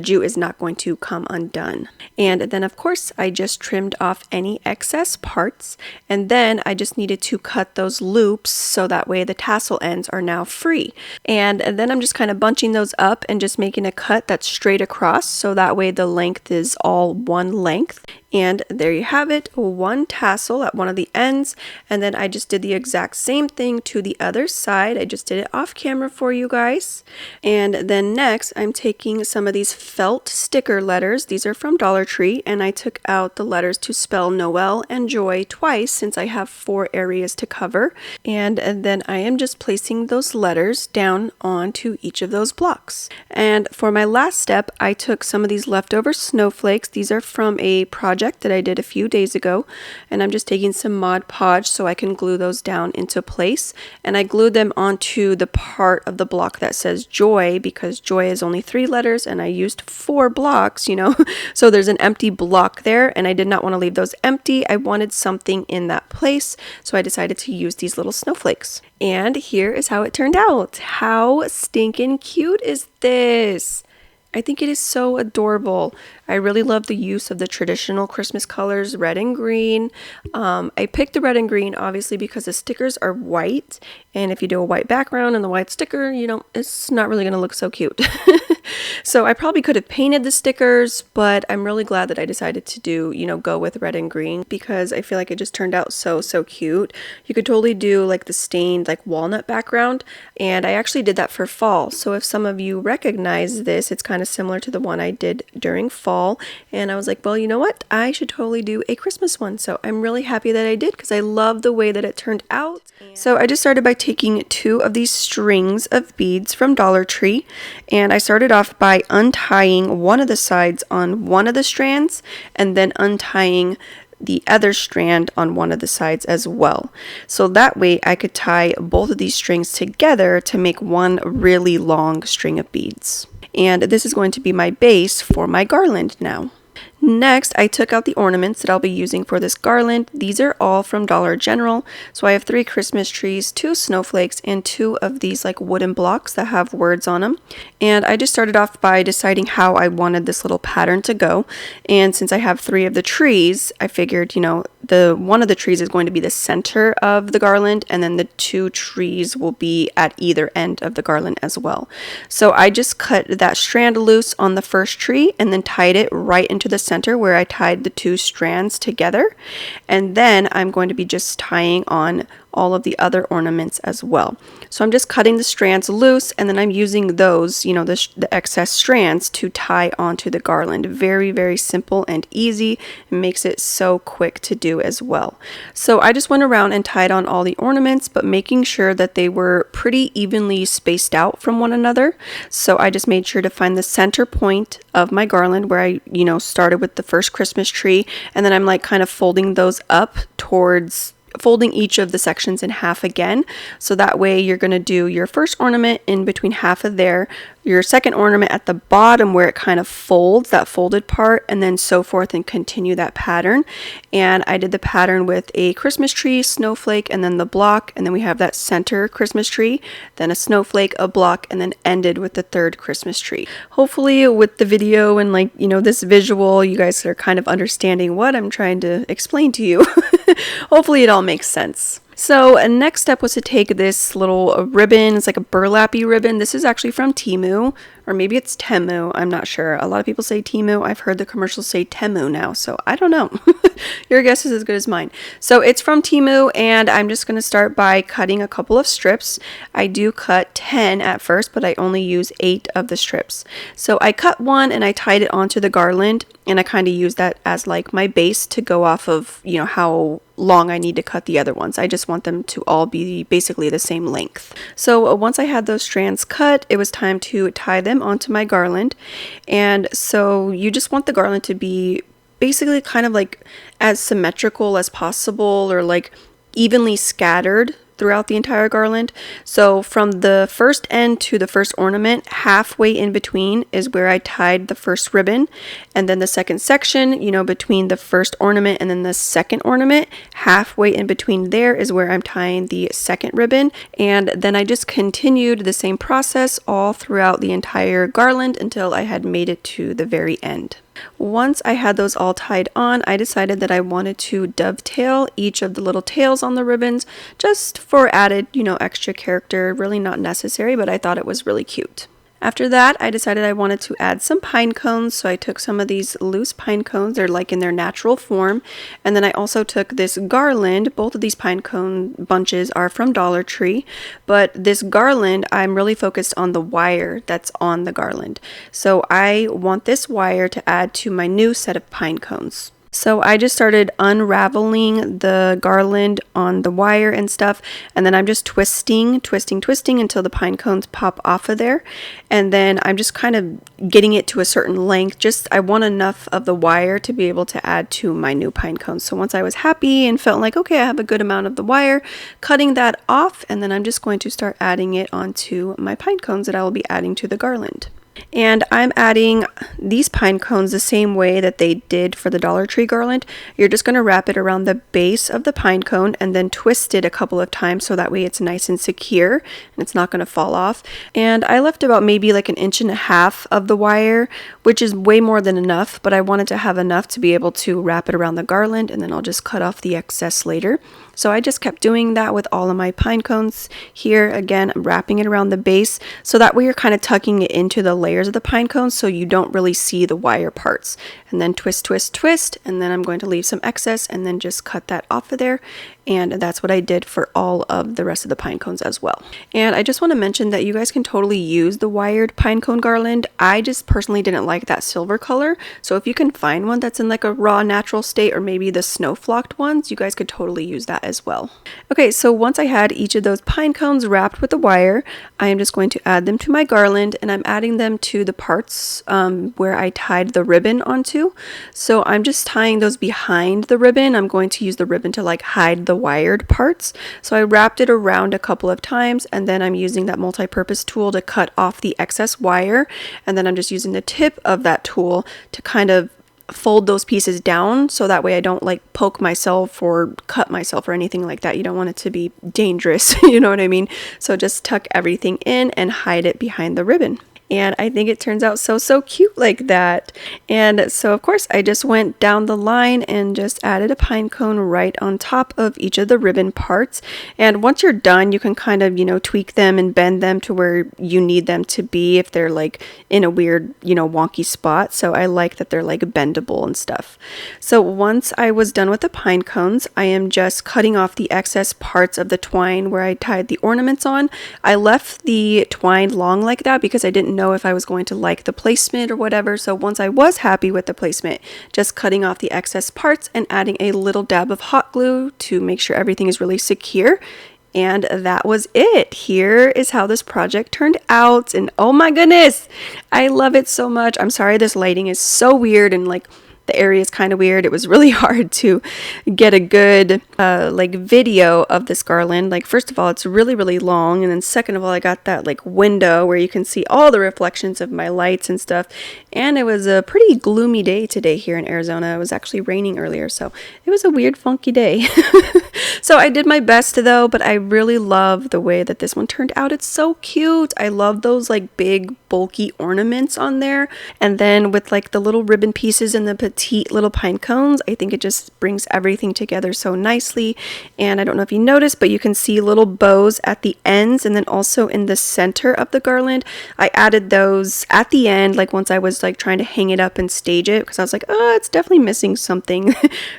jute is not going to come undone. And then of course I just trimmed off any excess parts, and then I just needed to cut those loops so that way the tassel ends are now free. And then I'm just kind of bunching those up and just making a cut that's straight across so that way the length is all one length. And there you have it, one tassel at one of the ends, and then I just did the exact same thing to the other side. I just did it off camera for you guys. And then next I'm taking some of these felt sticker letters. These are from Dollar Tree, and I took out the letters to spell Noel and Joy twice since I have 4 areas to cover. And then I am just placing those letters down onto each of those blocks. And for my last step, I took some of these leftover snowflakes. These are from a project that I did a few days ago, and I'm just taking some Mod Podge so I can glue those down into place, and I glued them onto the part of the block that says Joy because Joy is only 3 letters and I used 4 blocks, you know, so there's an empty block there, and I did not want to leave those empty. I wanted something in that place, so I decided to use these little snowflakes. And here is how it turned out. How stinking cute is this? I think it is so adorable. I really love the use of the traditional Christmas colors, red and green. I picked the red and green obviously because the stickers are white, and if you do a white background and the white sticker, you know, it's not really going to look so cute. So I probably could have painted the stickers, but I'm really glad that I decided to do, you know, go with red and green because I feel like it just turned out so cute. You could totally do like the stained like walnut background, and I actually did that for fall. So if some of you recognize this, it's kind of similar to the one I did during fall, and I was like, well, you know what? I should totally do a Christmas one. So I'm really happy that I did because I love the way that it turned out. So I just started by taking 2 of these strings of beads from Dollar Tree, and I started off by untying one of the sides on one of the strands and then untying the other strand on one of the sides as well. So that way I could tie both of these strings together to make one really long string of beads. And this is going to be my base for my garland now. Next, I took out the ornaments that I'll be using for this garland. These are all from Dollar General. So I have 3 Christmas trees, 2 snowflakes, and 2 of these like wooden blocks that have words on them. And I just started off by deciding how I wanted this little pattern to go. And since I have 3 of the trees, I figured, you know, one of the trees is going to be the center of the garland, and then the 2 trees will be at either end of the garland as well. So I just cut that strand loose on the first tree and then tied it right into the center where I tied the 2 strands together, and then I'm going to be just tying on all of the other ornaments as well. So I'm just cutting the strands loose, and then I'm using those, you know, the excess strands to tie onto the garland. Very simple and easy. It makes it so quick to do as well. So I just went around and tied on all the ornaments, but making sure that they were pretty evenly spaced out from one another. So I just made sure to find the center point of my garland where I, you know, started with the first Christmas tree, and then I'm like kind of folding those up towards folding each of the sections in half again. So that way you're going to do your first ornament in between half of there, your second ornament at the bottom where it kind of folds, that folded part, and then so forth, and continue that pattern. And I did the pattern with a Christmas tree, snowflake, and then the block, and then we have that center Christmas tree, then a snowflake, a block, and then ended with the third Christmas tree. Hopefully with the video and like, you know, this visual, you guys are kind of understanding what I'm trying to explain to you. Hopefully it all makes sense. So next step was to take this little ribbon. It's like a burlappy ribbon. This is actually from Temu, or maybe it's Temu. I'm not sure. A lot of people say Temu. I've heard the commercials say Temu now, so I don't know. Your guess is as good as mine. So it's from Temu, and I'm just going to start by cutting a couple of strips. I do cut 10 at first, but I only use 8 of the strips. So I cut one and I tied it onto the garland, and I kind of use that as like my base to go off of, you know, how long I need to cut the other ones. I just want them to all be basically the same length. So once I had those strands cut, it was time to tie them onto my garland. And so you just want the garland to be basically kind of like as symmetrical as possible, or like evenly scattered throughout the entire garland. So from the first end to the first ornament, halfway in between is where I tied the first ribbon, and then the second section, you know, between the first ornament and then the second ornament, halfway in between there is where I'm tying the second ribbon. And then I just continued the same process all throughout the entire garland until I had made it to the very end. Once I had those all tied on, I decided that I wanted to dovetail each of the little tails on the ribbons just for added, you know, extra character. Really not necessary, but I thought it was really cute. After that, I decided I wanted to add some pine cones, so I took some of these loose pine cones. They're like in their natural form. And then I also took this garland. Both of these pine cone bunches are from Dollar Tree, but this garland, I'm really focused on the wire that's on the garland. So I want this wire to add to my new set of pine cones. So I just started unraveling the garland on the wire and stuff, and then I'm just twisting until the pine cones pop off of there. And then I'm just kind of getting it to a certain length. I want enough of the wire to be able to add to my new pine cones. So once I was happy and felt like, okay, I have a good amount of the wire, cutting that off, and then I'm just going to start adding it onto my pine cones that I will be adding to the garland. And I'm adding these pine cones the same way that they did for the Dollar Tree garland. You're just going to wrap it around the base of the pine cone and then twist it a couple of times so that way it's nice and secure and it's not going to fall off. And I left about maybe like 1.5 inches of the wire, which is way more than enough, but I wanted to have enough to be able to wrap it around the garland, and then I'll just cut off the excess later. So I just kept doing that with all of my pine cones. Here again, I'm wrapping it around the base, so that way you're kind of tucking it into the layers of the pine cones so you don't really see the wire parts. And then twist, and then I'm going to leave some excess and then just cut that off of there. And that's what I did for all of the rest of the pine cones as well. And I just want to mention that you guys can totally use the wired pine cone garland. I just personally didn't like that silver color. So if you can find one that's in like a raw natural state, or maybe the snow flocked ones, you guys could totally use that as well. Okay, so once I had each of those pine cones wrapped with the wire, I am just going to add them to my garland, and I'm adding them to the parts where I tied the ribbon onto. So I'm just tying those behind the ribbon. I'm going to use the ribbon to like hide the wired parts. So I wrapped it around a couple of times, and then I'm using that multi-purpose tool to cut off the excess wire, and then I'm just using the tip of that tool to kind of fold those pieces down so that way I don't like poke myself or cut myself or anything like that. You don't want it to be dangerous, you know what I mean? So just tuck everything in and hide it behind the ribbon. And I think it turns out so cute like that. And so of course I just went down the line and just added a pine cone right on top of each of the ribbon parts. And once you're done, you can kind of, you know, tweak them and bend them to where you need them to be if they're like in a weird, you know, wonky spot. So I like that they're like bendable and stuff. So once I was done with the pine cones, I am just cutting off the excess parts of the twine where I tied the ornaments on. I left the twine long like that because I didn't know if I was going to like the placement or whatever. So once I was happy with the placement, just cutting off the excess parts and adding a little dab of hot glue to make sure everything is really secure. And that was it. Here is how this project turned out. And oh my goodness, I love it so much. I'm sorry this lighting is so weird and like the area is kind of weird. It was really hard to get a good like video of this garland. Like, first of all, it's really, really long, and then second of all, I got that like window where you can see all the reflections of my lights and stuff. And it was a pretty gloomy day today here in Arizona. It was actually raining earlier, so it was a weird, funky day. So I did my best though, but I really love the way that this one turned out. It's so cute. I love those like big bulky ornaments on there, and then with like the little ribbon pieces and the petite little pine cones, I think it just brings everything together so nicely. And I don't know if you noticed, but you can see little bows at the ends, and then also in the center of the garland. I added those at the end, like once I was like trying to hang it up and stage it, because I was like, oh, it's definitely missing something.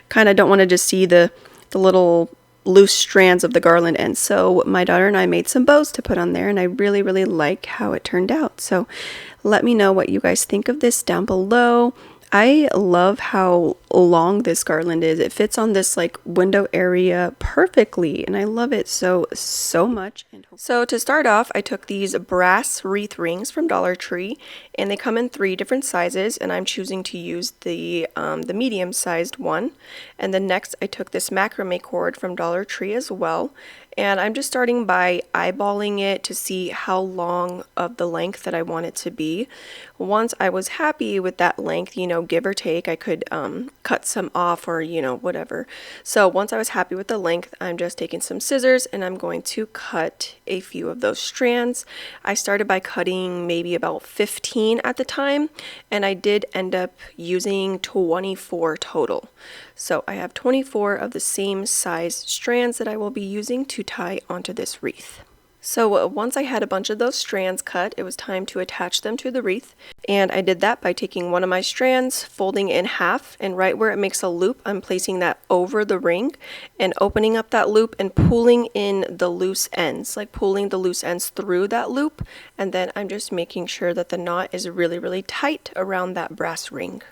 Kind of don't want to just see the little loose strands of the garland end. So my daughter and I made some bows to put on there, and I really, really like how it turned out. So let me know what you guys think of this down below. I love how long this garland is. It fits on this like window area perfectly, and I love it so much. So to start off, I took these brass wreath rings from Dollar Tree, and they come in 3 different sizes, and I'm choosing to use the medium sized one. And then next I took this macrame cord from Dollar Tree as well. And I'm just starting by eyeballing it to see how long of the length that I want it to be. Once I was happy with that length, you know, give or take, I could cut some off or, you know, whatever. So once I was happy with the length, I'm just taking some scissors and I'm going to cut a few of those strands. I started by cutting maybe about 15 at the time, and I did end up using 24 total. So I have 24 of the same size strands that I will be using to tie onto this wreath. So once I had a bunch of those strands cut, it was time to attach them to the wreath. And I did that by taking one of my strands, folding it in half, and right where it makes a loop, I'm placing that over the ring and opening up that loop and pulling in the loose ends, like pulling the loose ends through that loop. And then I'm just making sure that the knot is really, really tight around that brass ring.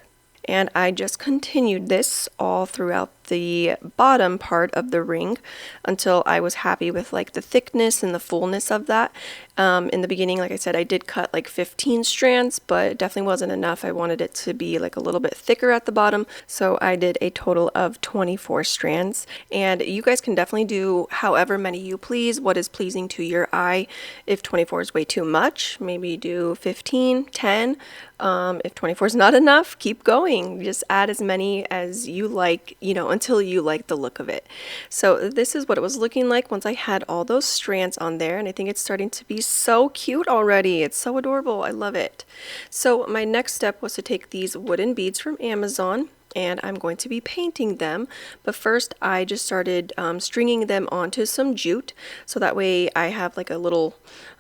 And I just continued this all throughout the bottom part of the ring until I was happy with like the thickness and the fullness of that. In the beginning, like I said, I did cut like 15 strands, but it definitely wasn't enough. I wanted it to be like a little bit thicker at the bottom, so I did a total of 24 strands. And you guys can definitely do however many you please, what is pleasing to your eye. If 24 is way too much, maybe do 15, 10. If 24 is not enough, keep going. Just add as many as you like, you know, until you like the look of it. So this is what it was looking like once I had all those strands on there, and I think it's starting to be so cute already. It's so adorable. I love it. So my next step was to take these wooden beads from Amazon, and I'm going to be painting them. But first I just started stringing them onto some jute, so that way I have like a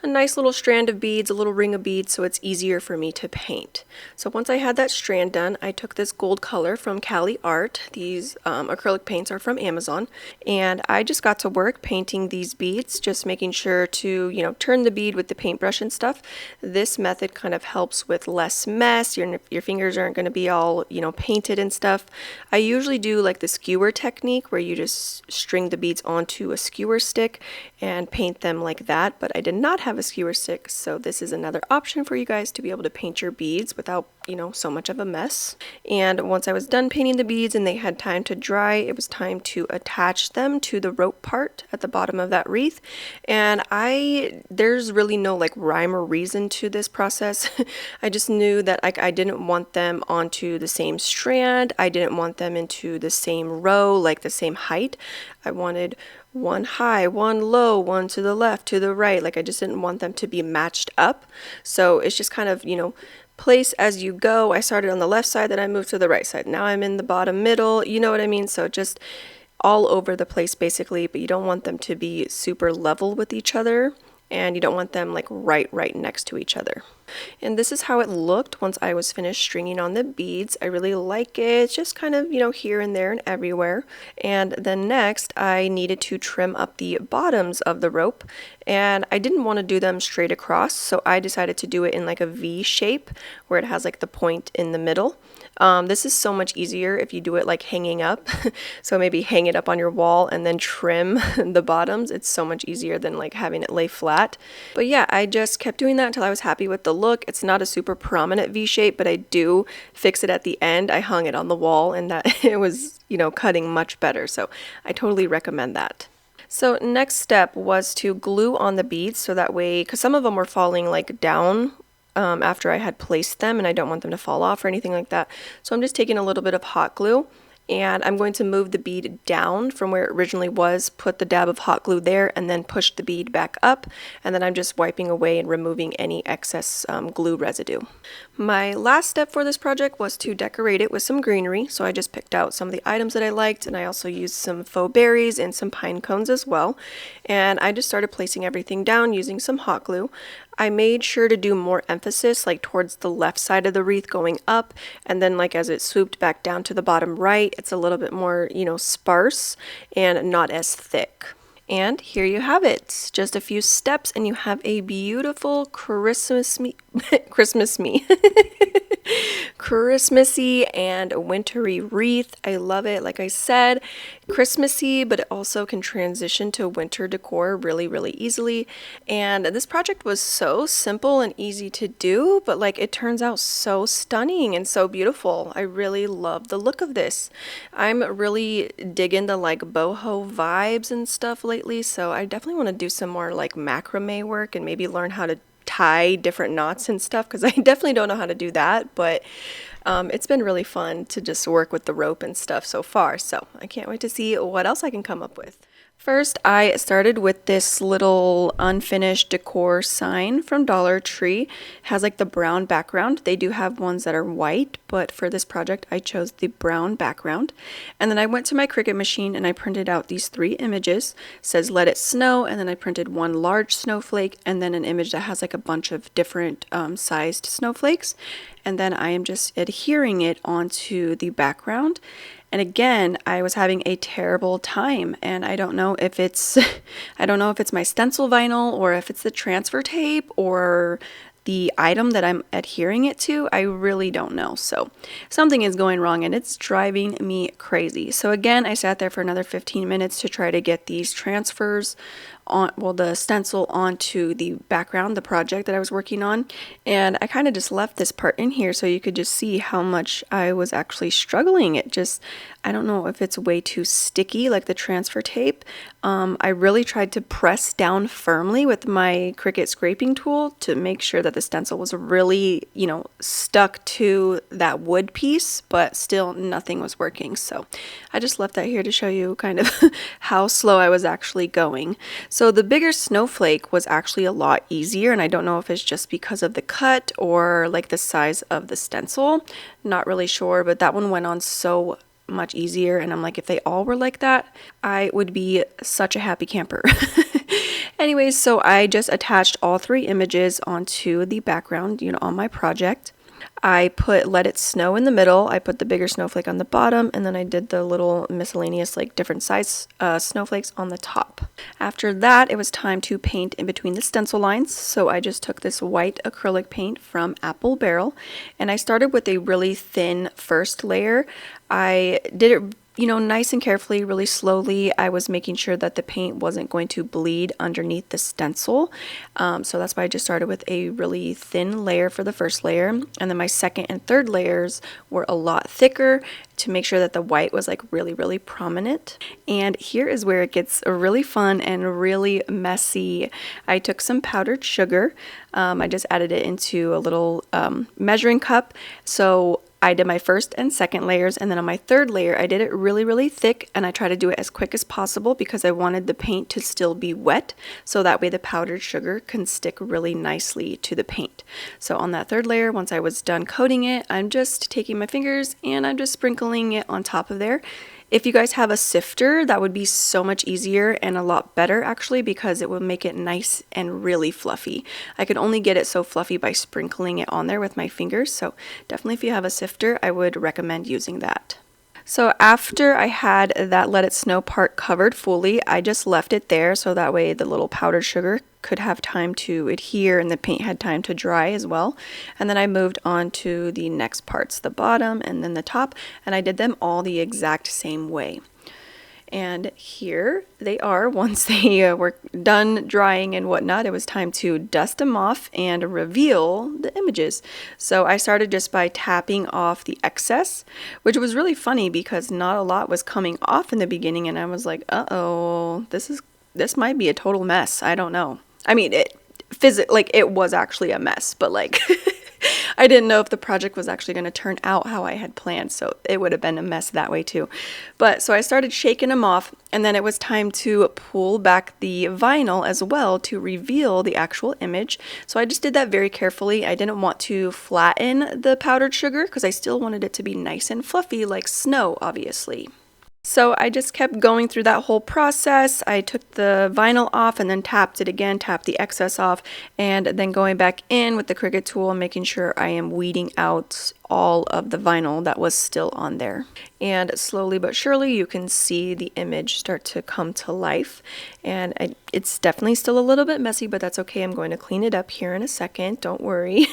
nice little strand of beads, a little ring of beads, so it's easier for me to paint. So once I had that strand done, I took this gold color from Cali Art. These acrylic paints are from Amazon, and I just got to work painting these beads, just making sure to, you know, turn the bead with the paintbrush and stuff. This method kind of helps with less mess. Your fingers aren't going to be all, you know, painted and stuff. I usually do like the skewer technique where you just string the beads onto a skewer stick and paint them like that, but I did not have a skewer stick, so this is another option for you guys to be able to paint your beads without, you know, so much of a mess. And once I was done painting the beads and they had time to dry, it was time to attach them to the rope part at the bottom of that wreath. And there's really no like rhyme or reason to this process. I just knew that I didn't want them onto the same strand. I didn't want them into the same row, like the same height. I wanted one high, one low, one to the left, to the right. Like I just didn't want them to be matched up. So it's just kind of, you know, place as you go. I started on the left side, then I moved to the right side. Now I'm in the bottom middle, you know what I mean? So just all over the place basically, but you don't want them to be super level with each other, and you don't want them like right next to each other. And this is how it looked once I was finished stringing on the beads. I really like it. It's just kind of, you know, here and there and everywhere. And then next I needed to trim up the bottoms of the rope, and I didn't want to do them straight across, so I decided to do it in like a V shape where it has like the point in the middle. This is so much easier if you do it like hanging up. So maybe hang it up on your wall and then trim the bottoms. It's so much easier than like having it lay flat. But yeah, I just kept doing that until I was happy with the look. It's not a super prominent V shape, but I do fix it at the end. I hung it on the wall and that it was, you know, cutting much better. So I totally recommend that. So next step was to glue on the beads so that way, because some of them were falling like down after I had placed them and I don't want them to fall off or anything like that. So I'm just taking a little bit of hot glue and I'm going to move the bead down from where it originally was, put the dab of hot glue there, and then push the bead back up, and then I'm just wiping away and removing any excess glue residue. My last step for this project was to decorate it with some greenery, so I just picked out some of the items that I liked, and I also used some faux berries and some pine cones as well, and I just started placing everything down using some hot glue. I made sure to do more emphasis like towards the left side of the wreath going up, and then like as it swooped back down to the bottom right, it's a little bit more, you know, sparse and not as thick. And here you have it. Just a few steps and you have a beautiful Christmassy and wintry wreath. I love it. Like I said, Christmassy, but it also can transition to winter decor really, really easily. And this project was so simple and easy to do, but like it turns out so stunning and so beautiful. I really love the look of this. I'm really digging the like boho vibes and stuff lately, so I definitely want to do some more like macrame work and maybe learn how to tie different knots and stuff, because I definitely don't know how to do that, but it's been really fun to just work with the rope and stuff so far, so I can't wait to see what else I can come up with. First, I started with this little unfinished decor sign from Dollar Tree. It has like the brown background. They do have ones that are white, but for this project, I chose the brown background. And then I went to my Cricut machine and I printed out these 3 images. It says "Let It Snow," and then I printed one large snowflake and then an image that has like a bunch of different sized snowflakes. And then I am just adhering it onto the background. And again, I was having a terrible time, and I don't know if it's my stencil vinyl or if it's the transfer tape or the item that I'm adhering it to. I really don't know. So something is going wrong and it's driving me crazy. So again, I sat there for another 15 minutes to try to get these transfers on, well, the stencil onto the background, the project that I was working on. And I kind of just left this part in here so you could just see how much I was actually struggling. It just, I don't know if it's way too sticky like the transfer tape. I really tried to press down firmly with my Cricut scraping tool to make sure that the stencil was really, you know, stuck to that wood piece, but still nothing was working. So I just left that here to show you kind of how slow I was actually going. So the bigger snowflake was actually a lot easier, and I don't know if it's just because of the cut or like the size of the stencil. Not really sure, but that one went on so much easier, and I'm like, if they all were like that, I would be such a happy camper. Anyways, so I just attached all 3 images onto the background, you know, on my project. I put "Let It Snow" in the middle, I put the bigger snowflake on the bottom, and then I did the little miscellaneous like different size snowflakes on the top. After that, it was time to paint in between the stencil lines, so I just took this white acrylic paint from Apple Barrel, and I started with a really thin first layer. I did it, you know, nice and carefully, really slowly. I was making sure that the paint wasn't going to bleed underneath the stencil. So that's why I just started with a really thin layer for the first layer. And then my second and third layers were a lot thicker to make sure that the white was like really, really prominent. And here is where it gets really fun and really messy. I took some powdered sugar. I just added it into a little measuring cup. So I did my first and second layers, and then on my third layer I did it really, really thick, and I try to do it as quick as possible because I wanted the paint to still be wet, so that way the powdered sugar can stick really nicely to the paint. So on that third layer, once I was done coating it, I'm just taking my fingers and I'm just sprinkling it on top of there. If you guys have a sifter, that would be so much easier and a lot better actually, because it will make it nice and really fluffy. I could only get it so fluffy by sprinkling it on there with my fingers, so definitely if you have a sifter, I would recommend using that. So after I had that "Let It Snow" part covered fully, I just left it there so that way the little powdered sugar could have time to adhere and the paint had time to dry as well. And then I moved on to the next parts, the bottom and then the top, and I did them all the exact same way. And here they are. Once they were done drying and whatnot, it was time to dust them off and reveal the images. So I started just by tapping off the excess, which was really funny because not a lot was coming off in the beginning, and I was like, uh-oh, this might be a total mess. I don't know. I mean, it was actually a mess, but like I didn't know if the project was actually going to turn out how I had planned, so it would have been a mess that way too. But so I started shaking them off, and then it was time to pull back the vinyl as well to reveal the actual image. So I just did that very carefully. I didn't want to flatten the powdered sugar because I still wanted it to be nice and fluffy like snow, obviously. So I just kept going through that whole process. I took the vinyl off and then tapped it again, tapped the excess off, and then going back in with the Cricut tool and making sure I am weeding out all of the vinyl that was still on there. And slowly but surely you can see the image start to come to life. And it's definitely still a little bit messy, but that's okay. I'm going to clean it up here in a second. Don't worry.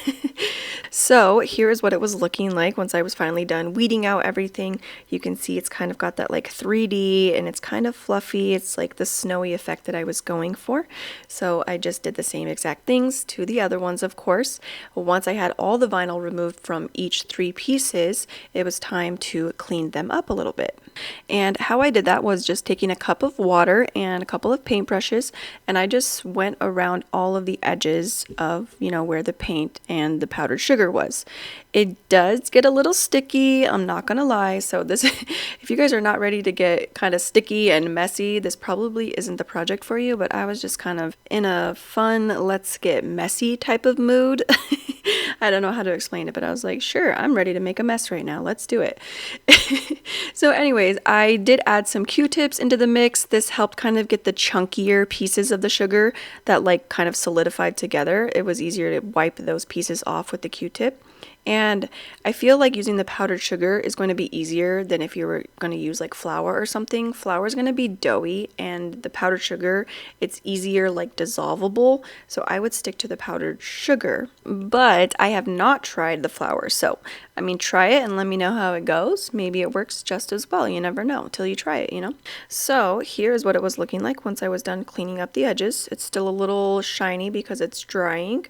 So here is what it was looking like once I was finally done weeding out everything. You can see it's kind of got that like 3D, and it's kind of fluffy. It's like the snowy effect that I was going for. So I just did the same exact things to the other ones, of course. Once I had all the vinyl removed from each 3 pieces, it was time to clean them up a little bit. And how I did that was just taking a cup of water and a couple of paintbrushes, and I just went around all of the edges of, where the paint and the powdered sugar was. It does get a little sticky, I'm not gonna lie, so this if you guys are not ready to get kind of sticky and messy, this probably isn't the project for you, but I was just kind of in a fun, let's get messy type of mood. I don't know how to explain it, but I was like, sure, I'm ready to make a mess right now. Let's do it. So anyways, I did add some Q-tips into the mix. This helped kind of get the chunkier pieces of the sugar that like kind of solidified together. It was easier to wipe those pieces off with the Q-tip. And I feel like using the powdered sugar is going to be easier than if you were going to use like flour or something. Flour is going to be doughy, and the powdered sugar, it's easier like dissolvable. So I would stick to the powdered sugar, but I have not tried the flour. So, I mean, try it and let me know how it goes. Maybe it works just as well. You never know until you try it, So here's what it was looking like once I was done cleaning up the edges. It's still a little shiny because it's drying.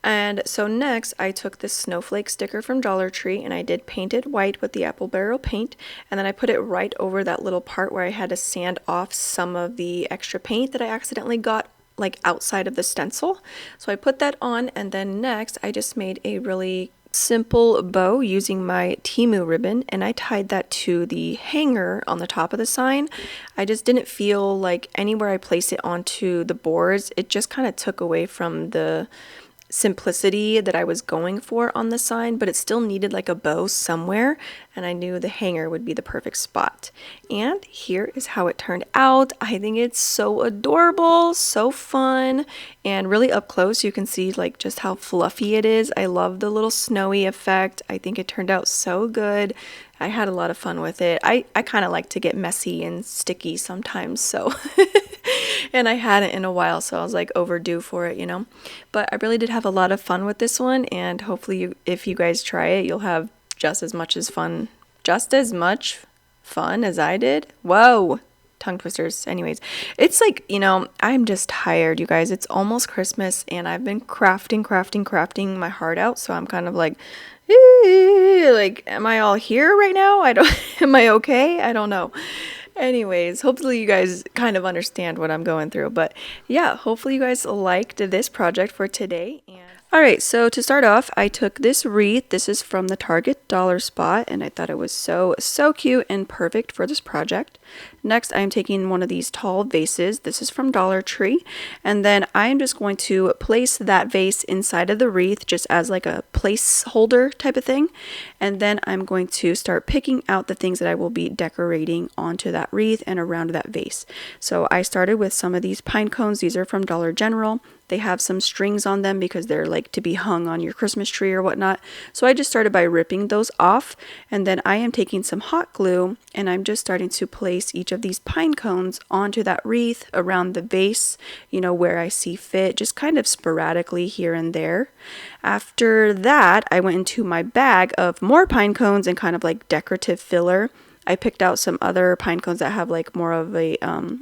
And so next I took this snowflake sticker from Dollar Tree and I did paint it white with the apple barrel paint, and then I put it right over that little part where I had to sand off some of the extra paint that I accidentally got like outside of the stencil. So I put that on, and then next I just made a really simple bow using my Temu ribbon, and I tied that to the hanger on the top of the sign. I just didn't feel like anywhere I placed it onto the boards, it just kind of took away from the simplicity that I was going for on the sign, but it still needed like a bow somewhere, and I knew the hanger would be the perfect spot. And here is how it turned out. I think it's so adorable, so fun, and really up close you can see like just how fluffy it is. I love the little snowy effect. I think it turned out so good. I had a lot of fun with it. I kind of like to get messy and sticky sometimes, so and I hadn't in a while, so I was like overdue for it, But I really did have a lot of fun with this one, and hopefully if you guys try it, you'll have just as much fun as I did. Whoa, tongue twisters. Anyways, it's like, I'm just tired, you guys. It's almost Christmas, and I've been crafting my heart out, so I'm kind of like, am I all here right now? Am I okay? I don't know. Anyways, hopefully you guys kind of understand what I'm going through, but yeah, hopefully you guys liked this project for today. Alright, so to start off, I took this wreath. This is from the Target dollar spot, and I thought it was so cute and perfect for this project. Next, I'm taking one of these tall vases. This is from Dollar Tree, and then I'm just going to place that vase inside of the wreath just as like a placeholder type of thing. And then I'm going to start picking out the things that I will be decorating onto that wreath and around that vase. So I started with some of these pine cones. These are from Dollar General. They have some strings on them because they're like to be hung on your Christmas tree or whatnot. So I just started by ripping those off, and then I am taking some hot glue and I'm just starting to place each of these pine cones onto that wreath around the vase, where I see fit, just kind of sporadically here and there. After that, I went into my bag of more pine cones and kind of like decorative filler. I picked out some other pine cones that have like more of a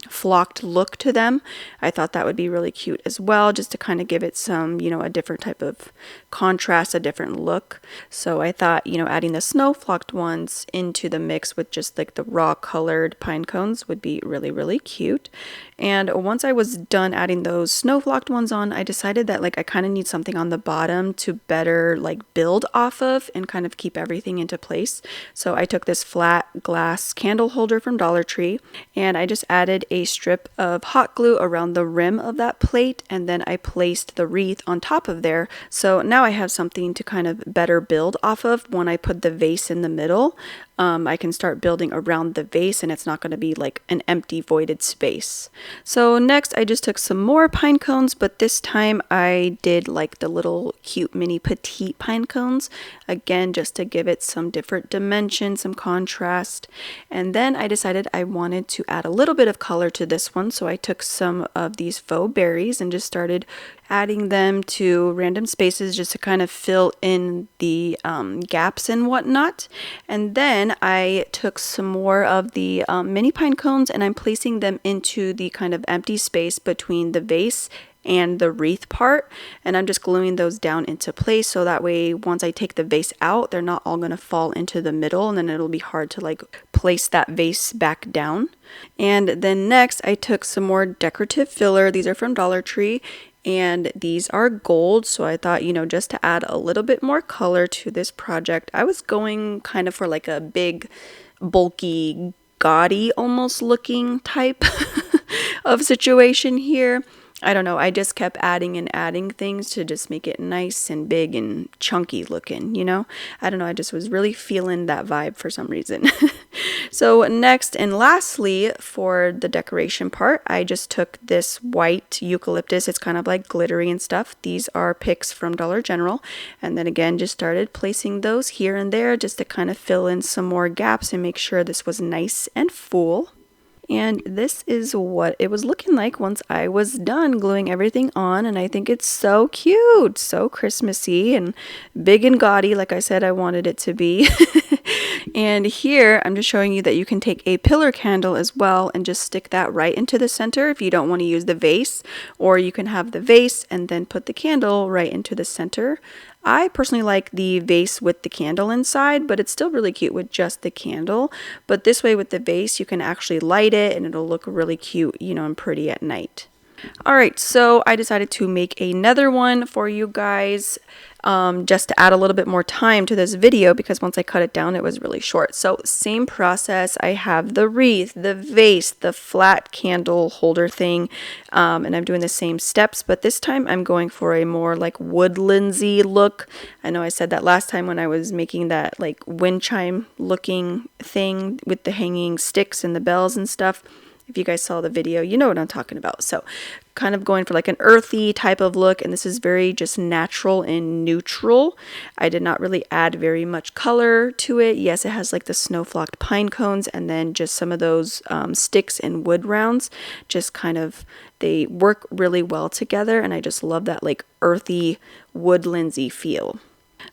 flocked look to them. I thought that would be really cute as well, just to kind of give it some, you know, a different type of contrast, a different look. So I thought, you know, adding the snow flocked ones into the mix with just like the raw colored pine cones would be really, really cute. And once I was done adding those snow flocked ones on, I decided that like I kind of need something on the bottom to better like build off of and kind of keep everything into place. So I took this flat glass candle holder from Dollar Tree and I just added a strip of hot glue around the rim of that plate, and then I placed the wreath on top of there. So now I have something to kind of better build off of when I put the vase in the middle. I can start building around the vase and it's not going to be like an empty voided space. So next I just took some more pine cones, but this time I did like the little cute mini petite pine cones, again just to give it some different dimension, some contrast. And then I decided I wanted to add a little bit of color to this one, so I took some of these faux berries and just started adding them to random spaces just to kind of fill in the gaps and whatnot. And then I took some more of the mini pine cones and I'm placing them into the kind of empty space between the vase and the wreath part, and I'm just gluing those down into place so that way once I take the vase out, they're not all going to fall into the middle, and then it'll be hard to like place that vase back down. And then next I took some more decorative filler. These are from Dollar Tree and these are gold, so I thought, you know, just to add a little bit more color to this project, I was going kind of for like a big bulky gaudy almost looking type of situation here. I don't know, I just kept adding and adding things to just make it nice and big and chunky looking, you know? I don't know, I just was really feeling that vibe for some reason. So next and lastly, for the decoration part, I just took this white eucalyptus. It's kind of like glittery and stuff. These are picks from Dollar General. And then again, just started placing those here and there just to kind of fill in some more gaps and make sure this was nice and full. And this is what it was looking like once I was done gluing everything on, and I think it's so cute, so Christmassy and big and gaudy like I said I wanted it to be. And here I'm just showing you that you can take a pillar candle as well and just stick that right into the center if you don't want to use the vase, or you can have the vase and then put the candle right into the center. I personally like the vase with the candle inside, but it's still really cute with just the candle. But this way with the vase, you can actually light it and it'll look really cute, you know, and pretty at night. Alright, so I decided to make another one for you guys just to add a little bit more time to this video because once I cut it down it was really short. So same process, I have the wreath, the vase, the flat candle holder thing, and I'm doing the same steps, but this time I'm going for a more like woodlandsy look. I know I said that last time when I was making that like wind chime looking thing with the hanging sticks and the bells and stuff. If you guys saw the video, you know what I'm talking about. So kind of going for like an earthy type of look, and this is very just natural and neutral. I did not really add very much color to it. Yes, it has like the snow flocked pine cones and then just some of those sticks and wood rounds. Just kind of, they work really well together, and I just love that like earthy woodlandsy feel.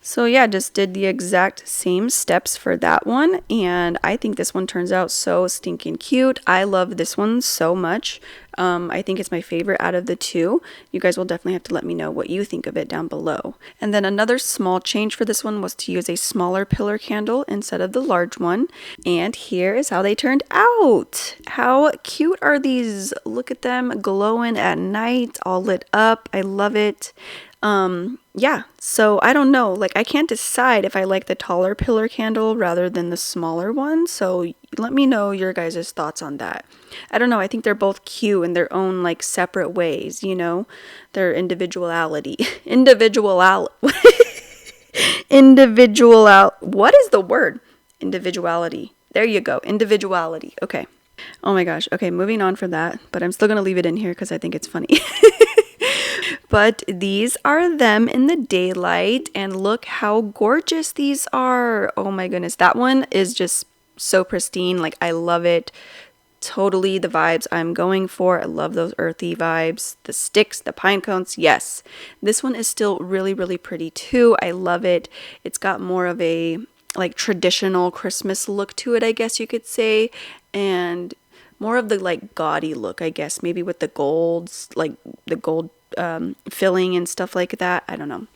So yeah, just did the exact same steps for that one, and I think this one turns out so stinking cute. I love this one so much. I think it's my favorite out of the two. You guys will definitely have to let me know what you think of it down below. And then another small change for this one was to use a smaller pillar candle instead of the large one. And here is how they turned out. How cute are these? Look at them glowing at night, all lit up. I love it. Yeah, so I don't know, like I can't decide if I like the taller pillar candle rather than the smaller one, so let me know your guys' thoughts on that. I don't know, I think they're both cute in their own like separate ways, you know, their individuality. What is the word? Individuality. There you go, individuality. Okay. Oh my gosh, okay, moving on from that, but I'm still gonna leave it in here because I think it's funny. But these are them in the daylight, and look how gorgeous these are. Oh my goodness, that one is just so pristine. Like, I love it. Totally the vibes I'm going for. I love those earthy vibes. The sticks, the pine cones, yes. This one is still really, really pretty too. I love it. It's got more of a like traditional Christmas look to it, I guess you could say, and more of the like gaudy look, I guess, maybe with the golds, like the gold filling and stuff like that. I don't know.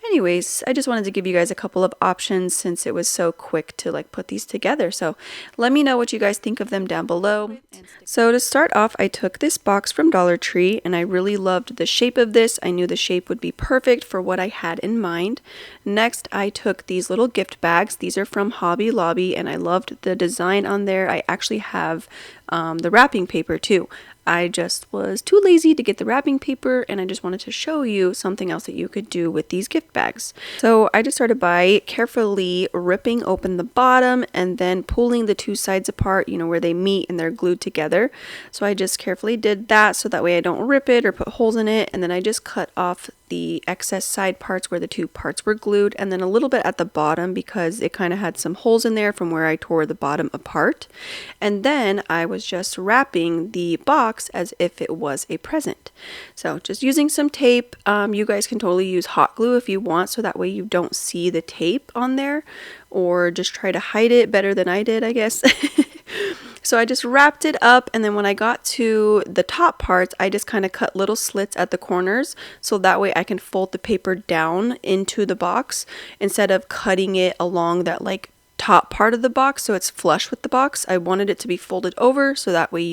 Anyways, I just wanted to give you guys a couple of options since it was so quick to like put these together. So let me know what you guys think of them down below. So to start off, I took this box from Dollar Tree and I really loved the shape of this. I knew the shape would be perfect for what I had in mind. Next, I took these little gift bags. These are from Hobby Lobby and I loved the design on there. I actually have the wrapping paper too. I just was too lazy to get the wrapping paper and I just wanted to show you something else that you could do with these gift bags. So I just started by carefully ripping open the bottom and then pulling the two sides apart, you know, where they meet and they're glued together. So I just carefully did that so that way I don't rip it or put holes in it, and then I just cut off the excess side parts where the two parts were glued, and then a little bit at the bottom because it kind of had some holes in there from where I tore the bottom apart. And then I was just wrapping the box as if it was a present. So just using some tape. You guys can totally use hot glue if you want, so that way you don't see the tape on there, or just try to hide it better than I did, I guess. So I just wrapped it up, and then when I got to the top parts, I just kind of cut little slits at the corners so that way I can fold the paper down into the box instead of cutting it along that like top part of the box so it's flush with the box. I wanted it to be folded over so that way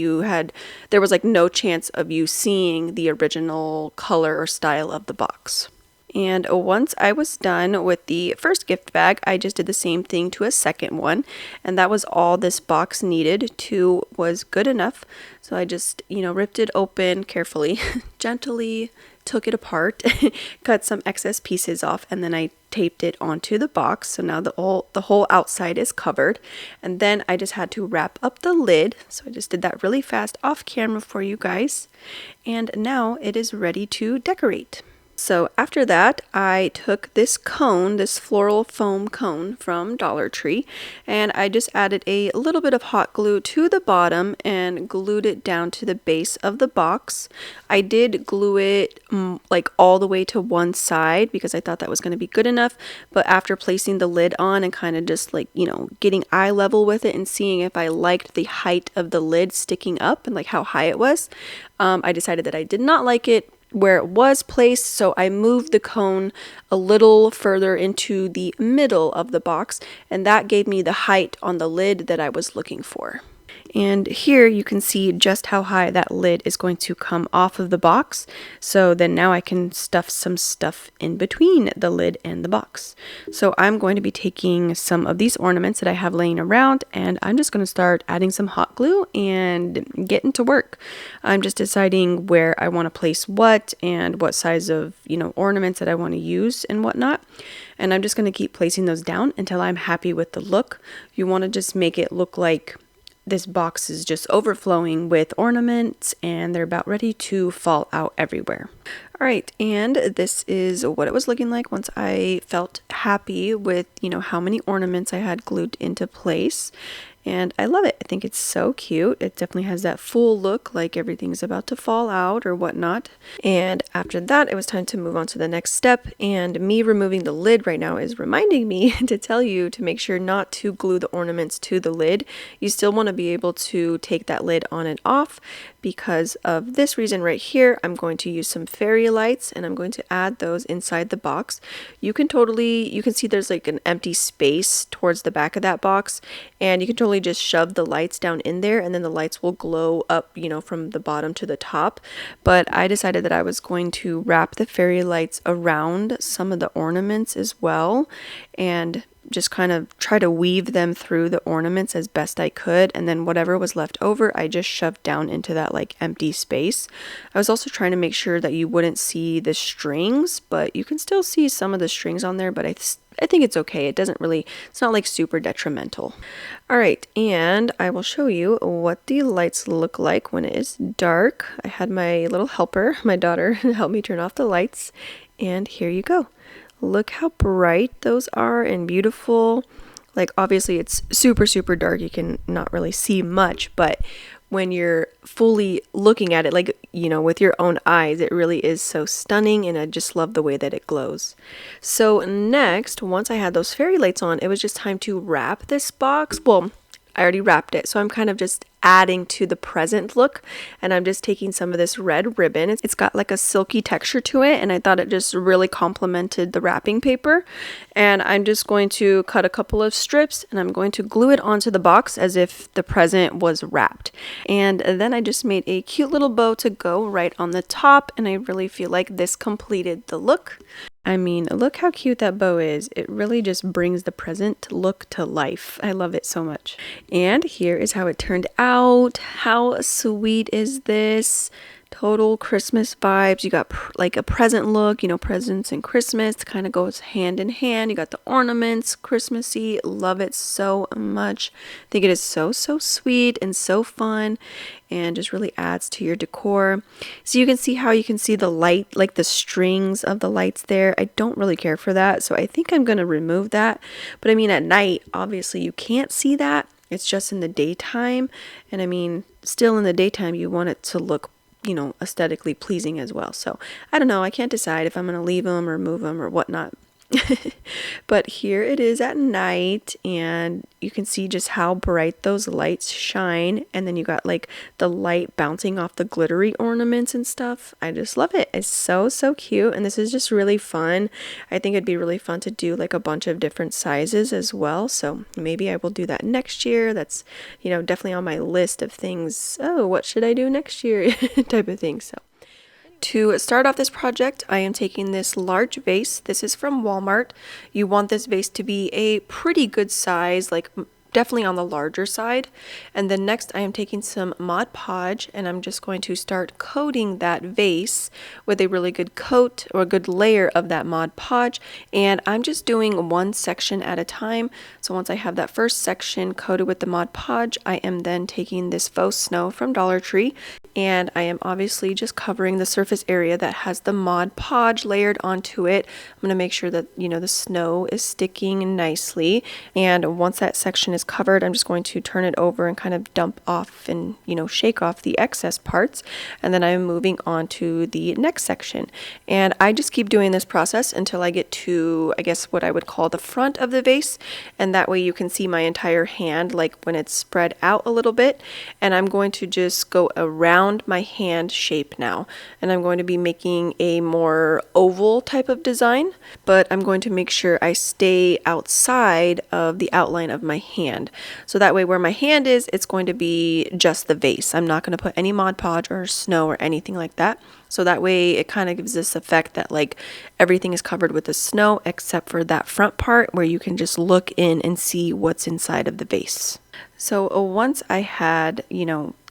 there was like no chance of you seeing the original color or style of the box. And once I was done with the first gift bag, I just did the same thing to a second one, and that was all this box needed. 2 was good enough. So I just, ripped it open carefully, gently took it apart, cut some excess pieces off, and then I taped it onto the box. So now the whole outside is covered, and then I just had to wrap up the lid. So I just did that really fast off camera for you guys, and now it is ready to decorate. So after that, I took this cone, this floral foam cone from Dollar Tree, and I just added a little bit of hot glue to the bottom and glued it down to the base of the box. I did glue it like all the way to one side because I thought that was going to be good enough, but after placing the lid on and kind of just like, getting eye level with it and seeing if I liked the height of the lid sticking up and like how high it was, I decided that I did not like it where it was placed, so I moved the cone a little further into the middle of the box, and that gave me the height on the lid that I was looking for. And here you can see just how high that lid is going to come off of the box. So then now I can stuff some stuff in between the lid and the box. So I'm going to be taking some of these ornaments that I have laying around, and I'm just going to start adding some hot glue and getting to work. I'm just deciding where I want to place what and what size of, ornaments that I want to use and whatnot. And I'm just going to keep placing those down until I'm happy with the look. You want to just make it look like this box is just overflowing with ornaments and they're about ready to fall out everywhere. All right, and this is what it was looking like once I felt happy with, how many ornaments I had glued into place. And I love it. I think it's so cute. It definitely has that full look like everything's about to fall out or whatnot. And after that, it was time to move on to the next step. And me removing the lid right now is reminding me to tell you to make sure not to glue the ornaments to the lid. You still want to be able to take that lid on and off. Because of this reason right here, I'm going to use some fairy lights and I'm going to add those inside the box. You can see there's like an empty space towards the back of that box, and you can totally just shove the lights down in there and then the lights will glow up, from the bottom to the top. But I decided that I was going to wrap the fairy lights around some of the ornaments as well, and just kind of try to weave them through the ornaments as best I could, and then whatever was left over I just shoved down into that like empty space. I was also trying to make sure that you wouldn't see the strings, but you can still see some of the strings on there, but I think it's okay. It's not like super detrimental. All right, and I will show you what the lights look like when it is dark. I had my little helper, my daughter, help me turn off the lights, and here you go. Look how bright those are and beautiful. Like obviously it's super, super dark. You can not really see much, but when you're fully looking at it, like, with your own eyes, it really is so stunning, and I just love the way that it glows. So next, once I had those fairy lights on, it was just time to wrap this box. Well, I already wrapped it, so I'm kind of just adding to the present look, and I'm just taking some of this red ribbon. It's got like a silky texture to it, and I thought it just really complemented the wrapping paper. And I'm just going to cut a couple of strips, and I'm going to glue it onto the box as if the present was wrapped. And then I just made a cute little bow to go right on the top, and I really feel like this completed the look. I mean, look how cute that bow is. It really just brings the present look to life. I love it so much. And here is how it turned out. How sweet is this? Total Christmas vibes. You got like a present look, presents and Christmas kind of goes hand in hand. You got the ornaments, Christmassy. Love it so much. I think it is so, so sweet and so fun, and just really adds to your decor. So you can see how you can see the light, like the strings of the lights there. I don't really care for that, so I think I'm going to remove that. But I mean, at night, obviously you can't see that. It's just in the daytime. And I mean, still in the daytime, you want it to look aesthetically pleasing as well. So I don't know, I can't decide if I'm going to leave them or move them or whatnot. But here it is at night, and you can see just how bright those lights shine, and then you got like the light bouncing off the glittery ornaments and stuff. I just love it. It's so, so cute, and this is just really fun. I think it'd be really fun to do like a bunch of different sizes as well, so maybe I will do that next year. That's definitely on my list of things. Oh, what should I do next year type of thing. So to start off this project, I am taking this large vase. This is from Walmart. You want this vase to be a pretty good size, like definitely on the larger side. And then next I am taking some Mod Podge, and I'm just going to start coating that vase with a really good coat or a good layer of that Mod Podge. And I'm just doing one section at a time. So once I have that first section coated with the Mod Podge, I am then taking this faux snow from Dollar Tree, and I am obviously just covering the surface area that has the Mod Podge layered onto it. I'm going to make sure that the snow is sticking nicely, and once that section is covered, I'm just going to turn it over and kind of dump off and shake off the excess parts, and then I'm moving on to the next section. And I just keep doing this process until I get to, I guess, what I would call the front of the vase, and that way you can see my entire hand like when it's spread out a little bit. And I'm going to just go around my hand shape now, and I'm going to be making a more oval type of design, but I'm going to make sure I stay outside of the outline of my hand. So that way where my hand is, it's going to be just the vase. I'm not going to put any Mod Podge or snow or anything like that. So that way it kind of gives this effect that like everything is covered with the snow except for that front part where you can just look in and see what's inside of the vase. So once I had,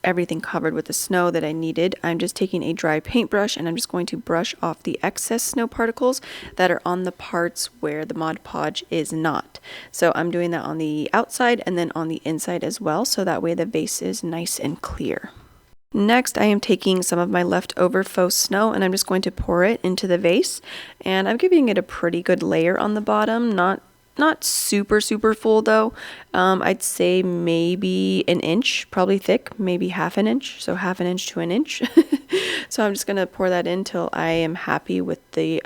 everything covered with the snow that I needed, I'm just taking a dry paintbrush, and I'm just going to brush off the excess snow particles that are on the parts where the Mod Podge is not. So I'm doing that on the outside and then on the inside as well, so that way the vase is nice and clear. Next, I am taking some of my leftover faux snow, and I'm just going to pour it into the vase, and I'm giving it a pretty good layer on the bottom, not super full though. I'd say maybe an inch, probably thick, maybe half an inch, so half an inch to an inch. So I'm just gonna pour that in till I am happy with the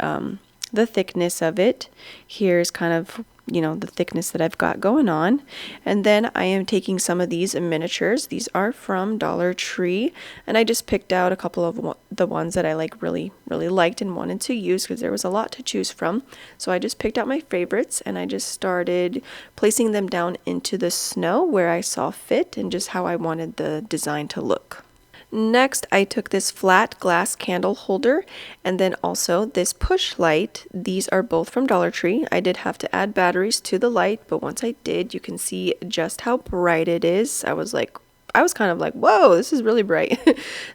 thickness of it. Here's kind of the thickness that I've got going on. And then I am taking some of these miniatures. These are from Dollar Tree, and I just picked out a couple of the ones that I really liked and wanted to use because there was a lot to choose from. So I just picked out my favorites, and I just started placing them down into the snow where I saw fit and just how I wanted the design to look. Next, I took this flat glass candle holder and then also this push light. These are both from Dollar Tree. I did have to add batteries to the light, but once I did, you can see just how bright it is. I was kind of like, whoa, this is really bright.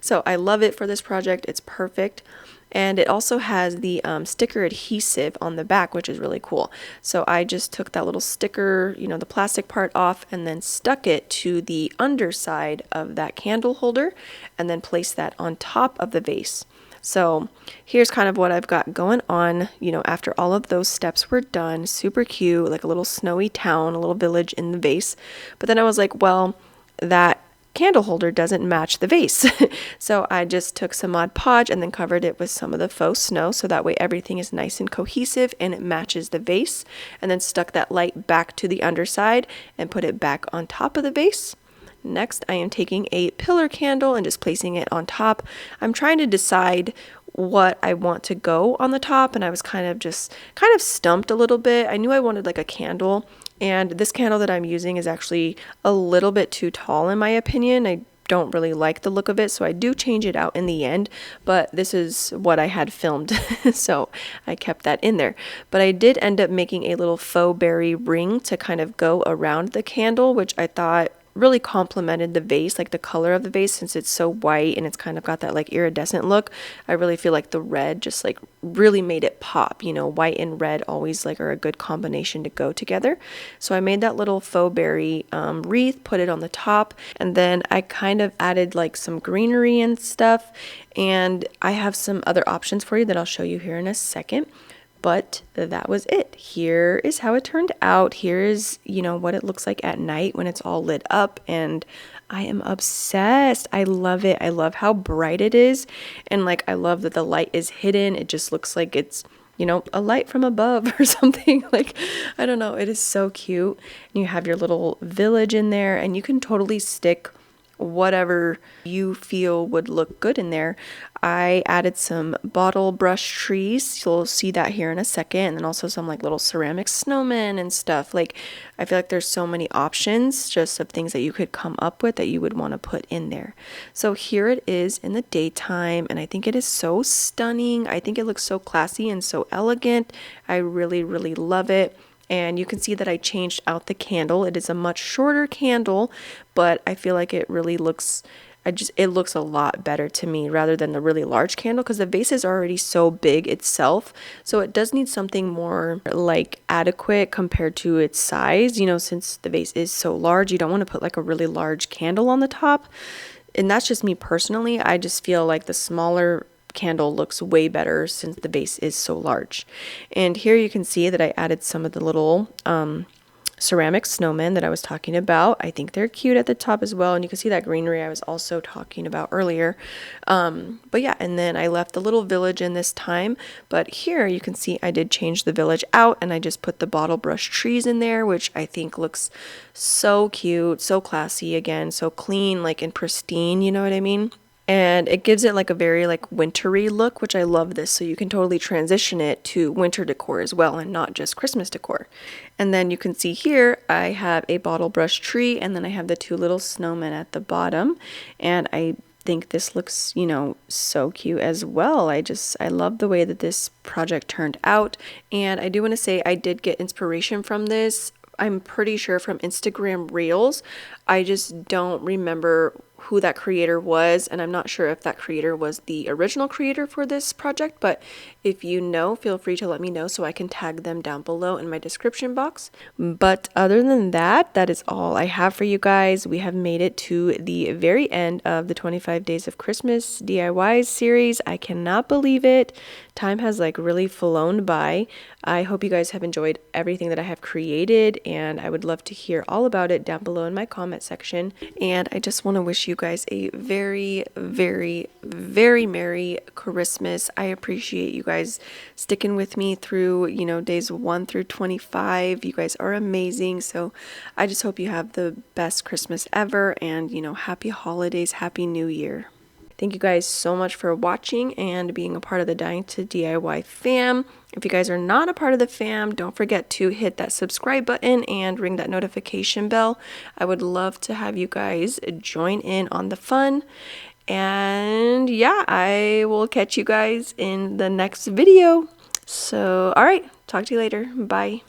So I love it for this project. It's perfect. And it also has the sticker adhesive on the back, which is really cool. So I just took that little sticker, the plastic part off, and then stuck it to the underside of that candle holder and then placed that on top of the vase. So here's kind of what I've got going on, after all of those steps were done. Super cute, like a little snowy town, a little village in the vase. But then I was like, well, that candle holder doesn't match the vase. So I just took some Mod Podge and then covered it with some of the faux snow, so that way everything is nice and cohesive and it matches the vase, and then stuck that light back to the underside and put it back on top of the vase. Next, I am taking a pillar candle and just placing it on top. I'm trying to decide what I want to go on the top, and I was kind of stumped a little bit. I knew I wanted like a candle, and this candle that I'm using is actually a little bit too tall in my opinion. I don't really like the look of it, so I do change it out in the end, but this is what I had filmed, so I kept that in there. But I did end up making a little faux berry ring to kind of go around the candle, which I thought really complemented the vase, like the color of the vase, since it's so white and it's kind of got that like iridescent look. I really feel like the red just like really made it pop. You know, white and red always like are a good combination to go together. So I made that little faux berry wreath, put it on the top, and then I kind of added like some greenery and stuff, and I have some other options for you that I'll show you here in a second. But that was it. Here is how it turned out. Here is, you know, what it looks like at night when it's all lit up, and I am obsessed. I love it. I love how bright it is, and like I love that the light is hidden. It just looks like it's, you know, a light from above or something. Like, I don't know. It is so cute. And you have your little village in there, and you can totally stick whatever you feel would look good in there. I added some bottle brush trees. You'll see that here in a second. And then also some like little ceramic snowmen and stuff. Like, I feel like there's so many options just of things that you could come up with that you would want to put in there. So here it is in the daytime, and I think it is so stunning. I think it looks so classy and so elegant. I really, really love it. And you can see that I changed out the candle. It is a much shorter candle, but I feel like it really looks, it looks a lot better to me rather than the really large candle, because the vase is already so big itself. So it does need something more like adequate compared to its size. You know, since the vase is so large, you don't want to put like a really large candle on the top. And that's just me personally. I just feel like the smaller candle looks way better since the vase is so large. And here you can see that I added some of the little ceramic snowmen that I was talking about. I think they're cute at the top as well, and you can see that greenery I was also talking about earlier. But yeah, and then I left the little village in this time, but here you can see I did change the village out, and I just put the bottle brush trees in there, which I think looks so cute, so classy, again, so clean, like and pristine, you know what I mean? And it gives it like a very like wintry look, which I love this. So you can totally transition it to winter decor as well, and not just Christmas decor. And then you can see here, I have a bottle brush tree, and then I have the two little snowmen at the bottom. And I think this looks, you know, so cute as well. I love the way that this project turned out. And I do want to say I did get inspiration from this. I'm pretty sure from Instagram Reels. I just don't remember who that creator was, and I'm not sure if that creator was the original creator for this project, but if you know, feel free to let me know so I can tag them down below in my description box. But other than that, that is all I have for you guys. We have made it to the very end of the 25 Days of Christmas DIYs series. I cannot believe it. Time has like really flown by. I hope you guys have enjoyed everything that I have created, and I would love to hear all about it down below in my comment section. And I just want to wish you guys a very, very, very Merry Christmas. I appreciate you guys sticking with me through, you know, days 1 through 25. You guys are amazing. So I just hope you have the best Christmas ever, and, you know, happy holidays, happy new year. Thank you guys so much for watching and being a part of the Dying to DIY fam. If you guys are not a part of the fam, don't forget to hit that subscribe button and ring that notification bell. I would love to have you guys join in on the fun. And yeah, I will catch you guys in the next video. So, all right, talk to you later. Bye.